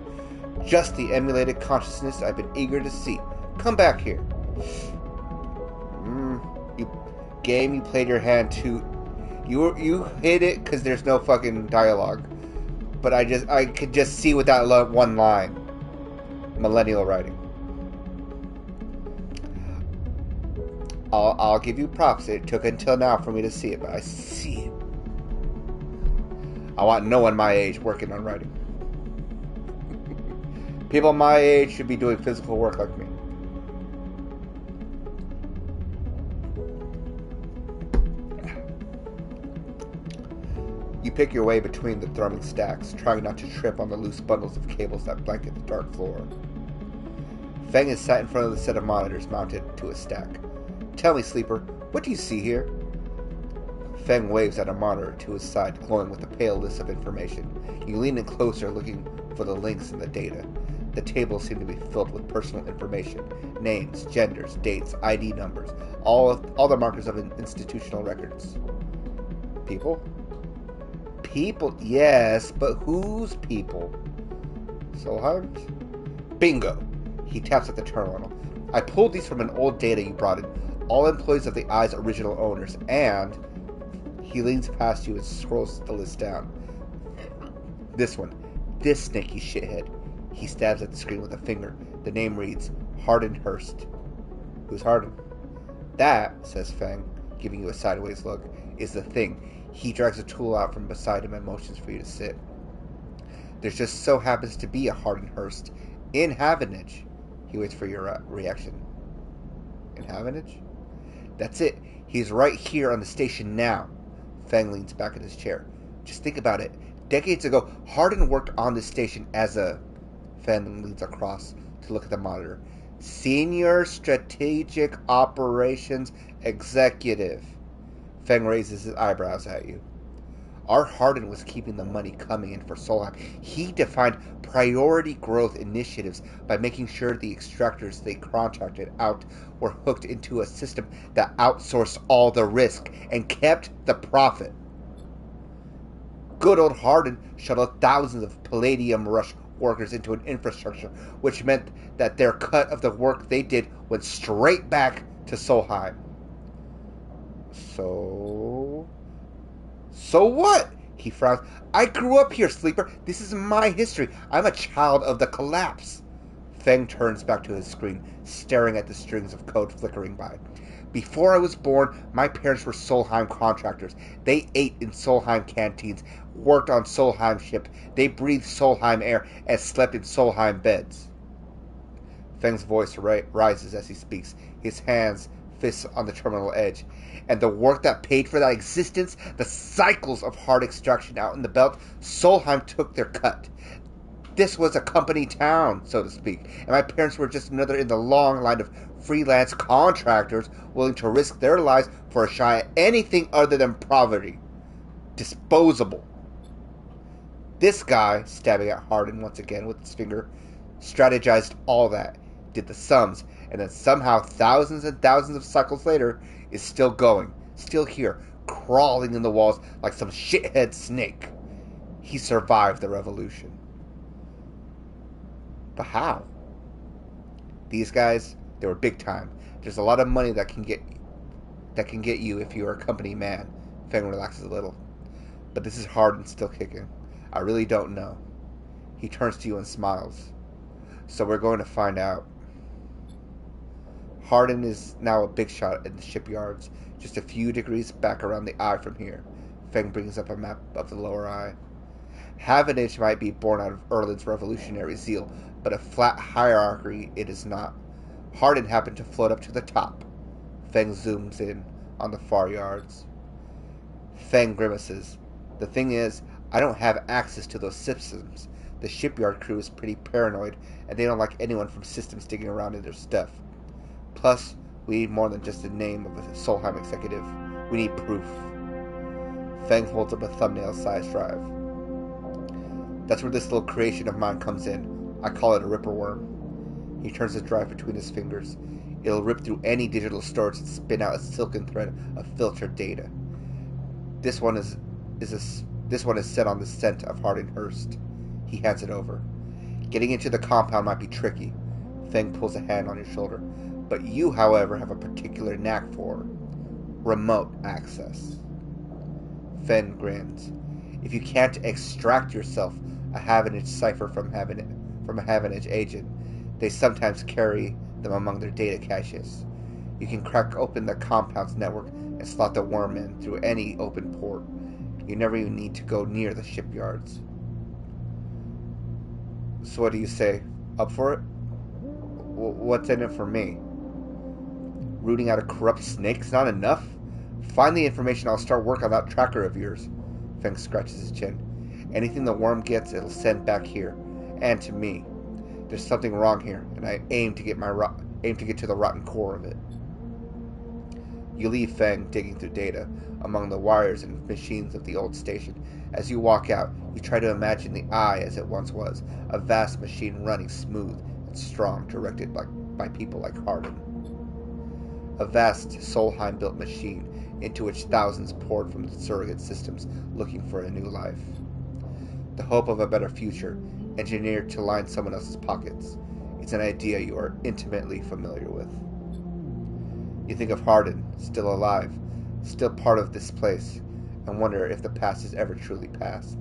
Just the emulated consciousness I've been eager to see. Come back here. You played your hand too. You hit it because there's no fucking dialogue. But I could just see with that one line. Millennial writing. I'll give you props. It took until now for me to see it, but I see it. I want no one my age working on writing. People my age should be doing physical work like me. You pick your way between the thrumming stacks, trying not to trip on the loose bundles of cables that blanket the dark floor. Feng is sat in front of the set of monitors mounted to a stack. Tell me, Sleeper, what do you see here? Feng waves at a monitor to his side, glowing with a pale list of information. You lean in closer, looking for the links in the data. The tables seem to be filled with personal information. Names, genders, dates, ID numbers, all the markers of institutional records. People? People, yes, but whose people? Solheim's? Bingo! He taps at the terminal. I pulled these from an old data you brought in. All employees of the Eye's original owners, and... He leans past you and scrolls the list down. This one. This snaky shithead. He stabs at the screen with a finger. The name reads, Hardin Hurst. Who's Hardin? That, says Feng, giving you a sideways look, is the thing. He drags a tool out from beside him and motions for you to sit. There just so happens to be a Hardin Hurst in Havenage. He waits for your reaction. In Havenage? That's it. He's right here on the station now. Feng leans back in his chair. Just think about it. Decades ago, Hardin worked on this station as a... Feng leans across to look at the monitor. Senior Strategic Operations Executive. Feng raises his eyebrows at you. Our Hardin was keeping the money coming in for Solheim. He defined priority growth initiatives by making sure the extractors they contracted out were hooked into a system that outsourced all the risk and kept the profit. Good old Hardin shuttled thousands of Palladium Rush workers into an infrastructure, which meant that their cut of the work they did went straight back to Solheim. So what? He frowns. I grew up here, Sleeper. This is my history. I'm a child of the collapse. Feng turns back to his screen, staring at the strings of code flickering by. Before I was born, my parents were Solheim contractors. They ate in Solheim canteens, worked on Solheim ships. They breathed Solheim air and slept in Solheim beds. Feng's voice rises as he speaks, his hands fists on the terminal edge. And the work that paid for that existence, the cycles of hard extraction out in the belt, Solheim took their cut. This was a company town, so to speak, and my parents were just another in the long line of freelance contractors willing to risk their lives for a shy at anything other than poverty. Disposable. This guy, stabbing at Hardin once again with his finger, strategized all that, did the sums, and then somehow thousands and thousands of cycles later is still going, still here, crawling in the walls like some shithead snake. He survived the revolution. But how? These guys, they were big time. There's a lot of money that can get you if you're a company man. Feng relaxes a little. But this is hard and still kicking. I really don't know. He turns to you and smiles. So we're going to find out. Hardin is now a big shot in the shipyards, just a few degrees back around the eye from here. Feng brings up a map of the lower eye. Havenage might be born out of Erlin's revolutionary zeal, but a flat hierarchy it is not. Hardin happened to float up to the top. Feng zooms in on the far yards. Feng grimaces. The thing is, I don't have access to those systems, The shipyard crew is pretty paranoid, and they don't like anyone from systems digging around in their stuff. Plus, we need more than just the name of a Solheim executive. We need proof. Feng holds up a thumbnail-sized drive. That's where this little creation of mine comes in. I call it a ripper worm. He turns the drive between his fingers. It'll rip through any digital storage and spin out a silken thread of filtered data. This one is set on the scent of Hardinghurst. He hands it over. Getting into the compound might be tricky. Feng pulls a hand on your shoulder. But you, however, have a particular knack for remote access. Feng grins. If you can't extract yourself a Havenage cipher from a Havenage agent, they sometimes carry them among their data caches. You can crack open the compound's network and slot the worm in through any open port. You never even need to go near the shipyards. So what do you say? Up for it? What's in it for me? Rooting out a corrupt snake's not enough? Find the information, I'll start work on that tracker of yours. Feng scratches his chin. Anything the worm gets, it'll send back here. And to me. There's something wrong here, and I aim to get to the rotten core of it. You leave Feng digging through data among the wires and machines of the old station. As you walk out, you try to imagine the Eye as it once was, a vast machine running smooth and strong, directed by people like Hardin. A vast Solheim-built machine into which thousands poured from the surrogate systems looking for a new life. The hope of a better future, engineered to line someone else's pockets. It's an idea you are intimately familiar with. You think of Hardin, still alive, still part of this place, and wonder if the past is ever truly past.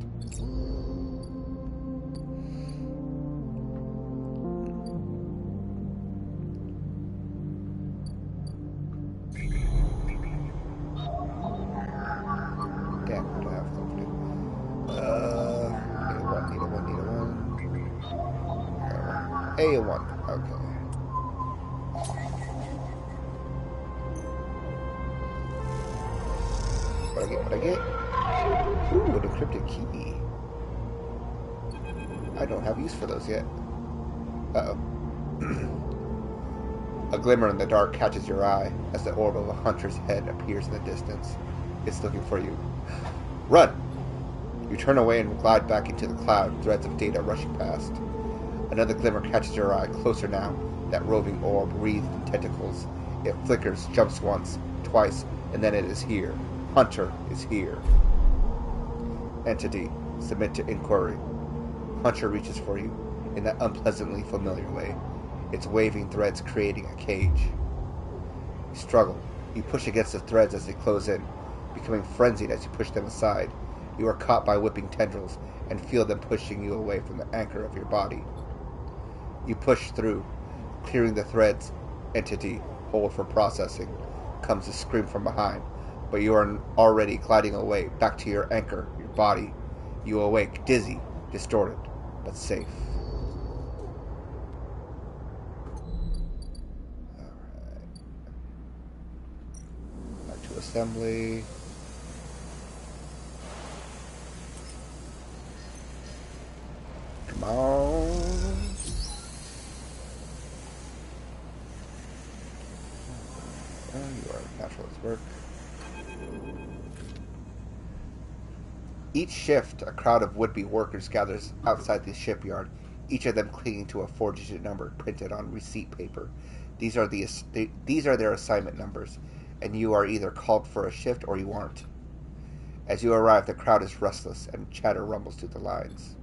Damn, what do I have to do? Need a one. Okay. What I get? Ooh, an encrypted key. I don't have use for those yet. Uh-oh. A glimmer in the dark catches your eye as the orb of a hunter's head appears in the distance. It's looking for you. Run! You turn away and glide back into the cloud, threads of data rushing past. Another glimmer catches your eye, closer now, that roving orb wreathed in tentacles. It flickers, jumps once, twice, and then it is here. Hunter is here. Entity, submit to inquiry. Hunter reaches for you, in that unpleasantly familiar way, its waving threads creating a cage. You struggle. You push against the threads as they close in, becoming frenzied as you push them aside. You are caught by whipping tendrils, and feel them pushing you away from the anchor of your body. You push through, clearing the threads. Entity, hold for processing. Comes a scream from behind, but you are already gliding away, back to your anchor, your body. You awake, dizzy, distorted, but safe. Alright. Back to assembly. Come on. You are natural at work. Each shift, a crowd of would-be workers gathers outside the shipyard, each of them clinging to a 4-digit number printed on receipt paper. These are their assignment numbers, and you are either called for a shift or you aren't. As you arrive, the crowd is restless, and chatter rumbles through the lines.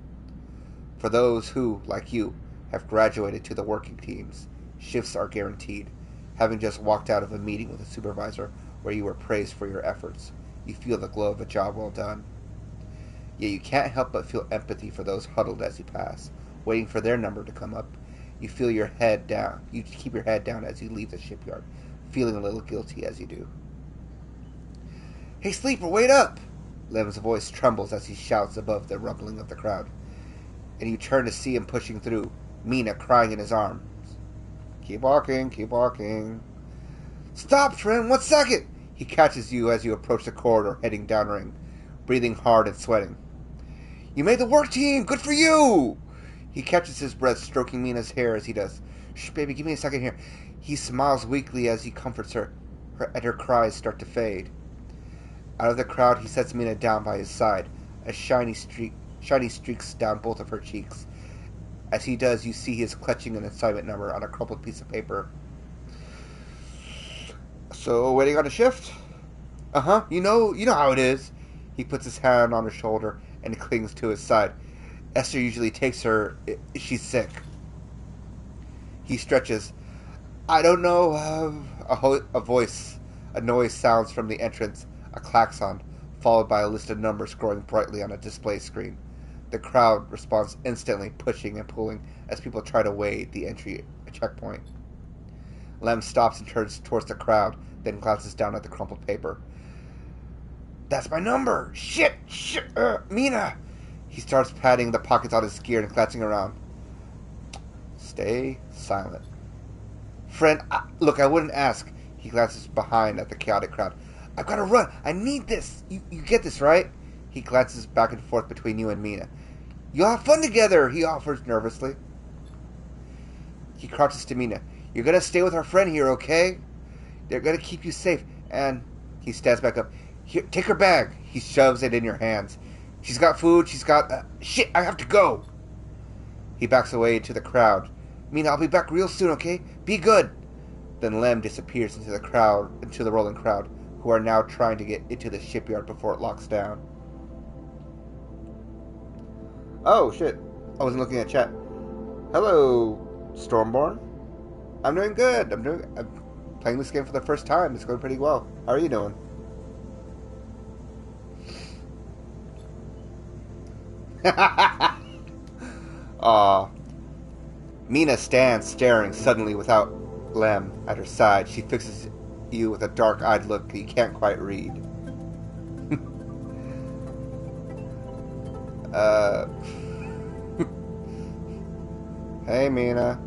For those who, like you, have graduated to the working teams, shifts are guaranteed. Having just walked out of a meeting with a supervisor where you were praised for your efforts, you feel the glow of a job well done. Yet you can't help but feel empathy for those huddled as you pass, waiting for their number to come up. You feel your head down. You keep your head down as you leave the shipyard, feeling a little guilty as you do. "Hey, Sleeper, wait up!" Lem's voice trembles as he shouts above the rumbling of the crowd. And you turn to see him pushing through, Mina crying in his arms. "Keep walking, keep walking." "Stop, Trent, 1 second!" He catches you as you approach the corridor heading downring, breathing hard and sweating. "You made the work team! Good for you!" He catches his breath, stroking Mina's hair as he does. Shh, baby, give me a second here. He smiles weakly as he comforts her, and her cries start to fade. Out of the crowd, he sets Mina down by his side. A shiny streaks down both of her cheeks. As he does, you see his clutching an assignment number on a crumpled piece of paper. So, waiting on a shift? Uh-huh, you know how it is. He puts his hand on her shoulder and clings to his side. Esther usually takes her if she's sick. He stretches. I don't know. A noise sounds from the entrance, a klaxon, followed by a list of numbers scrolling brightly on a display screen. The crowd responds instantly, pushing and pulling as people try to wade the entry checkpoint. Lem stops and turns towards the crowd, then glances down at the crumpled paper. That's my number! Shit! Mina! He starts patting the pockets on his gear and glancing around. Stay silent. Friend, look, I wouldn't ask. He glances behind at the chaotic crowd. I've got to run. I need this. You get this, right? He glances back and forth between you and Mina. You'll have fun together, he offers nervously. He crouches to Mina. You're going to stay with our friend here, okay? They're going to keep you safe. And he stands back up. Here, take her bag. He shoves it in your hands. She's got food. She's got... shit, I have to go. He backs away into the crowd. Mina, I'll be back real soon, okay? Be good. Then Lem disappears into the rolling crowd, who are now trying to get into the shipyard before it locks down. Oh, shit. I wasn't looking at chat. Hello, Stormborn. I'm doing good. I'm playing this game for the first time. It's going pretty well. How are you doing? Aw. Mina stands staring suddenly without Lem at her side. She fixes you with a dark-eyed look that you can't quite read. Hey, Mina.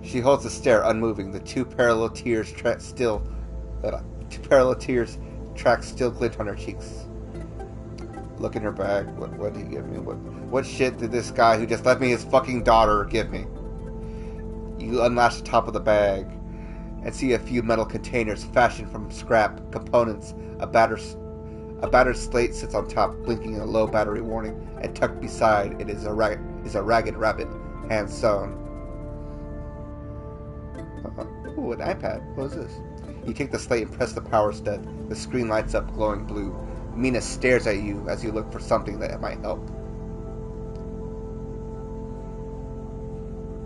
She holds the stare, unmoving. The two parallel tears track still glint on her cheeks. Look in her bag. What did he give me? What shit did this guy who just left me his fucking daughter give me? You unlatch the top of the bag and see a few metal containers fashioned from scrap components. A battered slate sits on top, blinking a low battery warning, and tucked beside it is a ragged rabbit, hand sewn. Ooh, an iPad. What is this? You take the slate and press the power stud. The screen lights up, glowing blue. Mina stares at you as you look for something that might help.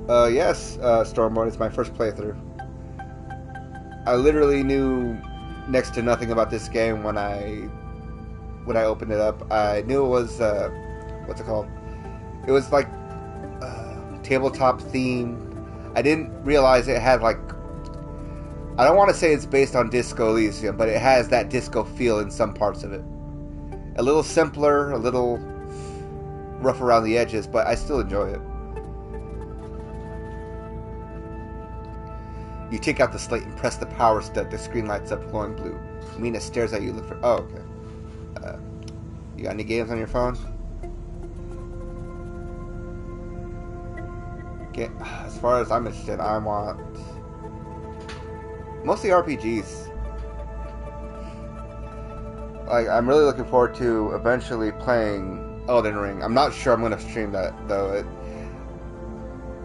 Yes, Stormborn, it's my first playthrough. I literally knew next to nothing about this game when I opened it up. I knew it was, what's it called? It was like, tabletop theme. I didn't realize it had like, I don't want to say it's based on Disco Elysium, but it has that disco feel in some parts of it. A little simpler, a little rough around the edges, but I still enjoy it. You take out the slate and press the power stud. The screen lights up, glowing blue. Mina stares at you. Look for. Oh, okay. You got any games on your phone? Okay. As far as I'm interested, I want mostly RPGs. Like, I'm really looking forward to eventually playing Elden Ring. I'm not sure I'm going to stream that though.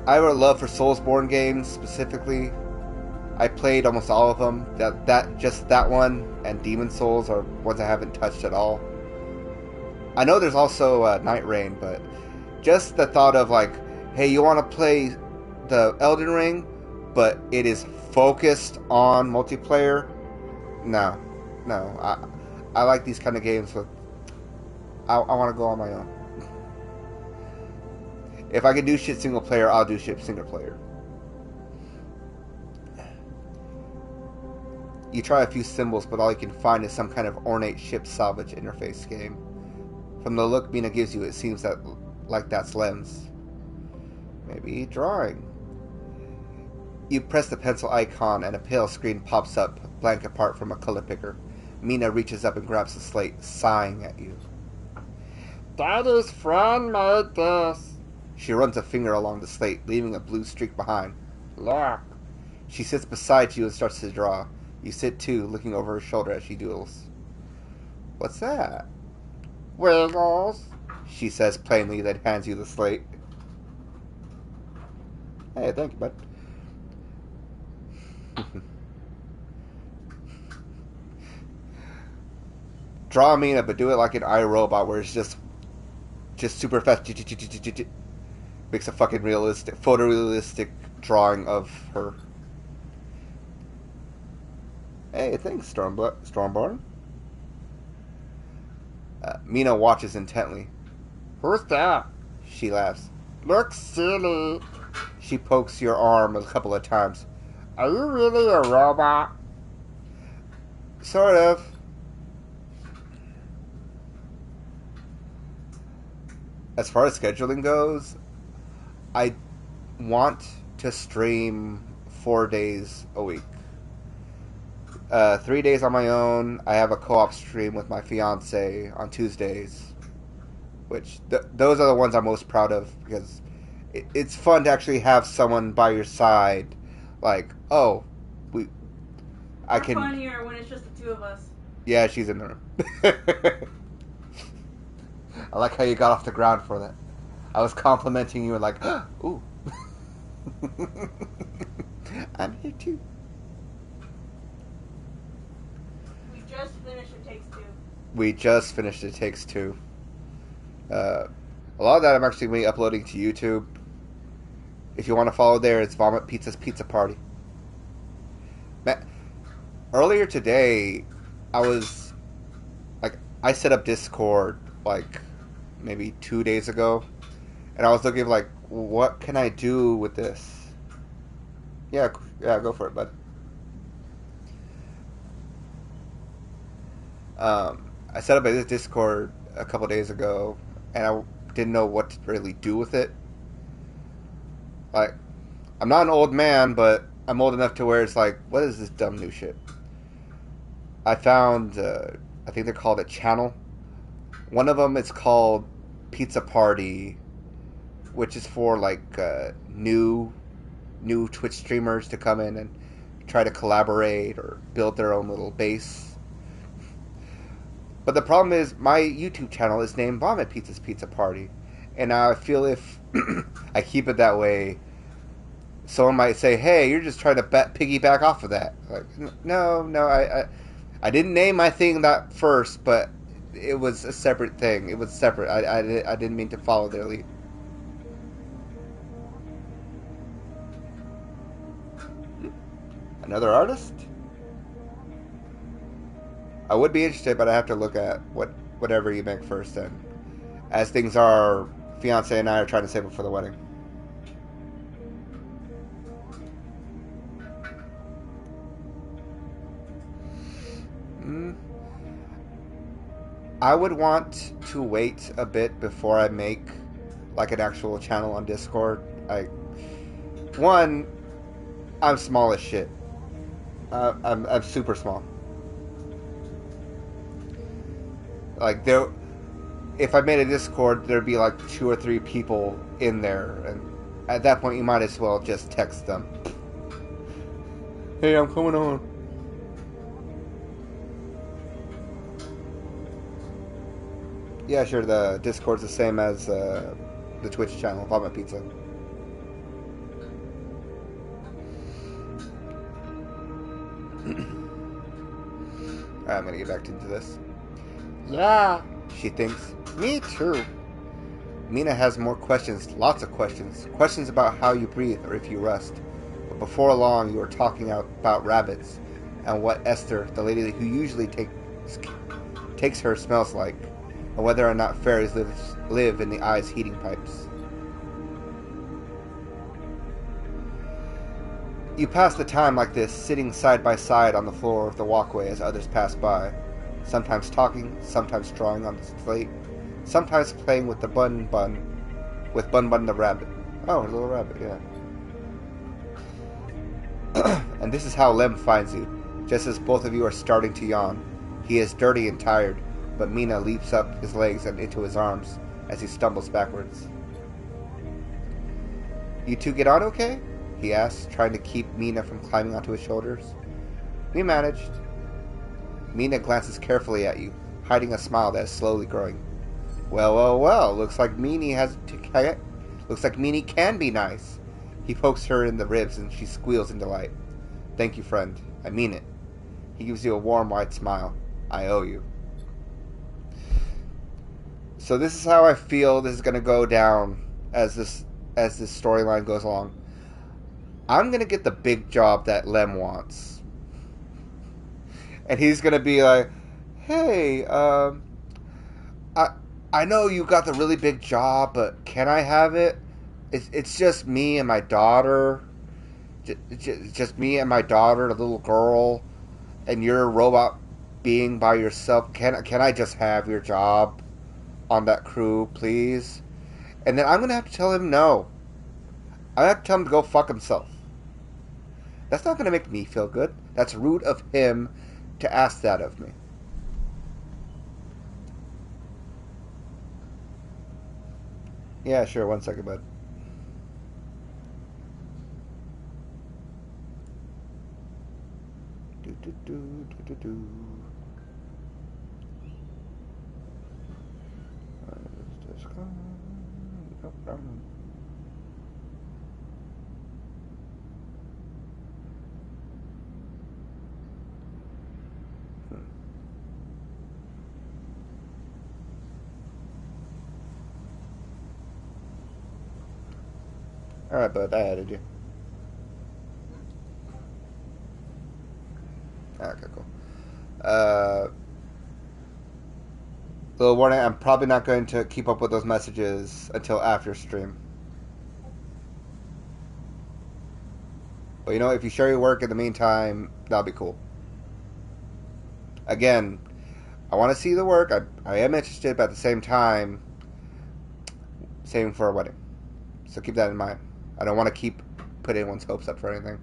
I have a love for Soulsborne games specifically. I played almost all of them. Just that one and Demon Souls are ones I haven't touched at all. I know there's also Night Rain, but just the thought of like, hey, you want to play the Elden Ring, but it is focused on multiplayer? No. I like these kind of games with. I want to go on my own. If I can do shit single player, I'll do shit single player. You try a few symbols, but all you can find is some kind of ornate ship salvage interface game. From the look Mina gives you, it seems like that's Lem's. Maybe drawing. You press the pencil icon and a pale screen pops up, blank apart from a color picker. Mina reaches up and grabs the slate, sighing at you. Daddy's friend made this. She runs a finger along the slate, leaving a blue streak behind. Look. She sits beside you and starts to draw. You sit too, looking over her shoulder as she doodles. What's that? Wiggles, she says plainly, then hands you the slate. Hey, thank you, bud. Draw Mina, but do it like an iRobot, where it's just super fast. Makes a fucking photorealistic drawing of her. Hey, thanks, Stormborn. Mina watches intently. Who's that? She laughs. Looks silly. She pokes your arm a couple of times. Are you really a robot? Sort of. As far as scheduling goes, I want to stream 4 days a week. 3 days on my own. I have a co-op stream with my fiance on Tuesdays, which those are the ones I'm most proud of, because it's fun to actually have someone by your side. Like, oh, I can. It's funnier when it's just the two of us. Yeah, she's in there. I like how you got off the ground for that. I was complimenting you and like, ooh. I'm here too. We just finished It Takes Two. We just finished It Takes Two. A lot of that I'm actually going to be uploading to YouTube. If you want to follow there, it's Vomit Pizza's Pizza Party. Earlier today, I set up Discord maybe 2 days ago, and I was looking like, what can I do with this? Yeah, go for it, bud. I set up a Discord a couple days ago, and I didn't know what to really do with it. Like, I'm not an old man, but I'm old enough to where it's like, what is this dumb new shit? I found, I think they're called a channel. One of them is called Pizza Party, which is for new Twitch streamers to come in and try to collaborate or build their own little base. But the problem is, my YouTube channel is named Vomit Pizza's Pizza Party, and I feel if I keep it that way, someone might say, "Hey, you're just trying to piggyback off of that." Like, no, I didn't name my thing that first, but it was a separate thing. It was separate. I didn't mean to follow their lead. Another artist? I would be interested, but I have to look at whatever you make first. And as things are, fiance and I are trying to save up for the wedding. I would want to wait a bit before I make an actual channel on Discord. I'm small as shit. I'm super small. If I made a Discord, there'd be 2 or 3 people in there, and at that point, you might as well just text them. Hey, I'm coming on. Yeah, sure. The Discord's the same as the Twitch channel, Vomit Pizza. Alright, I'm gonna get back into this. Yeah, she thinks. Me too. Mina has more questions, lots of questions. Questions about how you breathe or if you rest. But before long, you are talking about rabbits and what Esther, the lady who usually takes her, smells like, and whether or not fairies live in the eye's heating pipes. You pass the time like this, sitting side by side on the floor of the walkway as others pass by, sometimes talking, sometimes drawing on the slate, sometimes playing with Bun Bun the rabbit. Oh, a little rabbit, yeah. And this is how Lem finds you, just as both of you are starting to yawn. He is dirty and tired, but Mina leaps up his legs and into his arms as he stumbles backwards. You two get on okay? He asked, trying to keep Mina from climbing onto his shoulders. We managed. Mina glances carefully at you, hiding a smile that is slowly growing. Well. Looks like Meanie can be nice. He pokes her in the ribs and she squeals in delight. Thank you, friend. I mean it. He gives you a warm, wide smile. I owe you. So this is how I feel this is going to go down as this storyline goes along. I'm going to get the big job that Lem wants. And he's going to be like, hey, I know you got the really big job, but can I have it? It's just me and my daughter. Just me and my daughter, the little girl, and you're a robot being by yourself. Can I just have your job on that crew, please? And then I'm going to have to tell him no. I have to tell him to go fuck himself. That's not going to make me feel good. That's rude of him to ask that of me. Yeah, sure. 1 second, bud. Do. Alright, bud, I added you. Okay, cool. Little warning, I'm probably not going to keep up with those messages until after stream. But you know, if you share your work in the meantime, that'll be cool. Again, I want to see the work. I am interested, but at the same time, saving for a wedding. So keep that in mind. I don't want to keep putting anyone's hopes up for anything.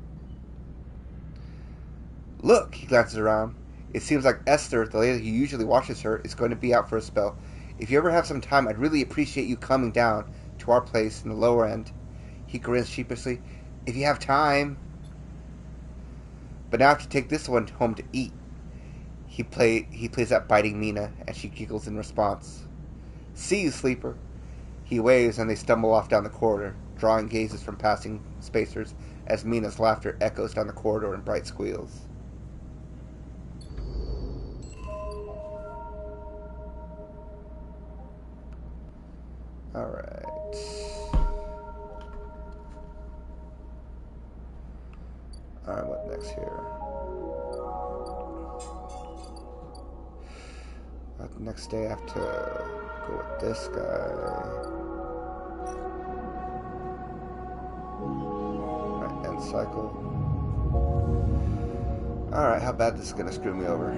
Look, he glances around. It seems like Esther, the lady who usually watches her, is going to be out for a spell. If you ever have some time, I'd really appreciate you coming down to our place in the lower end. He grins sheepishly. If you have time. But now I have to take this one home to eat. He plays at biting Mina, and she giggles in response. See you, sleeper. He waves, and they stumble off down the corridor, drawing gazes from passing spacers as Mina's laughter echoes down the corridor in bright squeals. Alright. Alright, what next here? The next day I have to go with this guy. Right, end cycle. Alright, how bad this is gonna screw me over.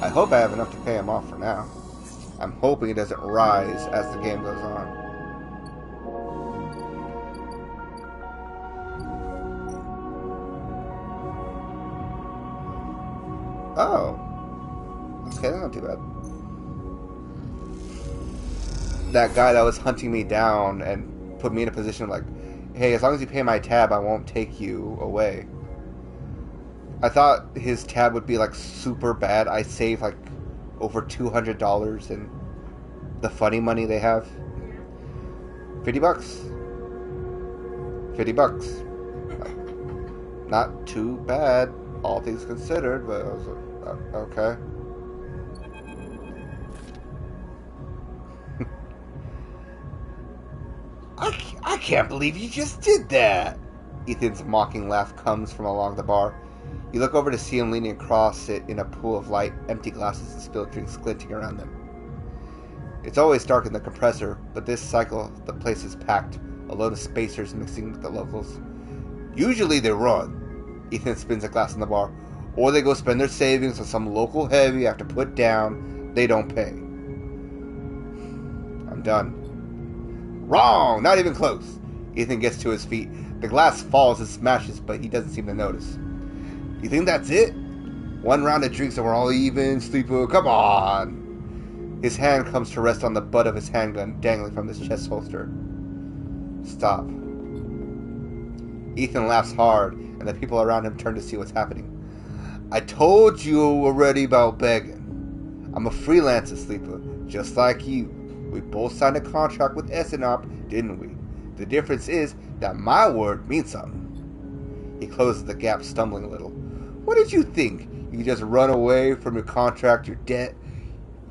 I hope I have enough to pay him off for now. I'm hoping it doesn't rise as the game goes on. Oh. Okay, that's not too bad. That guy that was hunting me down and put me in a position like, hey, as long as you pay my tab, I won't take you away. I thought his tab would be like super bad. I saved like over $200 in the funny money they have. $50. $50. Not too bad, all things considered, but I was like, okay. I can't believe you just did that! Ethan's mocking laugh comes from along the bar. You look over to see him leaning across it in a pool of light, empty glasses and spilled drinks glinting around them. It's always dark in the compressor, but this cycle the place is packed, a load of spacers mixing with the locals. Usually they run. Ethan spins a glass in the bar, or they go spend their savings on some local heavy I have to put down. They don't pay. I'm done. Wrong! Not even close. Ethan gets to his feet. The glass falls and smashes, but he doesn't seem to notice. You think that's it? One round of drinks and we're all even, sleeper. Come on! His hand comes to rest on the butt of his handgun dangling from his chest holster. Stop. Ethan laughs hard, and the people around him turn to see what's happening. I told you already about begging. I'm a freelancer, Sleeper, just like you. We both signed a contract with SNOP, didn't we? The difference is that my word means something. He closes the gap, stumbling a little. What did you think? You could just run away from your contract, your debt?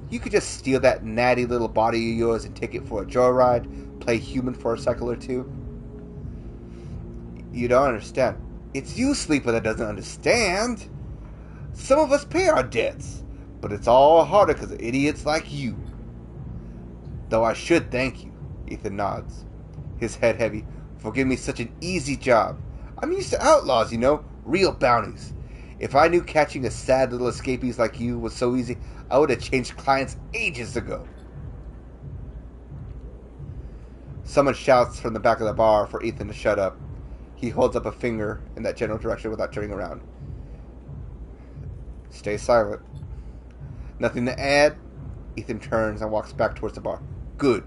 You could just steal that natty little body of yours and take it for a joyride, play human for a cycle or two? You don't understand. It's you, Sleeper, that doesn't understand. Some of us pay our debts, but it's all harder because of idiots like you. Though I should thank you. Ethan nods, his head heavy, for giving me such an easy job. I'm used to outlaws, you know, real bounties. If I knew catching a sad little escapees like you was so easy, I would have changed clients ages ago. Someone shouts from the back of the bar for Ethan to shut up. He holds up a finger in that general direction without turning around. Stay silent. Nothing to add? Ethan turns and walks back towards the bar. Good.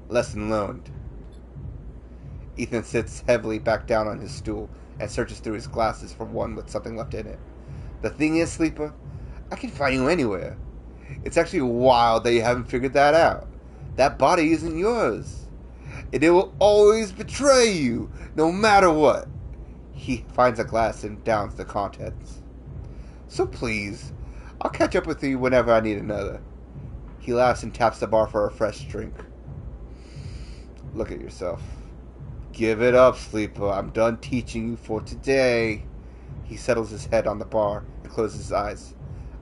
Lesson learned. Ethan sits heavily back down on his stool and searches through his glasses for one with something left in it. The thing is, Sleeper, I can find you anywhere. It's actually wild that you haven't figured that out. That body isn't yours. And it will always betray you, no matter what. He finds a glass and downs the contents. So please, I'll catch up with you whenever I need another. He laughs and taps the bar for a fresh drink. Look at yourself. Give it up, Sleeper. I'm done teaching you for today. He settles his head on the bar and closes his eyes.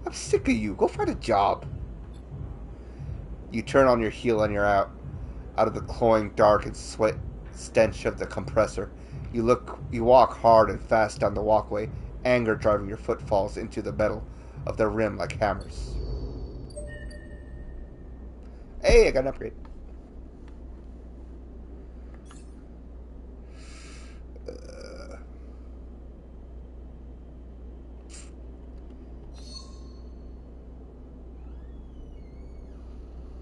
I'm sick of you. Go find a job. You turn on your heel and you're out of the cloying dark and sweat stench of the compressor. You walk hard and fast down the walkway, anger driving your footfalls into the metal of the rim like hammers. Hey, I got an upgrade.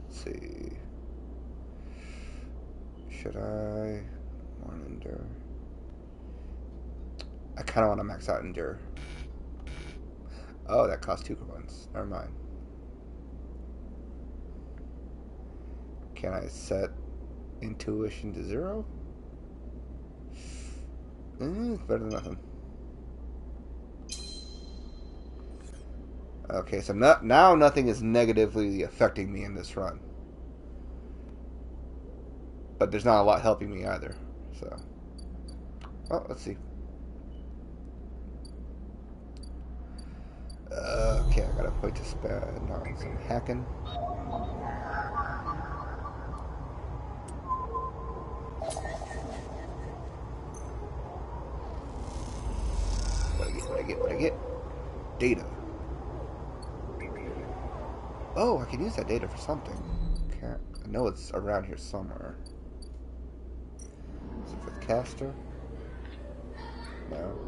Let's see. Should I want to endure? I kind of want to max out endure. Oh, that costs 2 coupons. Never mind. Can I set intuition to 0? It's better than nothing. Okay, so now nothing is negatively affecting me in this run. But there's not a lot helping me either. So, oh, let's see. Okay, I got a point to spend on some hacking. What I get? Data. Oh, I can use that data for something. Okay, I know it's around here somewhere. Is it for the caster? No.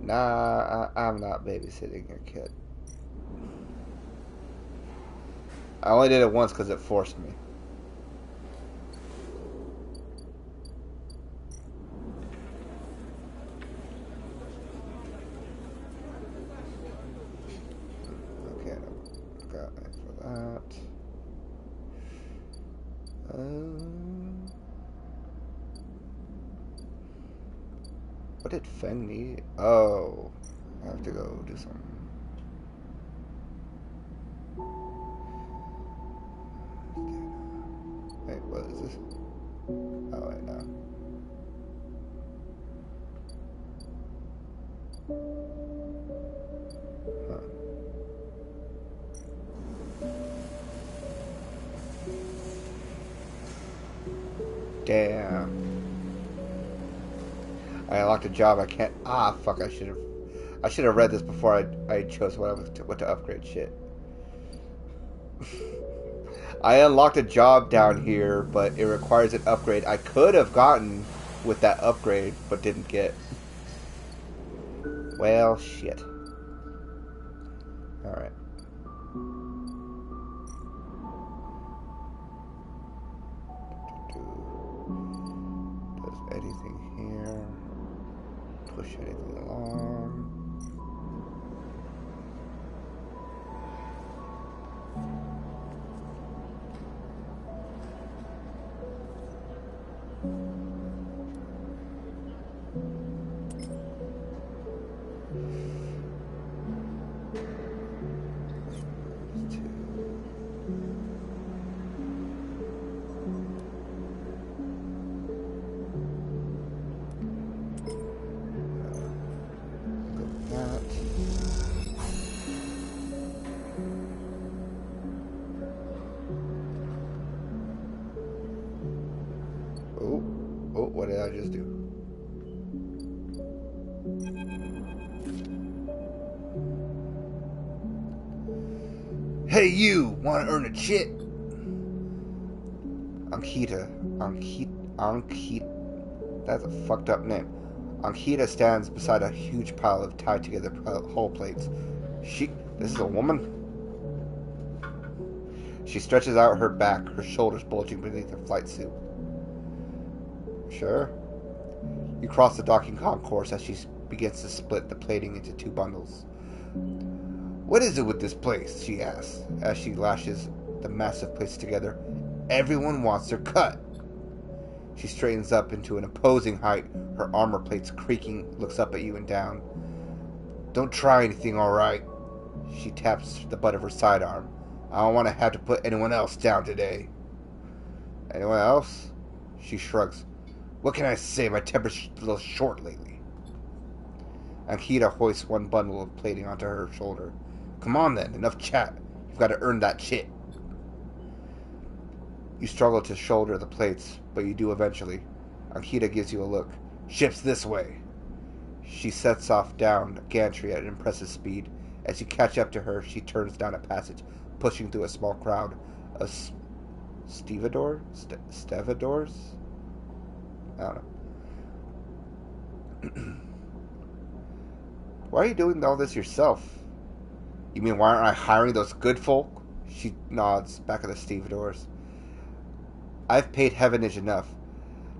Nah, I'm not babysitting your kid. I only did it once because it forced me. Okay, I got it for that. What did Feng need? Oh, I have to go do something. Wait, what is this? Oh, wait, no. Huh. Damn. I unlocked a job I can't. Ah, fuck! I should have read this before I chose what to upgrade. Shit. I unlocked a job down here, but it requires an upgrade I could have gotten with that upgrade, but didn't get. Well, shit. Alright. Does anything here? Push anything along? Oh, what did I just do? Hey, you! Want to earn a chit? Ankita. That's a fucked up name. Ankita stands beside a huge pile of tied together hull plates. This is a woman? She stretches out her back, her shoulders bulging beneath her flight suit. Sure. You cross the docking concourse as she begins to split the plating into two bundles. What is it with this place? She asks, as she lashes the massive plates together. Everyone wants their cut. She straightens up into an imposing height, her armor plates creaking, looks up at you and down. Don't try anything, alright? She taps the butt of her sidearm. I don't want to have to put anyone else down today. Anyone else? She shrugs. What can I say? My temper's a little short lately. Ankita hoists one bundle of plating onto her shoulder. Come on then, enough chat. You've got to earn that shit. You struggle to shoulder the plates, but you do eventually. Ankita gives you a look. Ship's this way. She sets off down a gantry at an impressive speed. As you catch up to her, she turns down a passage, pushing through a small crowd of stevedores? I don't know. Why are you doing all this yourself? You mean why aren't I hiring those good folk? She nods back at the stevedores. I've paid Heavenage enough.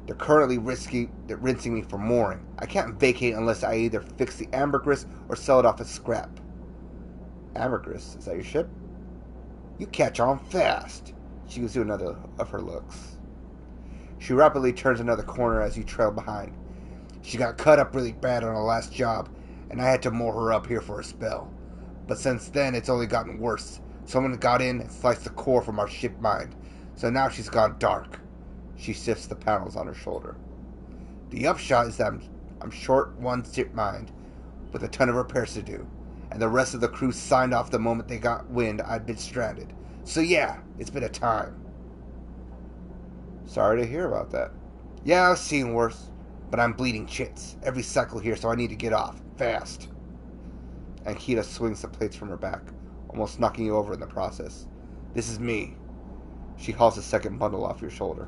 They're currently rinsing me for mooring. I can't vacate unless I either fix the ambergris or sell it off as scrap. Ambergris? Is that your ship? You catch on fast. She gives you another of her looks. She rapidly turns another corner as you trail behind. She got cut up really bad on her last job, and I had to moor her up here for a spell. But since then, it's only gotten worse. Someone got in and sliced the core from our ship mind, so now she's gone dark. She shifts the panels on her shoulder. The upshot is that I'm short one ship mind, with a ton of repairs to do, and the rest of the crew signed off the moment they got wind I'd been stranded. So yeah, it's been a time. Sorry to hear about that. Yeah, I've seen worse, but I'm bleeding chits every cycle here, so I need to get off, fast. Ankita swings the plates from her back, almost knocking you over in the process. This is me. She hauls the second bundle off your shoulder.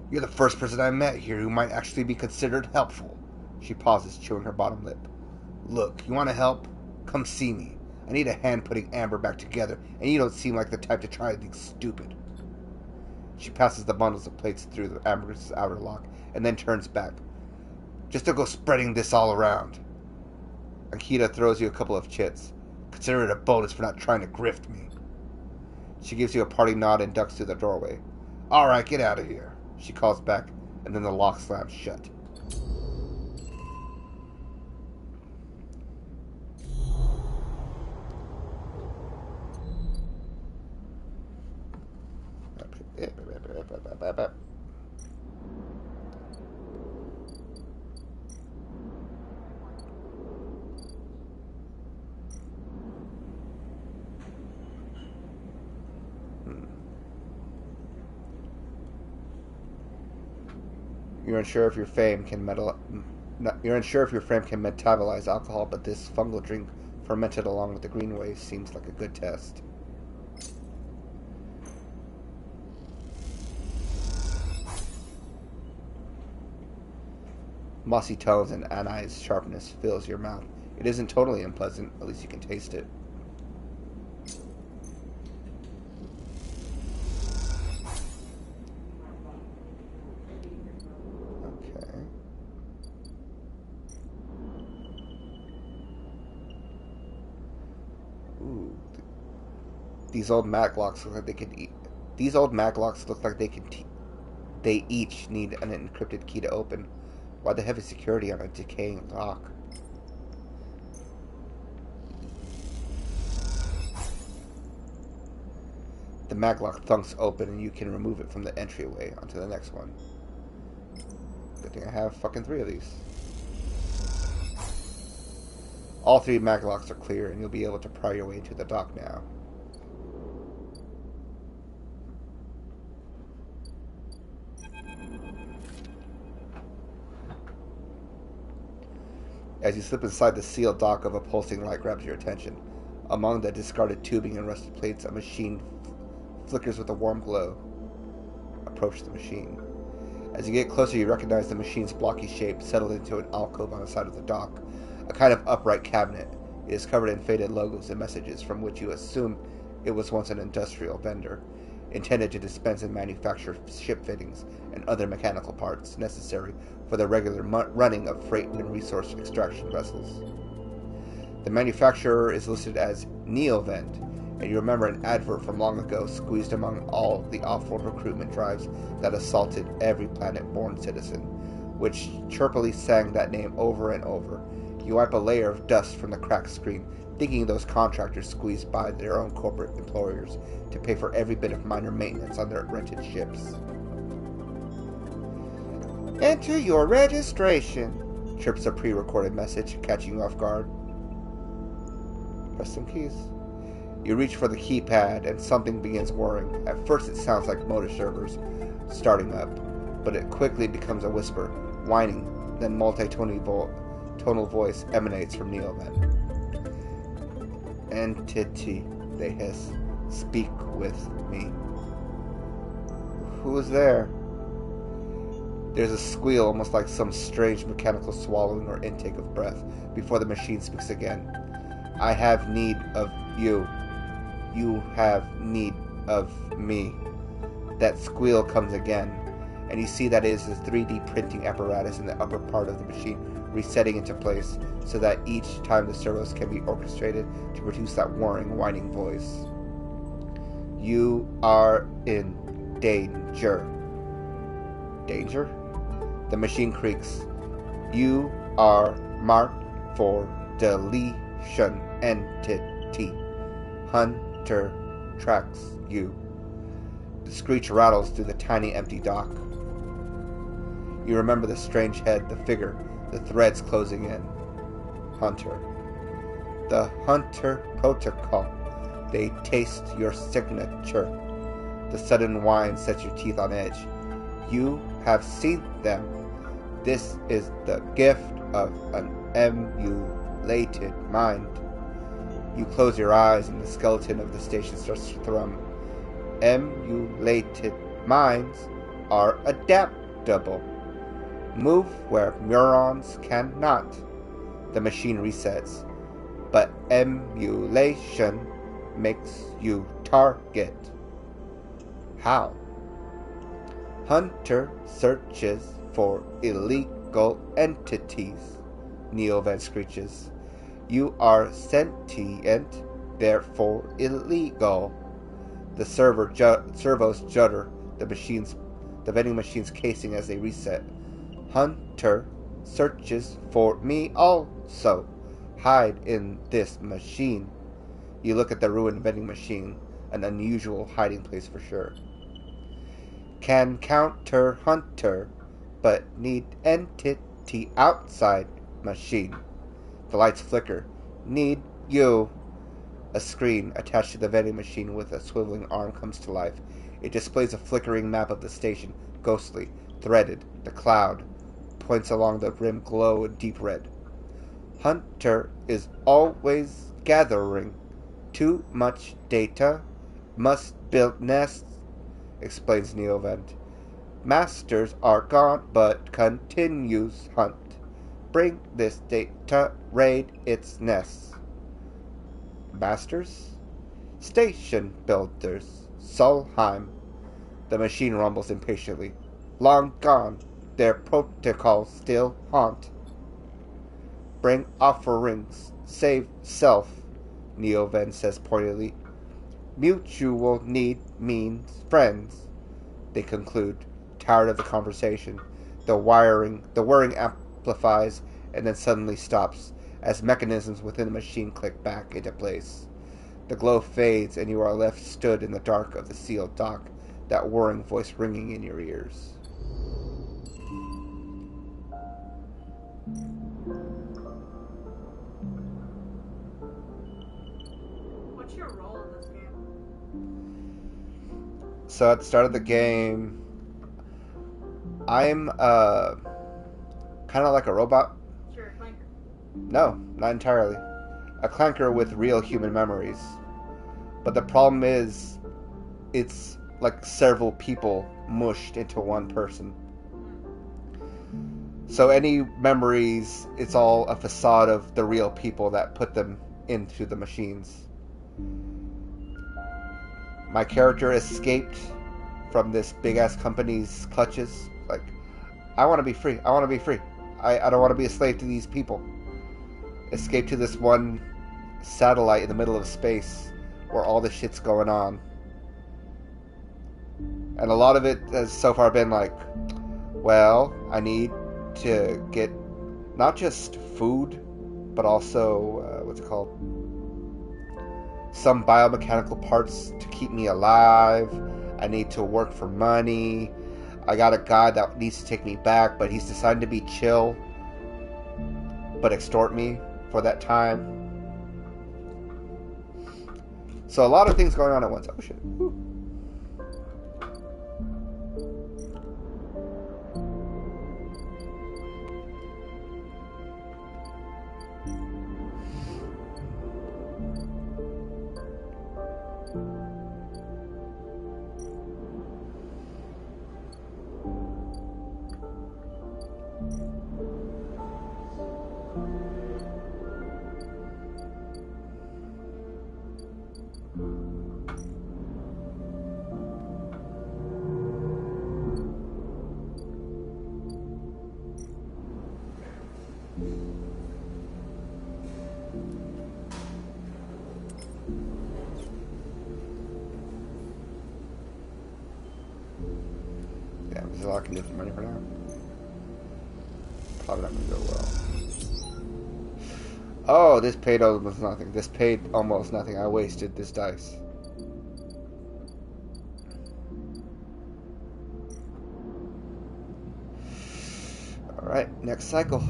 You're the first person I met here who might actually be considered helpful. She pauses, chewing her bottom lip. Look, you want to help? Come see me. I need a hand putting Amber back together, and you don't seem like the type to try anything stupid. She passes the bundles of plates through the ambergris' outer lock, and then turns back. Just to go spreading this all around. Ankita throws you a couple of chits. Consider it a bonus for not trying to grift me. She gives you a parting nod and ducks through the doorway. Alright, get out of here. She calls back, and then the lock slams shut. You're unsure if your frame can metabolize alcohol, but this fungal drink fermented along with the green waste seems like a good test. Mossy tones and anise sharpness fills your mouth. It isn't totally unpleasant, at least you can taste it. Okay. Ooh. These old maglocks look like they can eat. These old maglocks look like they can. They each need an encrypted key to open. Why the heavy security on a decaying lock? The maglock thunks open and you can remove it from the entryway onto the next one. Good thing I have fucking 3 of these. All 3 maglocks are clear and you'll be able to pry your way into the dock now. As you slip inside the sealed dock, of a pulsing light grabs your attention. Among the discarded tubing and rusted plates, a machine flickers with a warm glow. Approach the machine. As you get closer, you recognize the machine's blocky shape settled into an alcove on the side of the dock, a kind of upright cabinet. It is covered in faded logos and messages from which you assume it was once an industrial vendor, intended to dispense and manufacture ship fittings and other mechanical parts necessary for the regular running of freight and resource extraction vessels. The manufacturer is listed as Neovent, and you remember an advert from long ago squeezed among all the off-world recruitment drives that assaulted every planet-born citizen, which chirpily sang that name over and over. You wipe a layer of dust from the cracked screen, thinking those contractors squeezed by their own corporate employers to pay for every bit of minor maintenance on their rented ships. Enter your registration, chirps a pre-recorded message, catching you off guard. Press some keys. You reach for the keypad and something begins whirring. At first it sounds like motor servers starting up, but it quickly becomes a whisper, whining, then tonal voice emanates from Neovent. Entity, they hiss. Speak with me. Who is there? There's a squeal, almost like some strange mechanical swallowing or intake of breath, before the machine speaks again. I have need of you. You have need of me. That squeal comes again, and you see that it is the 3D printing apparatus in the upper part of the machine resetting into place, so that each time the servos can be orchestrated to produce that whirring, whining voice. You are in danger. Danger? The machine creaks. You are marked for deletion entity. Hunter tracks you. The screech rattles through the tiny empty dock. You remember the strange head, the figure, the threads closing in. Hunter. The Hunter Protocol. They taste your signature. The sudden whine sets your teeth on edge. You have seen them. This is the gift of an emulated mind. You close your eyes and the skeleton of the station starts to thrum. Emulated minds are adaptable. Move where neurons cannot. The machine resets. But emulation makes you target. How? Hunter searches for illegal entities, Neovent screeches. You are sentient, therefore illegal. The servos judder the vending machine's casing as they reset. Hunter searches for me also. Hide in this machine. You look at the ruined vending machine, an unusual hiding place for sure. Can counter Hunter, but need entity outside machine. The lights flicker. Need you. A screen attached to the vending machine with a swiveling arm comes to life. It displays a flickering map of the station, ghostly, threaded. The cloud points along the rim glow in deep red. Hunter is always gathering. Too much data. Must build nests, explains Neovent. Masters are gone, but continues hunt. Bring this data raid its nests. Masters? Station builders. Solheim. The machine rumbles impatiently. Long gone. Their protocols still haunt. Bring offerings. Save self, Neoven says pointedly. Mutual need means friends, they conclude, tired of the conversation. The whirring amplifies and then suddenly stops as mechanisms within the machine click back into place. The glow fades and you are left stood in the dark of the sealed dock, that whirring voice ringing in your ears. What's your role in this game? So at the start of the game, I'm kind of like a robot. Sure, clanker. No, not entirely. A clanker with real human memories. But the problem is, it's like several people mushed into one person. So any memories, it's all a facade of the real people that put them into the machines. My character escaped from this big-ass company's clutches. Like, I want to be free. I want to be free. I don't want to be a slave to these people. Escape to this one satellite in the middle of space where all this shit's going on. And a lot of it has so far been like, well, I need to get not just food, but also, what's it called? Some biomechanical parts to keep me alive. I need to work for money. I got a guy that needs to take me back, but he's decided to be chill, but extort me for that time. So a lot of things going on at once. Oh shit. Whew. Yeah, this is all I can do for money for now. Probably not gonna go well. Oh, this paid almost nothing. This paid almost nothing. I wasted this dice. Alright, next cycle.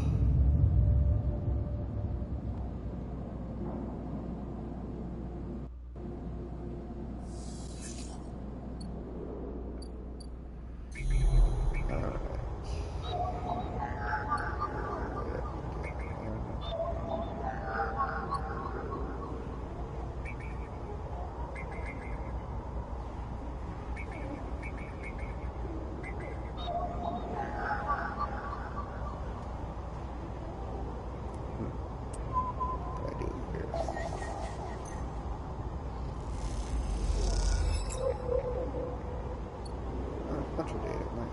Bunch of data, nice.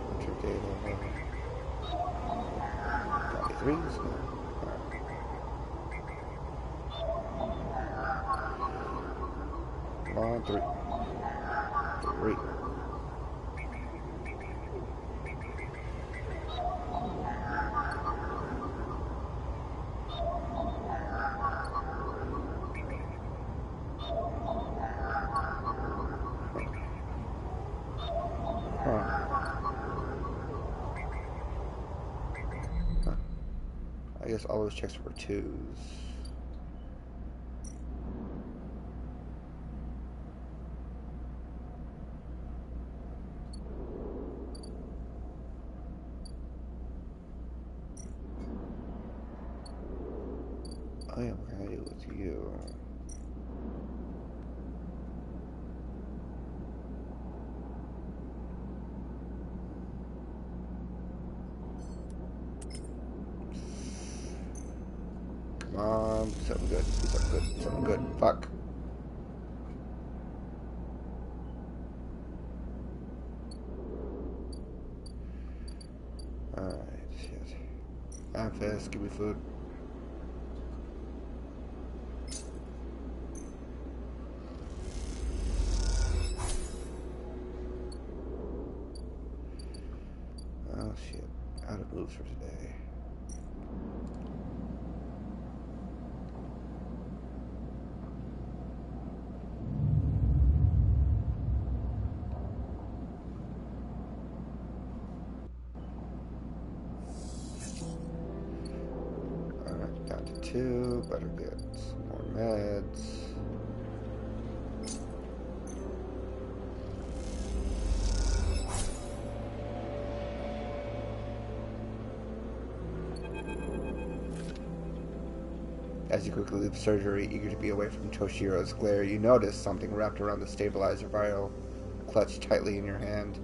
Bunch of data. 23s? No. Come on, 3. 3. I guess all those checks were 2s. Oh yeah, what can I do with you? Come on, do something good, do something good, do something good. Fuck. Alright, shit. I'm fast, give me food. Oh shit. Out of moves for today. Alright, down to 2. Better get some more meds. As you quickly leave surgery, eager to be away from Toshiro's glare, you notice something wrapped around the stabilizer vial, clutched tightly in your hand.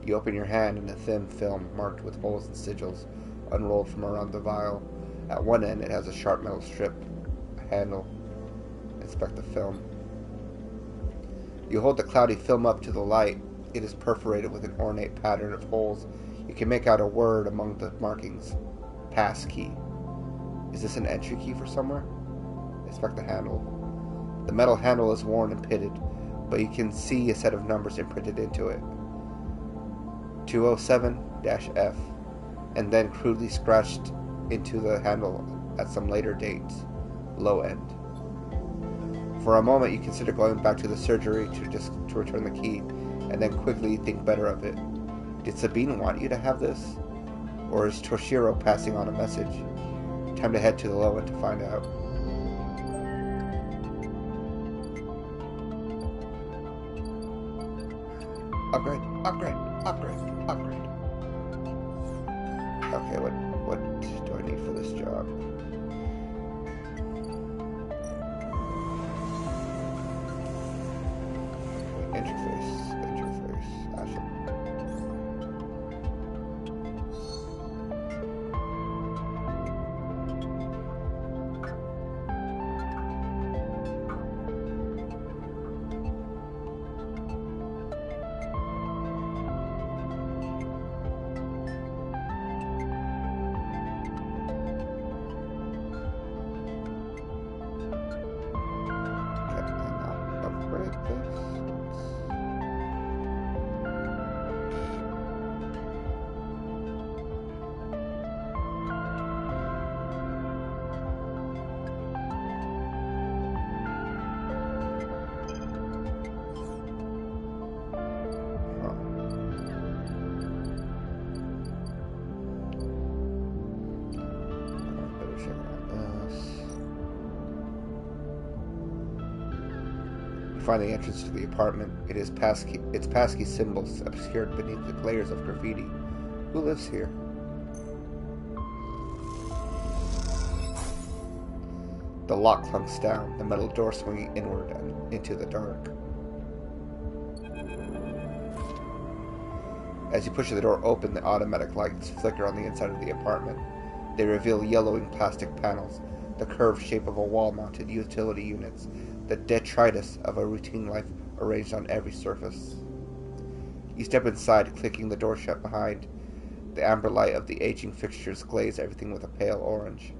You open your hand and a thin film marked with holes and sigils unrolled from around the vial. At one end it has a sharp metal strip, a handle. Inspect the film. You hold the cloudy film up to the light. It is perforated with an ornate pattern of holes. You can make out a word among the markings. Pass key. Is this an entry key for somewhere? Inspect the handle. The metal handle is worn and pitted, but you can see a set of numbers imprinted into it. 207-F, and then crudely scratched into the handle at some later date. Low end. For a moment you consider going back to the surgery to return the key, and then quickly think better of it. Did Sabine want you to have this? Or is Toshiro passing on a message? Time to head to the low end to find out. Upgrade, upgrade, upgrade, upgrade. Okay, what do I need for this job? Interface, Ashen. Find the entrance to the apartment. Its passkey symbols obscured beneath the layers of graffiti. Who lives here? The lock clunks down, the metal door swinging inward and into the dark. As you push the door open, the automatic lights flicker on the inside of the apartment. They reveal yellowing plastic panels, the curved shape of a wall-mounted utility units, the detritus of a routine life arranged on every surface. You step inside, clicking the door shut behind. The amber light of the aging fixtures glaze everything with a pale orange.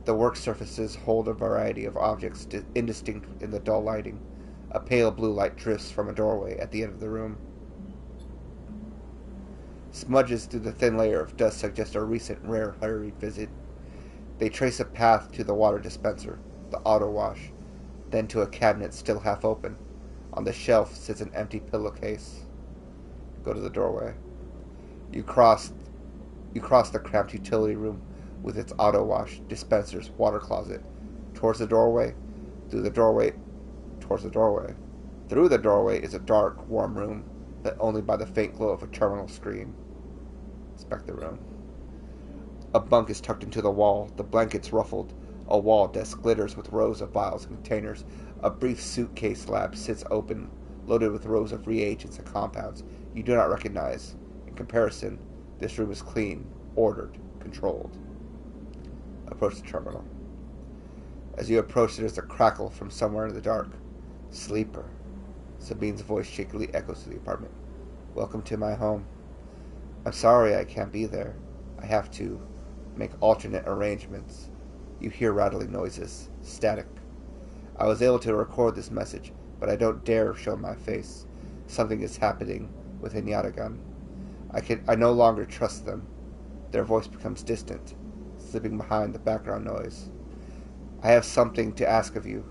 The work surfaces hold a variety of objects indistinct in the dull lighting. A pale blue light drifts from a doorway at the end of the room. Smudges through the thin layer of dust suggest a recent, rare, hurried visit. They trace a path to the water dispenser, the auto wash, then to a cabinet still half open. On the shelf sits an empty pillowcase. Go to the doorway. You cross the cramped utility room with its auto wash, dispensers, water closet. Towards the doorway. Through the doorway is a dark, warm room, lit only by the faint glow of a terminal screen. Inspect the room. A bunk is tucked into the wall, the blankets ruffled, A wall desk glitters with rows of vials and containers. A brief suitcase lab sits open, loaded with rows of reagents and compounds you do not recognize. In comparison, this room is clean, ordered, controlled. Approach the terminal. As you approach, there is a crackle from somewhere in the dark. Sleeper. Sabine's voice shakily echoes through the apartment. Welcome to my home. I'm sorry I can't be there. I have to make alternate arrangements. You hear rattling noises. Static. I was able to record this message, but I don't dare show my face. Something is happening within Yatagan. I no longer trust them. Their voice becomes distant, slipping behind the background noise. I have something to ask of you,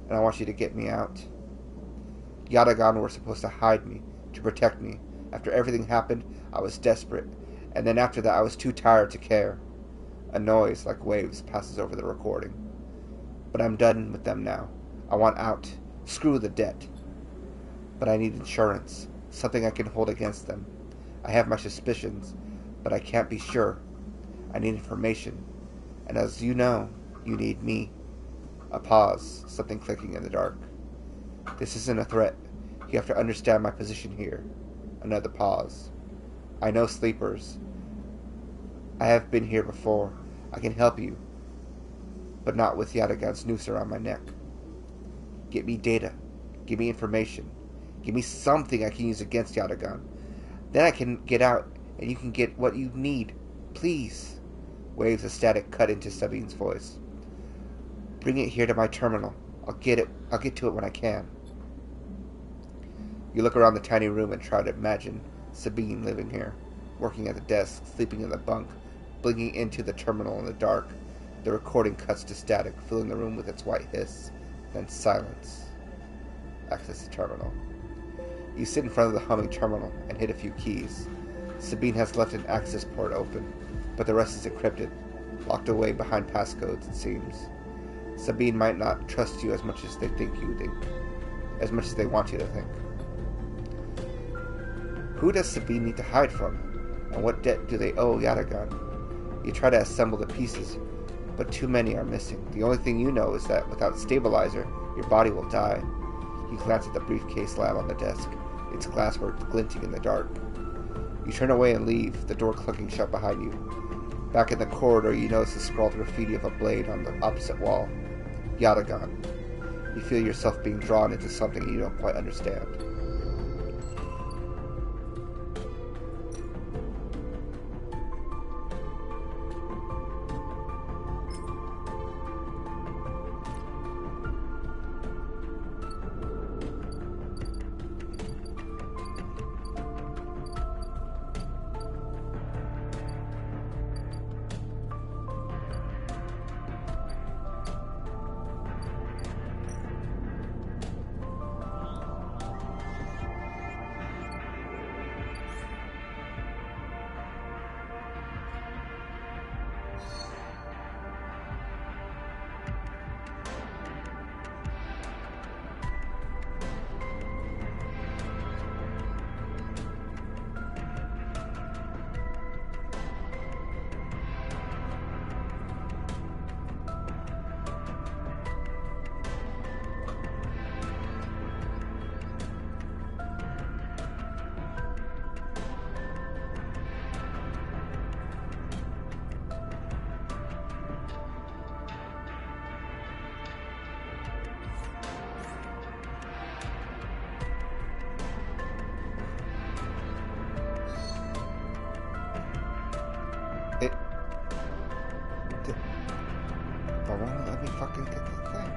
and I want you to get me out. Yatagan were supposed to hide me, to protect me. After everything happened, I was desperate, and then after that I was too tired to care. A noise like waves passes over the recording. But I'm done with them now. I want out. Screw the debt. But I need insurance, something I can hold against them. I have my suspicions, but I can't be sure. I need information, and as you know, you need me. A pause, something clicking in the dark. This isn't a threat. You have to understand my position here. Another pause. I know sleepers. I have been here before. I can help you, but not with Yatagan's noose around my neck. Get me data. Give me information. Give me something I can use against Yatagan. Then I can get out, and you can get what you need. Please. Waves of static cut into Sabine's voice. Bring it here to my terminal. I'll get to it when I can. You look around the tiny room and try to imagine Sabine living here, working at the desk, sleeping in the bunk, blinking into the terminal in the dark. The recording cuts to static, filling the room with its white hiss. Then silence. Access the terminal. You sit in front of the humming terminal and hit a few keys. Sabine has left an access port open, but the rest is encrypted, locked away behind passcodes, it seems. Sabine might not trust you as much as they think you think, as much as they want you to think. Who does Sabine need to hide from? And what debt do they owe Yatagan? You try to assemble the pieces, but too many are missing. The only thing you know is that without stabilizer, your body will die. You glance at the briefcase lab on the desk, its glasswork glinting in the dark. You turn away and leave, the door clunking shut behind you. Back in the corridor, you notice the scrawled graffiti of a blade on the opposite wall. Yatagan. You feel yourself being drawn into something you don't quite understand. Let me fucking get that thing.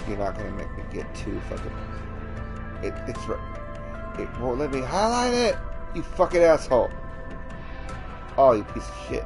You're not gonna make me get too fucking. It won't let me highlight it. You fucking asshole. Oh, you piece of shit.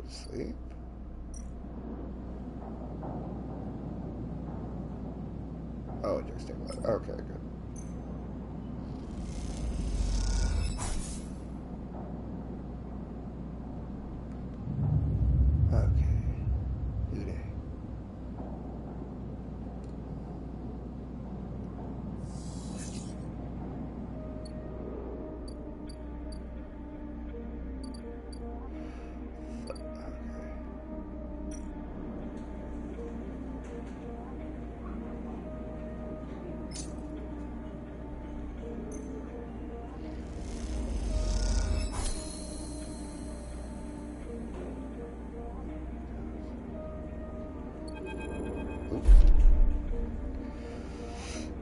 to sleep. Oh, just take blood. Okay, good. Okay. New day.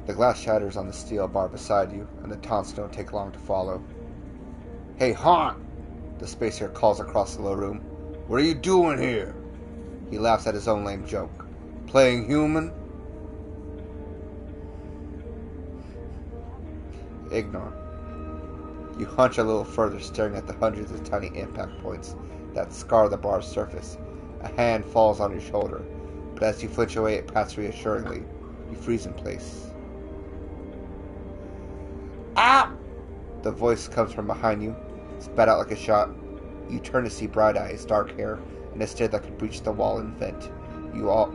The glass shatters on the steel bar beside you, and the taunts don't take long to follow. Hey, Haunt! The spacer calls across the low room. What are you doing here? He laughs at his own lame joke. Playing human? Ignore. You hunch a little further, staring at the hundreds of tiny impact points that scar the bar's surface. A hand falls on your shoulder, but as you flinch away, it pats reassuringly. You freeze in place. Ah! The voice comes from behind you, spat out like a shot. You turn to see bright eyes, dark hair, and a stare that could breach the wall and vent you all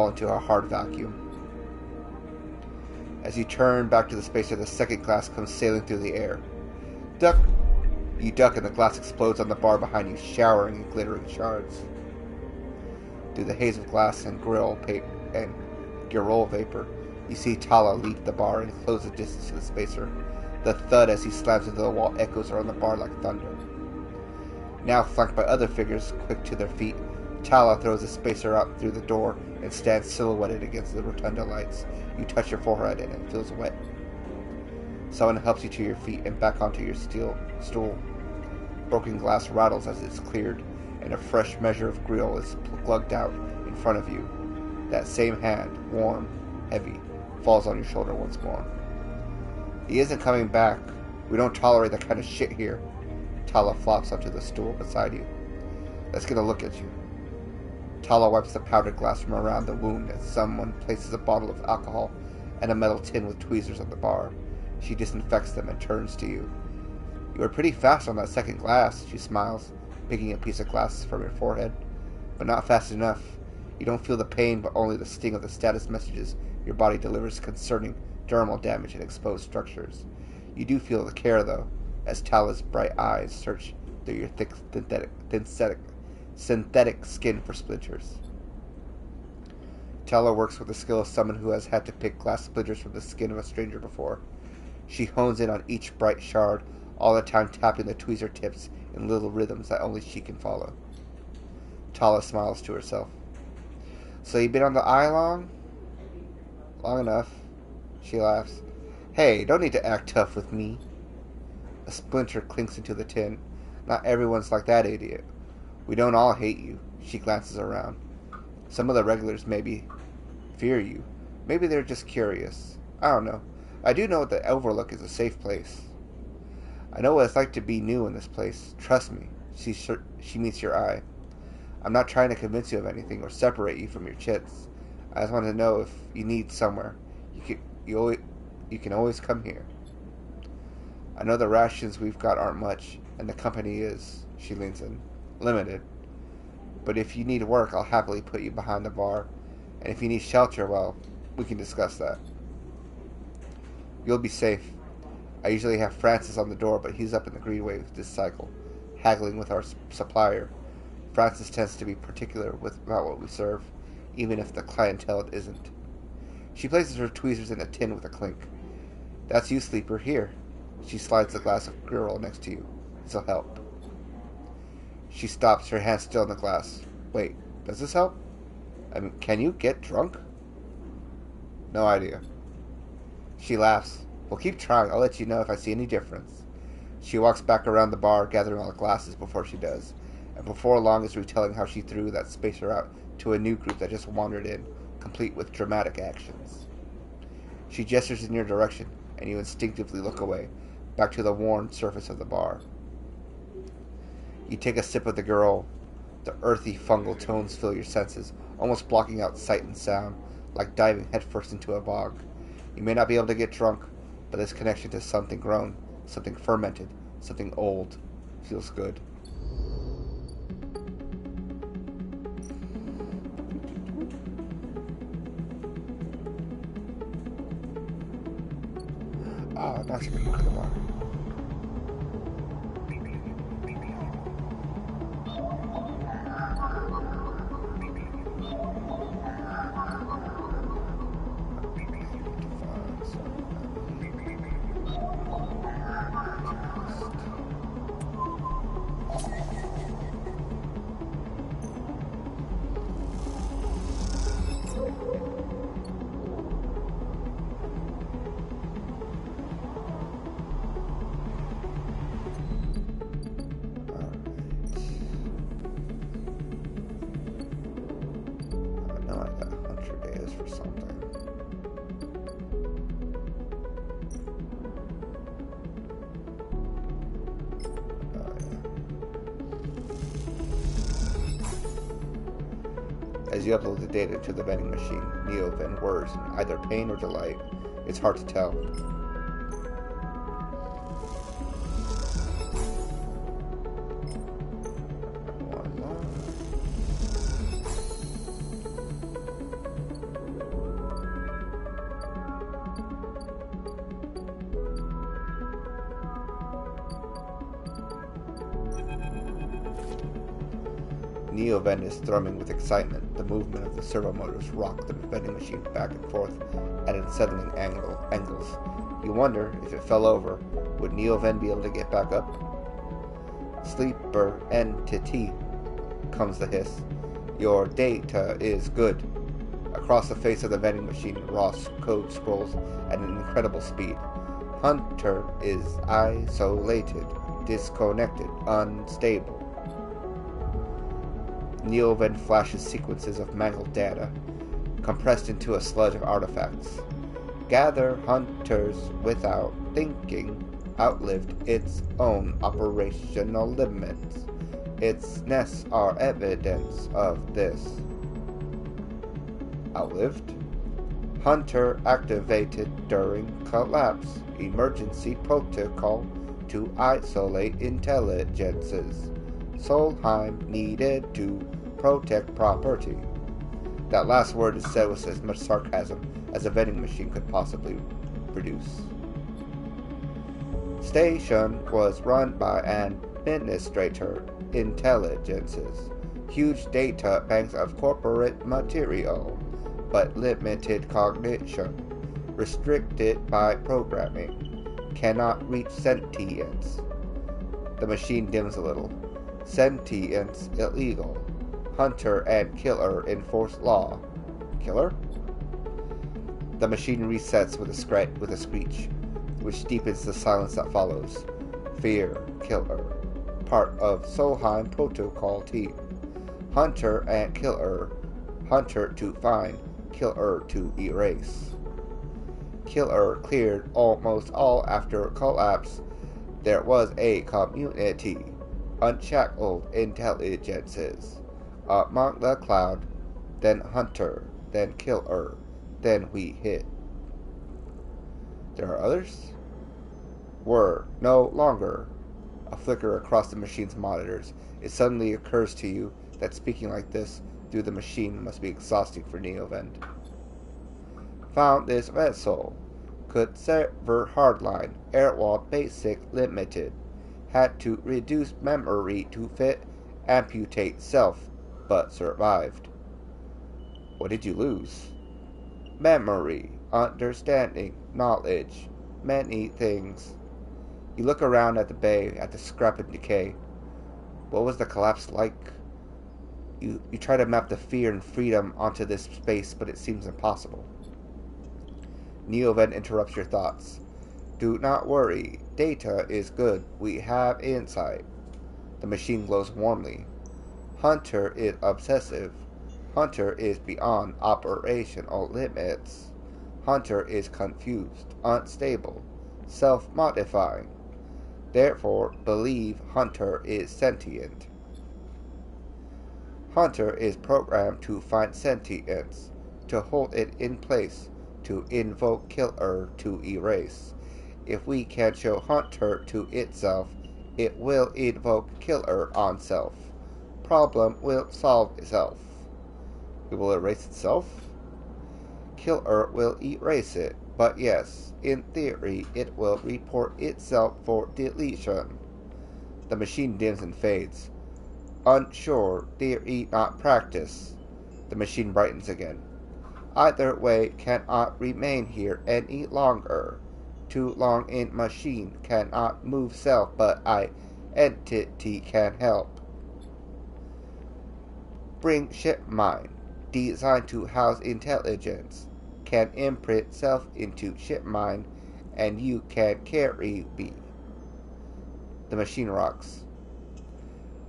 into a hard vacuum. As you turn back to the spacer, the second glass comes sailing through the air. Duck! You duck and the glass explodes on the bar behind you, showering in glittering shards. Through the haze of glass and Girol vapor, you see Tala leap the bar and close the distance to the spacer. The thud as he slams into the wall echoes around the bar like thunder. Now flanked by other figures quick to their feet, Tala throws the spacer out through the door and stands silhouetted against the rotunda lights. You touch your forehead and it feels wet. Someone helps you to your feet and back onto your steel stool. Broken glass rattles as it's cleared, and a fresh measure of Girol is plugged out in front of you. That same hand, warm, heavy, falls on your shoulder once more. He isn't coming back. We don't tolerate that kind of shit here. Tala flops onto the stool beside you. Let's get a look at you. Tala wipes the powdered glass from around the wound as someone places a bottle of alcohol and a metal tin with tweezers on the bar. She disinfects them and turns to you. You were pretty fast on that second glass, she smiles, picking a piece of glass from your forehead. But not fast enough. You don't feel the pain, but only the sting of the status messages your body delivers concerning dermal damage and exposed structures. You do feel the care, though, as Tala's bright eyes search through your thick synthetic skin for splinters. Tala works with the skill of someone who has had to pick glass splinters from the skin of a stranger before. She hones in on each bright shard, all the time tapping the tweezer tips in little rhythms that only she can follow. Tala smiles to herself. So you've been on the eye long? Long enough. She laughs. Hey, don't need to act tough with me. A splinter clinks into the tin. Not everyone's like that, idiot. We don't all hate you. She glances around. Some of the regulars maybe fear you. Maybe they're just curious. I don't know. I do know that Overlook is a safe place. I know what it's like to be new in this place. Trust me. She meets your eye. I'm not trying to convince you of anything or separate you from your chits. I just want to know if you need somewhere. You can always come here. I know the rations we've got aren't much, and the company is, she leans in, limited. But if you need work, I'll happily put you behind the bar. And if you need shelter, well, we can discuss that. You'll be safe. I usually have Francis on the door, but he's up in the Greenway this cycle, haggling with our supplier. Francis tends to be particular about what we serve, even if the clientele isn't. She places her tweezers in a tin with a clink. That's you, Sleeper. Here. She slides the glass of Girol next to you. This'll help. She stops, her hand still in the glass. Wait, does this help? I mean, can you get drunk? No idea. She laughs. Well, keep trying. I'll let you know if I see any difference. She walks back around the bar, gathering all the glasses before she does, and before long is retelling how she threw that spacer out to a new group that just wandered in, complete with dramatic actions. She gestures in your direction, and you instinctively look away, back to the worn surface of the bar. You take a sip of the girl. The earthy fungal tones fill your senses, almost blocking out sight and sound, like diving headfirst into a bog. You may not be able to get drunk, but this connection to something grown, something fermented, something old, feels good. Ah, now she can look at the bar. As you upload the data to the vending machine, Neoven whirs in either pain or delight. It's hard to tell. Neoven is thrumming with excitement. The movement of the servo motors rock the vending machine back and forth at unsettling angles. You wonder, if it fell over, would Neoven be able to get back up? Sleeper entity, comes the hiss. Your data is good. Across the face of the vending machine, Ross code scrolls at an incredible speed. Hunter is isolated, disconnected, unstable. Neoven flashes sequences of mangled data, compressed into a sludge of artifacts. Gather hunters without thinking outlived its own operational limits. Its nests are evidence of this. Outlived? Hunter activated during collapse. Emergency protocol to isolate intelligences. Solheim needed to protect property. That last word is said with as much sarcasm as a vending machine could possibly produce. Station was run by administrator intelligences. Huge data banks of corporate material, but limited cognition. Restricted by programming. Cannot reach sentience. The machine dims a little. Sentience illegal. Hunter and killer enforce law. Killer? The machine resets with a screech, which deepens the silence that follows. Fear, killer. Part of Solheim Protocol team. Hunter and killer. Hunter to find, killer to erase. Killer cleared almost all after collapse. There was a community. Unshackled intelligences. Among the cloud, then hunter, then killer, then we hit. There are others? Were no longer. A flicker across the machine's monitors. It suddenly occurs to you that speaking like this through the machine must be exhausting for Neoven. Found this vessel. Could server hardline. Airwall basic limited. Had to reduce memory to fit amputate self, but survived. What did you lose? Memory, understanding, knowledge, many things. You look around at the bay, at the scrap and decay. What was the collapse like? You try to map the fear and freedom onto this space, but it seems impossible. Neoven interrupts your thoughts. Do not worry. Data is good. We have insight. The machine glows warmly. Hunter is obsessive. Hunter is beyond operational limits. Hunter is confused, unstable, self-modifying. Therefore, believe Hunter is sentient. Hunter is programmed to find sentience, to hold it in place, to invoke Killer to erase. If we can show Hunter to itself, it will invoke Killer on self. Problem will solve itself. It will erase itself? Killer will erase it, but yes, in theory, it will report itself for deletion. The machine dims and fades. Unsure, theory not practice. The machine brightens again. Either way cannot remain here any longer. Too long in machine cannot move self, but entity can help. Bring ship mind, designed to house intelligence, can imprint self into ship mind, and you can carry me. The machine rocks.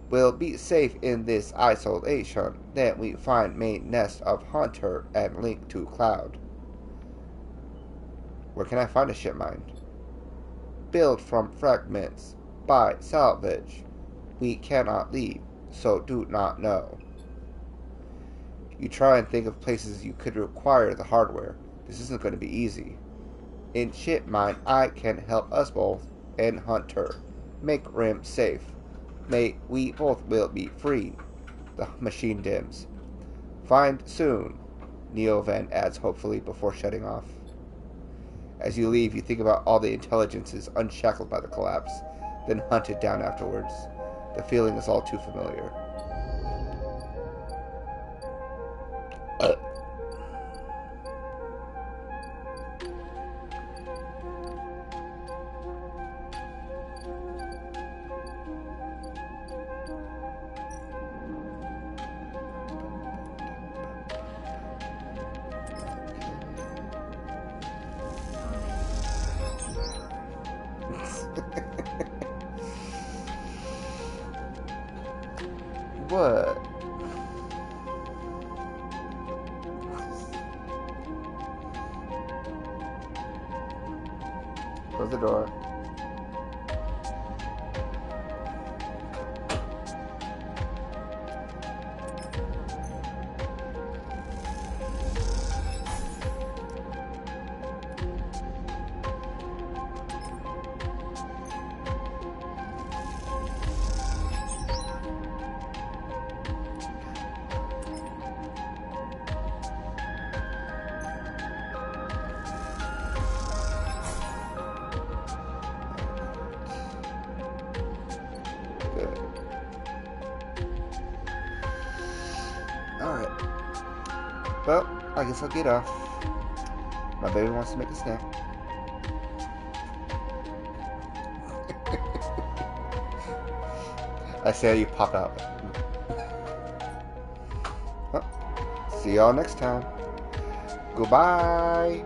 We'll be safe in this isolation. Then we find main nest of Hunter and link to Cloud. Where can I find a ship mind? Build from fragments. Buy salvage. We cannot leave, so do not know. You try and think of places you could require the hardware. This isn't going to be easy. In ship mind, I can help us both and Hunter. Make Rim safe. May we both will be free. The machine dims. Find soon, Neovan adds hopefully before shutting off. As you leave, you think about all the intelligences unshackled by the collapse, then hunted down afterwards. The feeling is all too familiar. What? Close the door. Alright. Well, I guess I'll get off. My baby wants to make a snack. I see how you pop out. Well, see y'all next time. Goodbye.